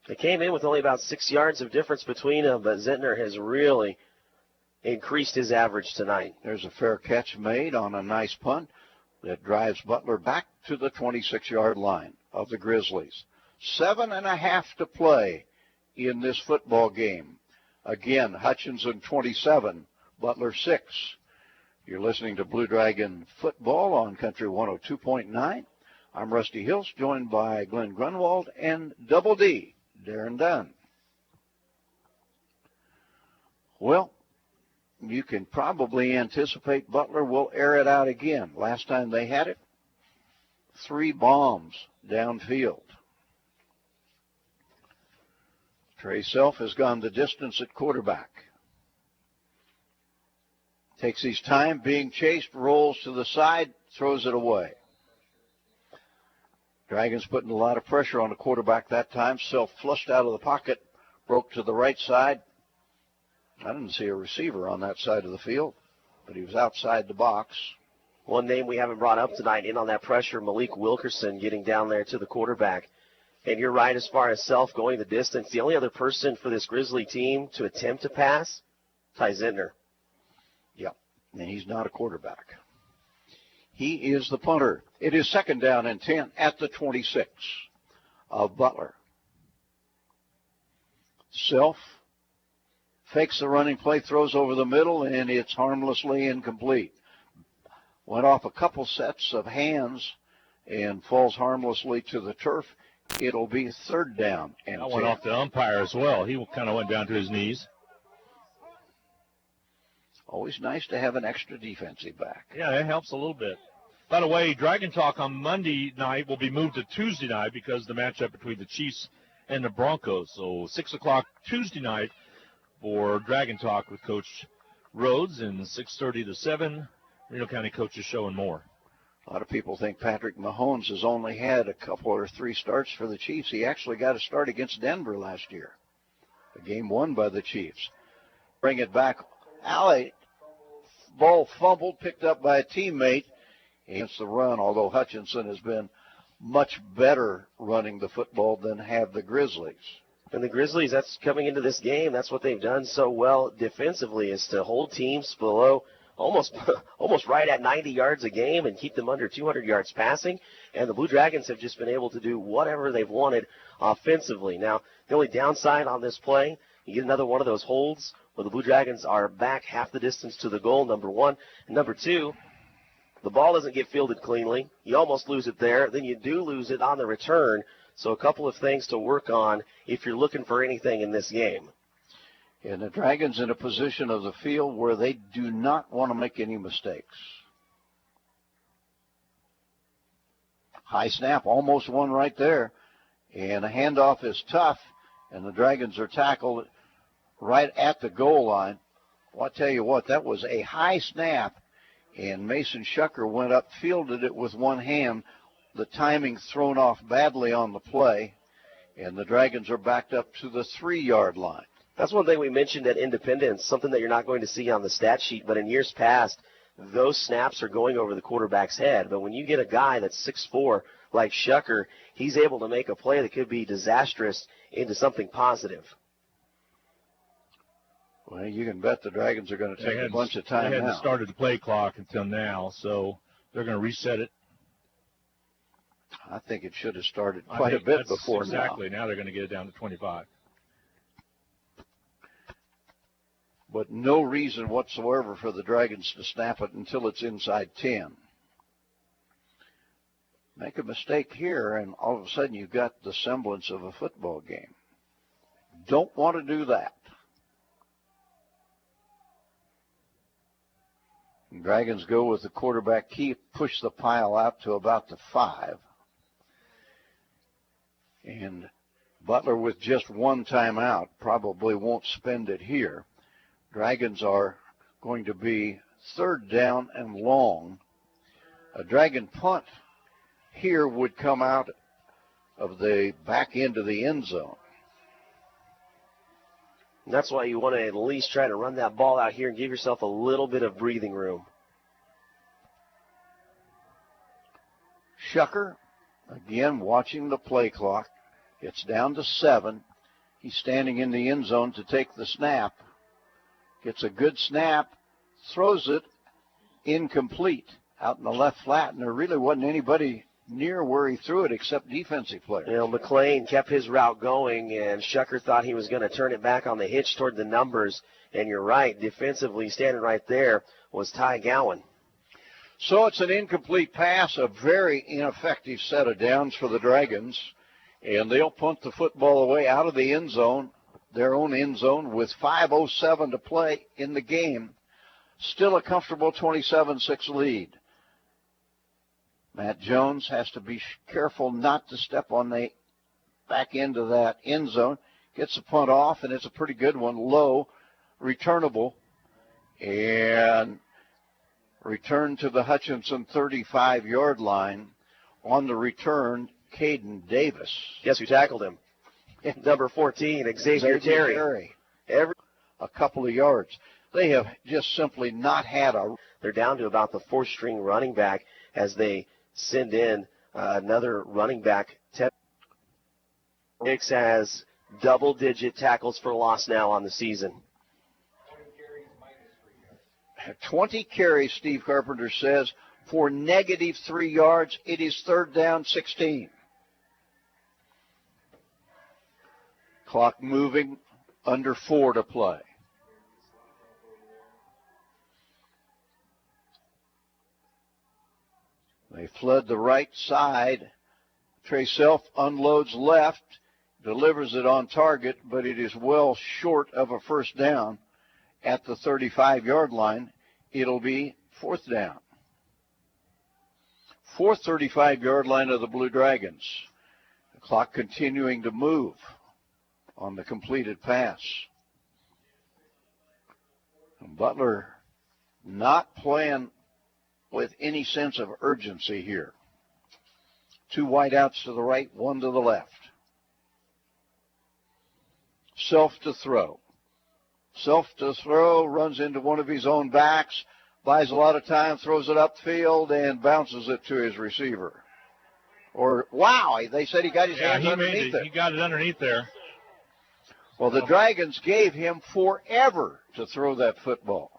They came in with only about 6 yards of difference between them, but Zentner has really increased his average tonight. There's a fair catch made on a nice punt that drives Butler back to the 26-yard line of the Grizzlies. 7.5 to play in this football game. Again, Hutchinson 27, Butler 6. You're listening to Blue Dragon Football on Country 102.9. I'm Rusty Hills, joined by Glenn Grunwald and Double D, Darren Dunn. Well, you can probably anticipate Butler will air it out again. Last time they had it, 3 bombs downfield. Trey Self has gone the distance at quarterback. Takes his time, being chased, rolls to the side, throws it away. Dragons putting a lot of pressure on the quarterback that time. Self flushed out of the pocket, broke to the right side. I didn't see a receiver on that side of the field, but he was outside the box. One name we haven't brought up tonight in on that pressure, Malik Wilkerson getting down there to the quarterback. And you're right as far as Self going the distance. The only other person for this Grizzly team to attempt to pass, Ty Zentner. Yep, and he's not a quarterback. He is the punter. It is 2nd down and 10 at the 26 of Butler. Self fakes the running play, throws over the middle, and it's harmlessly incomplete. Went off a couple sets of hands and falls harmlessly to the turf. It'll be 3rd down and 10. That went off the umpire as well. He kind of went down to his knees. Always nice to have an extra defensive back. Yeah, that helps a little bit. By the way, Dragon Talk on Monday night will be moved to Tuesday night because of the matchup between the Chiefs and the Broncos. So 6 o'clock Tuesday night for Dragon Talk with Coach Rhodes, and 6:30 to 7, Reno County Coaches Show and more. A lot of people think Patrick Mahomes has only had a couple or 3 starts for the Chiefs. He actually got a start against Denver last year. A game won by the Chiefs. Bring it back. Alley. Ball fumbled, picked up by a teammate against the run, although Hutchinson has been much better running the football than have the Grizzlies. And the Grizzlies, that's coming into this game, that's what they've done so well defensively, is to hold teams below almost right at 90 yards a game and keep them under 200 yards passing. And the Blue Dragons have just been able to do whatever they've wanted offensively. Now, the only downside on this play, you get another one of those holds where the Blue Dragons are back half the distance to the goal, number one. And number two, the ball doesn't get fielded cleanly. You almost lose it there. Then you do lose it on the return. So a couple of things to work on if you're looking for anything in this game. And the Dragons in a position of the field where they do not want to make any mistakes. High snap, almost one right there. And a handoff is tough, and the Dragons are tackled right at the goal line. Well, I'll tell you what, that was a high snap, and Mason Shucker went up, fielded it with one hand. The timing thrown off badly on the play, and the Dragons are backed up to the 3-yard line. That's one thing we mentioned at Independence, something that you're not going to see on the stat sheet, but in years past, those snaps are going over the quarterback's head. But when you get a guy that's 6'4", like Shucker, he's able to make a play that could be disastrous into something positive. Well, you can bet the Dragons are going to take a bunch of time They hadn't now. started the play clock until now, so they're going to reset it. I think it should have started quite a bit before exactly. Now they're going to get it down to 25. But no reason whatsoever for the Dragons to snap it until it's inside 10. Make a mistake here, and all of a sudden you've got the semblance of a football game. Don't want to do that. And Dragons go with the quarterback keep, push the pile out to about the 5. And Butler with just one timeout probably won't spend it here. Dragons are going to be 3rd down and long. A Dragon punt here would come out of the back end of the end zone. And that's why you want to at least try to run that ball out here and give yourself a little bit of breathing room. Shucker, again, watching the play clock. It's down to 7. He's standing in the end zone to take the snap. Gets a good snap, throws it incomplete out in the left flat, and there really wasn't anybody near where he threw it except defensive players. You know, McLean kept his route going, and Shucker thought he was going to turn it back on the hitch toward the numbers. And you're right, defensively standing right there was Ty Gowan. So it's an incomplete pass, a very ineffective set of downs for the Dragons, and they'll punt the football away out of the end zone, their own end zone, with 5:07 to play in the game. Still a comfortable 27-6 lead. Matt Jones has to be careful not to step on the back end of that end zone. Gets the punt off, and it's a pretty good one, low, returnable, and return to the Hutchinson 35-yard line. On the return, Caden Davis. Guess who tackled him? Number 14, Xavier Terry. A couple of yards. They have just simply not had a... They're down to about the 4th-string running back as they send in another running back. Hicks has double-digit tackles for loss now on the season. 20 carries, Steve Carpenter says, for -3 yards. It is 3rd down, 16. Clock moving, under 4 to play. They flood the right side. Trey Self unloads left, delivers it on target, but it is well short of a 1st down. At the 35-yard line, it'll be 4th down. 4th 35-yard line of the Blue Dragons. The clock continuing to move on the completed pass. And Butler not playing with any sense of urgency here. 2 wideouts to the right, 1 to the left. Self to throw. Self to throw, runs into one of his own backs, buys a lot of time, throws it upfield, and bounces it to his receiver. Or, wow, they said he got his hands underneath it. He got it underneath there. Well, the Dragons gave him forever to throw that football.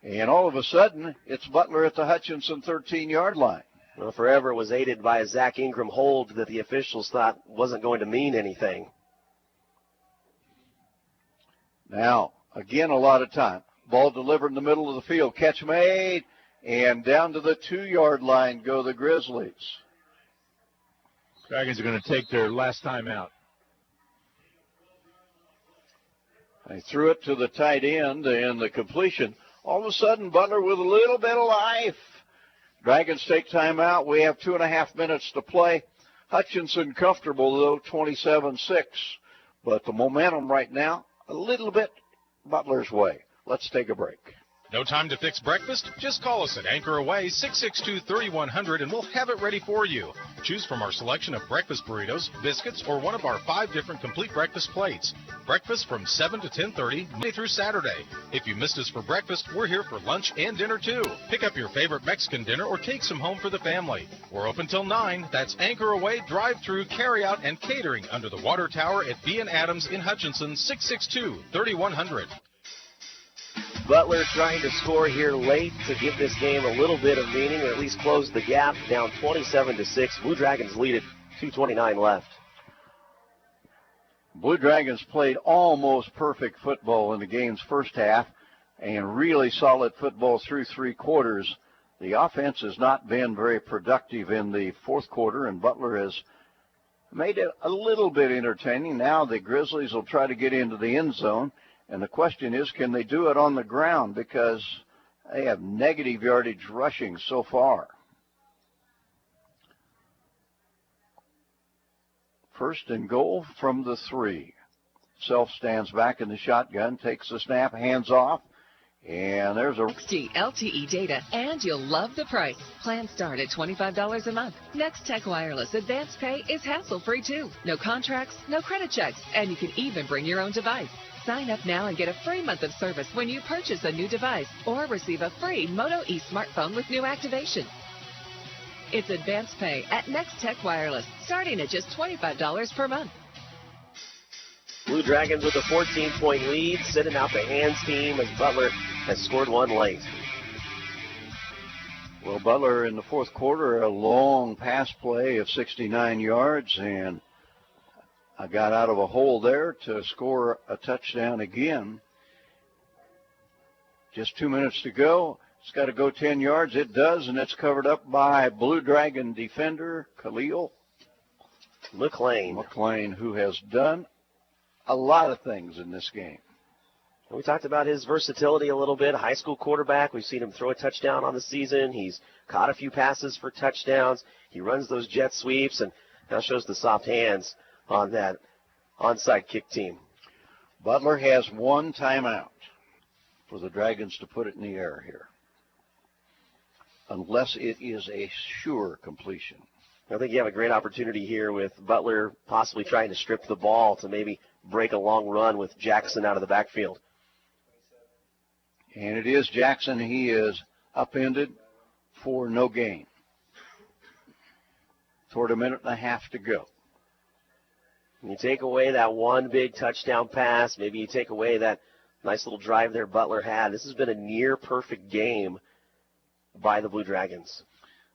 And all of a sudden, it's Butler at the Hutchinson 13-yard line. Well, forever was aided by a Zach Ingram hold that the officials thought wasn't going to mean anything. Now, again, a lot of time. Ball delivered in the middle of the field. Catch made, and down to the 2-yard line go the Grizzlies. Dragons are going to take their last time out. They threw it to the tight end, and the completion. All of a sudden, Butler with a little bit of life. Dragons take time out. We have 2.5 minutes to play. Hutchinson comfortable, though, 27-6. But the momentum right now, a little bit Butler's way. Let's take a break. No time to fix breakfast? Just call us at Anchor Away 662-3100 and we'll have it ready for you. Choose from our selection of breakfast burritos, biscuits, or one of our 5 different complete breakfast plates. Breakfast from 7 to 10:30, Monday through Saturday. If you missed us for breakfast, we're here for lunch and dinner too. Pick up your favorite Mexican dinner or take some home for the family. We're open till 9. That's Anchor Away, drive-through, carry-out, and catering under the water tower at B&Adams in Hutchinson, 662-3100. Butler trying to score here late to give this game a little bit of meaning, or at least close the gap, down 27-6. Blue Dragons lead it, 2:29 left. Blue Dragons played almost perfect football in the game's first half and really solid football through 3 quarters. The offense has not been very productive in the fourth quarter, and Butler has made it a little bit entertaining. Now the Grizzlies will try to get into the end zone. And the question is, can they do it on the ground? Because they have negative yardage rushing so far. First and goal from the 3. Self stands back in the shotgun, takes the snap, hands off, and there's a XT LTE data, and you'll love the price. Plans start at $25 a month. Next Tech Wireless Advanced Pay is hassle-free too. No contracts, no credit checks, and you can even bring your own device. Sign up now and get a free month of service when you purchase a new device or receive a free Moto E smartphone with new activation. It's Advanced Pay at Next Tech Wireless, starting at just $25 per month. Blue Dragons with a 14-point lead, sitting out the hands team as Butler has scored one late. Well, Butler in the fourth quarter, a long pass play of 69 yards, and I got out of a hole there to score a touchdown again. Just 2 minutes to go. It's got to go 10 yards. It does, and it's covered up by Blue Dragon defender Khalil McLean, who has done a lot of things in this game. We talked about his versatility a little bit. A high school quarterback. We've seen him throw a touchdown on the season. He's caught a few passes for touchdowns. He runs those jet sweeps and now shows the soft hands on that onside kick team. Butler has 1 timeout for the Dragons to put it in the air here, unless it is a sure completion. I think you have a great opportunity here with Butler possibly trying to strip the ball to maybe break a long run with Jackson out of the backfield. And it is Jackson. He is upended for no gain. Toward 1.5 minutes to go. You take away that one big touchdown pass, maybe you take away that nice little drive there Butler had. This has been a near-perfect game by the Blue Dragons.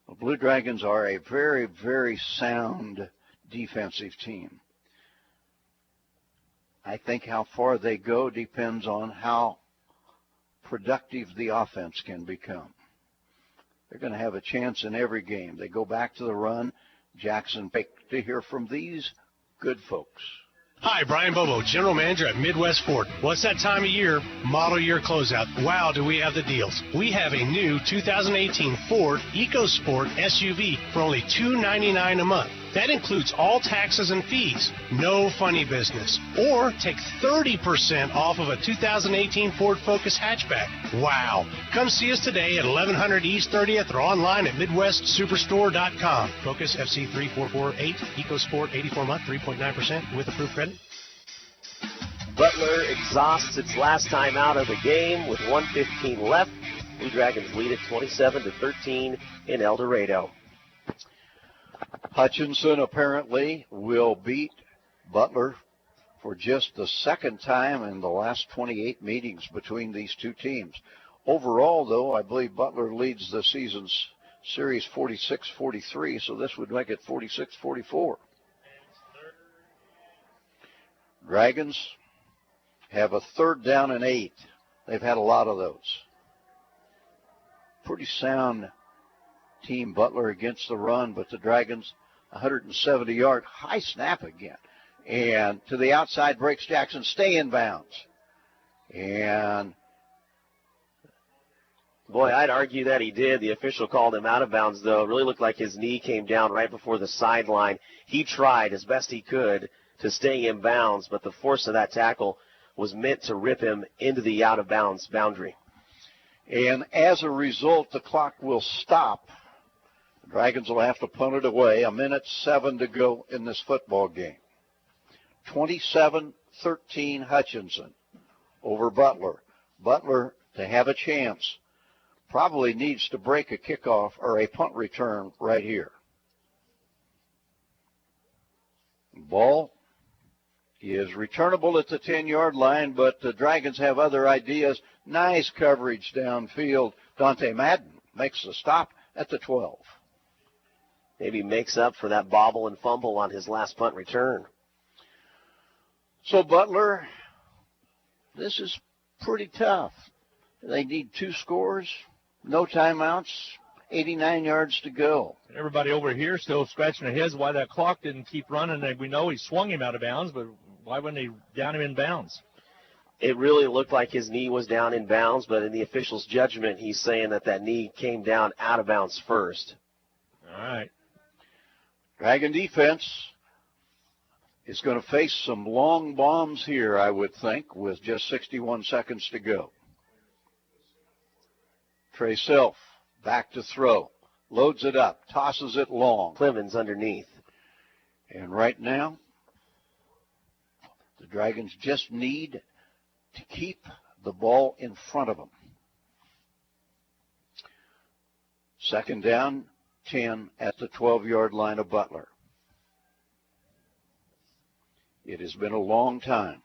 The Blue Dragons are a very, very sound defensive team. I think how far they go depends on how productive the offense can become. They're going to have a chance in every game. They go back to the run. Jackson, to hear from these good folks. Hi, Brian Bobo, General Manager at Midwest Ford. Well, it's that time of year, model year closeout. Wow, do we have the deals. We have a new 2018 Ford EcoSport SUV for only $299 a month. That includes all taxes and fees. No funny business. Or take 30% off of a 2018 Ford Focus hatchback. Wow. Come see us today at 1100 East 30th or online at MidwestSuperstore.com. Focus FC 3448, EcoSport 84 month, 3.9% with approved credit. Butler exhausts its last time out of the game with 1:15 left. Blue Dragons lead at 27-13 in El Dorado. Hutchinson apparently will beat Butler for just the second time in the last 28 meetings between these two teams. Overall, though, I believe Butler leads the season's series 46-43, so this would make it 46-44. Dragons have a 3rd down and 8. They've had a lot of those. Pretty sound team, Butler, against the run, but the Dragons, 170-yard high snap again. And to the outside, breaks Jackson, stay in bounds. And boy, I'd argue that he did. The official called him out of bounds, though. It really looked like his knee came down right before the sideline. He tried as best he could to stay in bounds, but the force of that tackle was meant to rip him into the out-of-bounds boundary. And as a result, the clock will stop. The Dragons will have to punt it away. 1:07 to go in this football game. 27-13 Hutchinson over Butler. Butler, to have a chance, probably needs to break a kickoff or a punt return right here. Ball is returnable at the 10-yard line, but the Dragons have other ideas. Nice coverage downfield. Dante Madden makes the stop at the 12. Maybe makes up for that bobble and fumble on his last punt return. So Butler, this is pretty tough. They need 2 scores, no timeouts, 89 yards to go. Everybody over here still scratching their heads why that clock didn't keep running. And we know he swung him out of bounds, but why wouldn't he down him in bounds? It really looked like his knee was down in bounds, but in the official's judgment, he's saying that knee came down out of bounds first. All right. Dragon defense is going to face some long bombs here, I would think, with just 61 seconds to go. Trey Self back to throw. Loads it up. Tosses it long. Clemens underneath. And right now, the Dragons just need to keep the ball in front of them. 2nd down, 10 at the 12-yard line of Butler. It has been a long time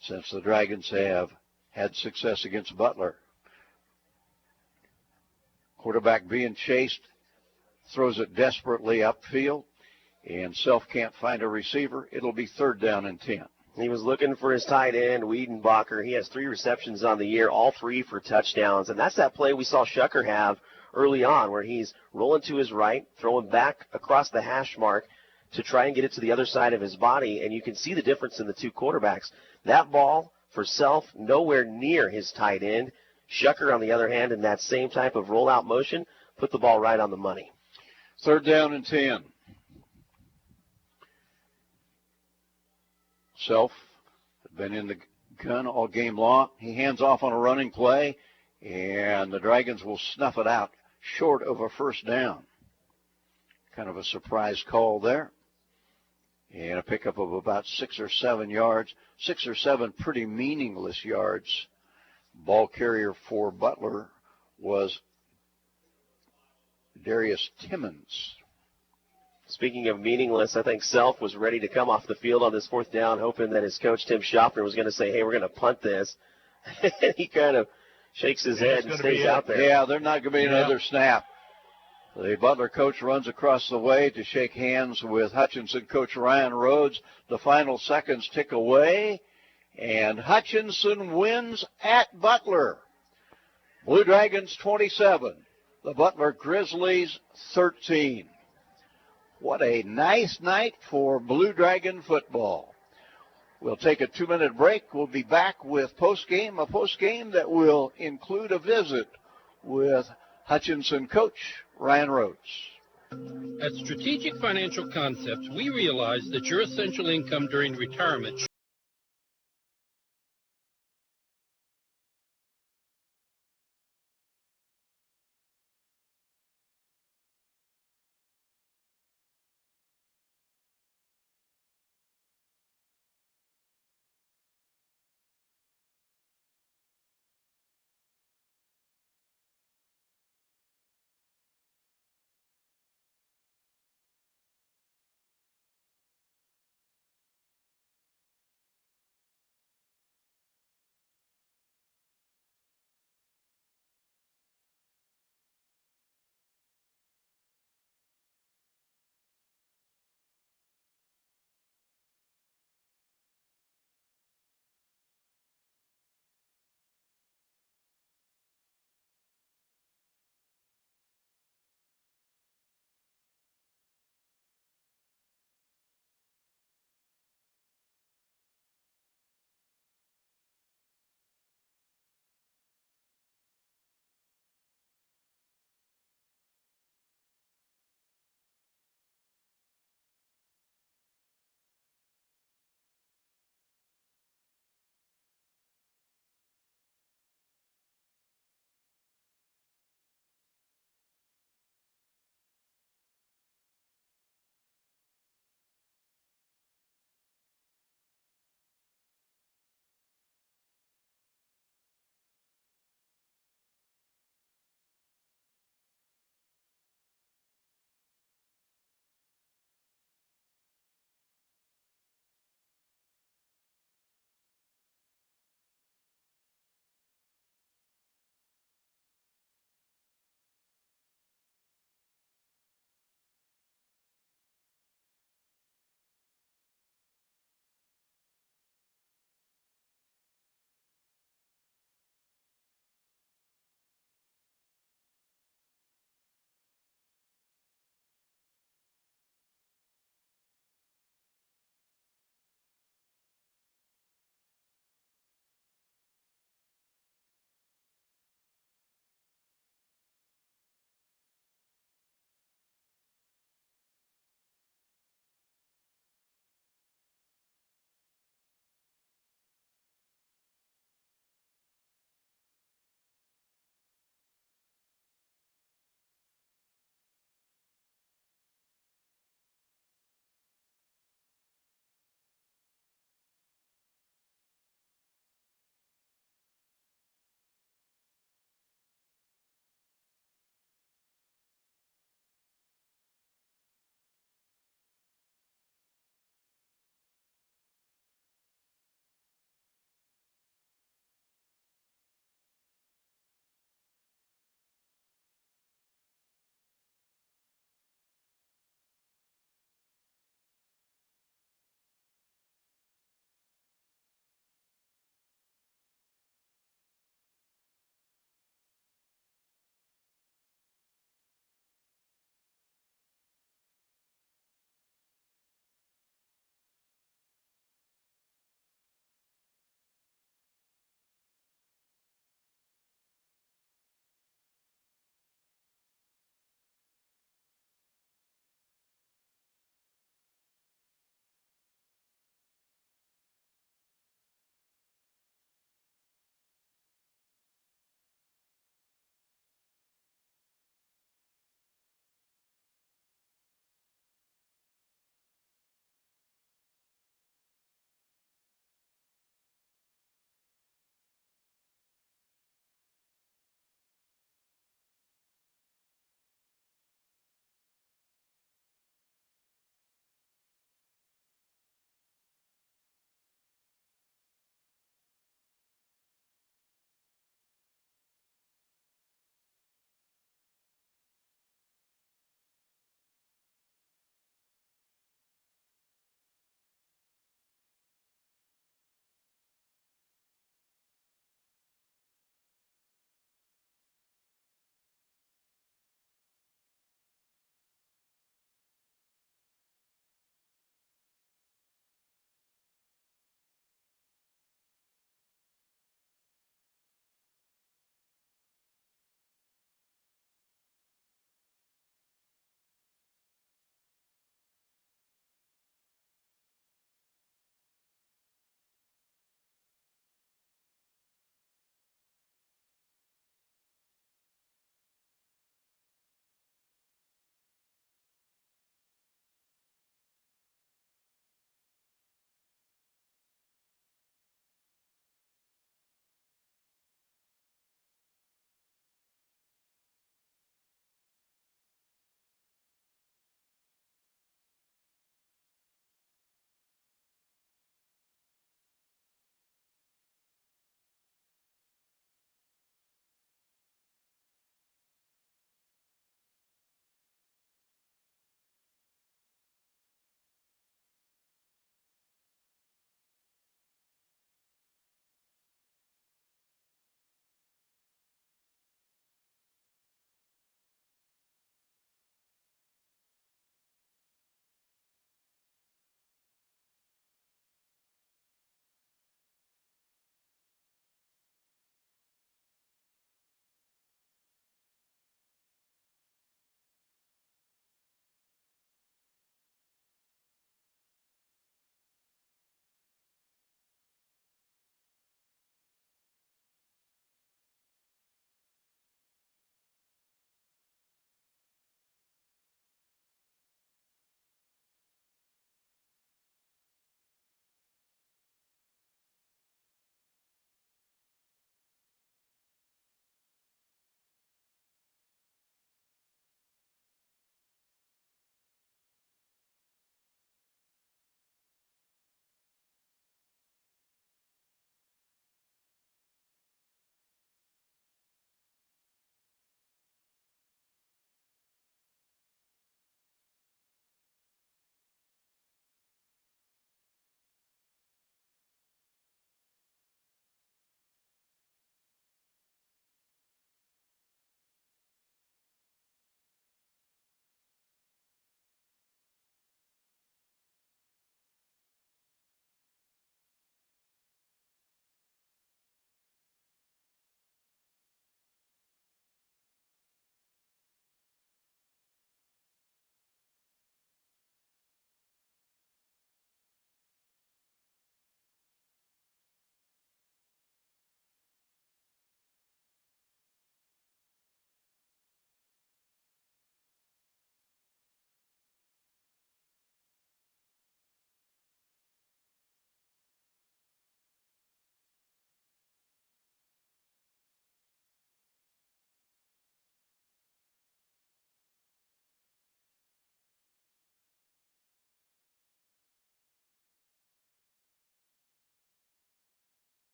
since the Dragons have had success against Butler. Quarterback being chased, throws it desperately upfield, and Self can't find a receiver. It'll be 3rd down and 10. He was looking for his tight end, Wiedenbacher. He has 3 receptions on the year, all 3 for touchdowns. And that's that play we saw Shucker have early on where he's rolling to his right, throwing back across the hash mark to try and get it to the other side of his body. And you can see the difference in the 2 quarterbacks. That ball for Self, nowhere near his tight end. Shucker, on the other hand, in that same type of rollout motion, put the ball right on the money. 3rd down and 10. Self had been in the gun all game long. He hands off on a running play, and the Dragons will snuff it out short of a 1st down. Kind of a surprise call there. And a pickup of about 6 or 7 yards. 6 or 7 pretty meaningless yards. Ball carrier for Butler was Darius Timmons. Speaking of meaningless, I think Self was ready to come off the field on this 4th down, hoping that his coach, Tim Schaffner, was going to say, hey, we're going to punt this. He kind of shakes his head and stays out there. Yeah, there's not going to be another snap. The Butler coach runs across the way to shake hands with Hutchinson coach Ryan Rhodes. The final seconds tick away, and Hutchinson wins at Butler. Blue Dragons 27, the Butler Grizzlies 13. What a nice night for Blue Dragon football. We'll take a 2-minute break. We'll be back with a postgame that will include a visit with Hutchinson coach Ryan Rhodes. At Strategic Financial Concepts, we realize that your essential income during retirement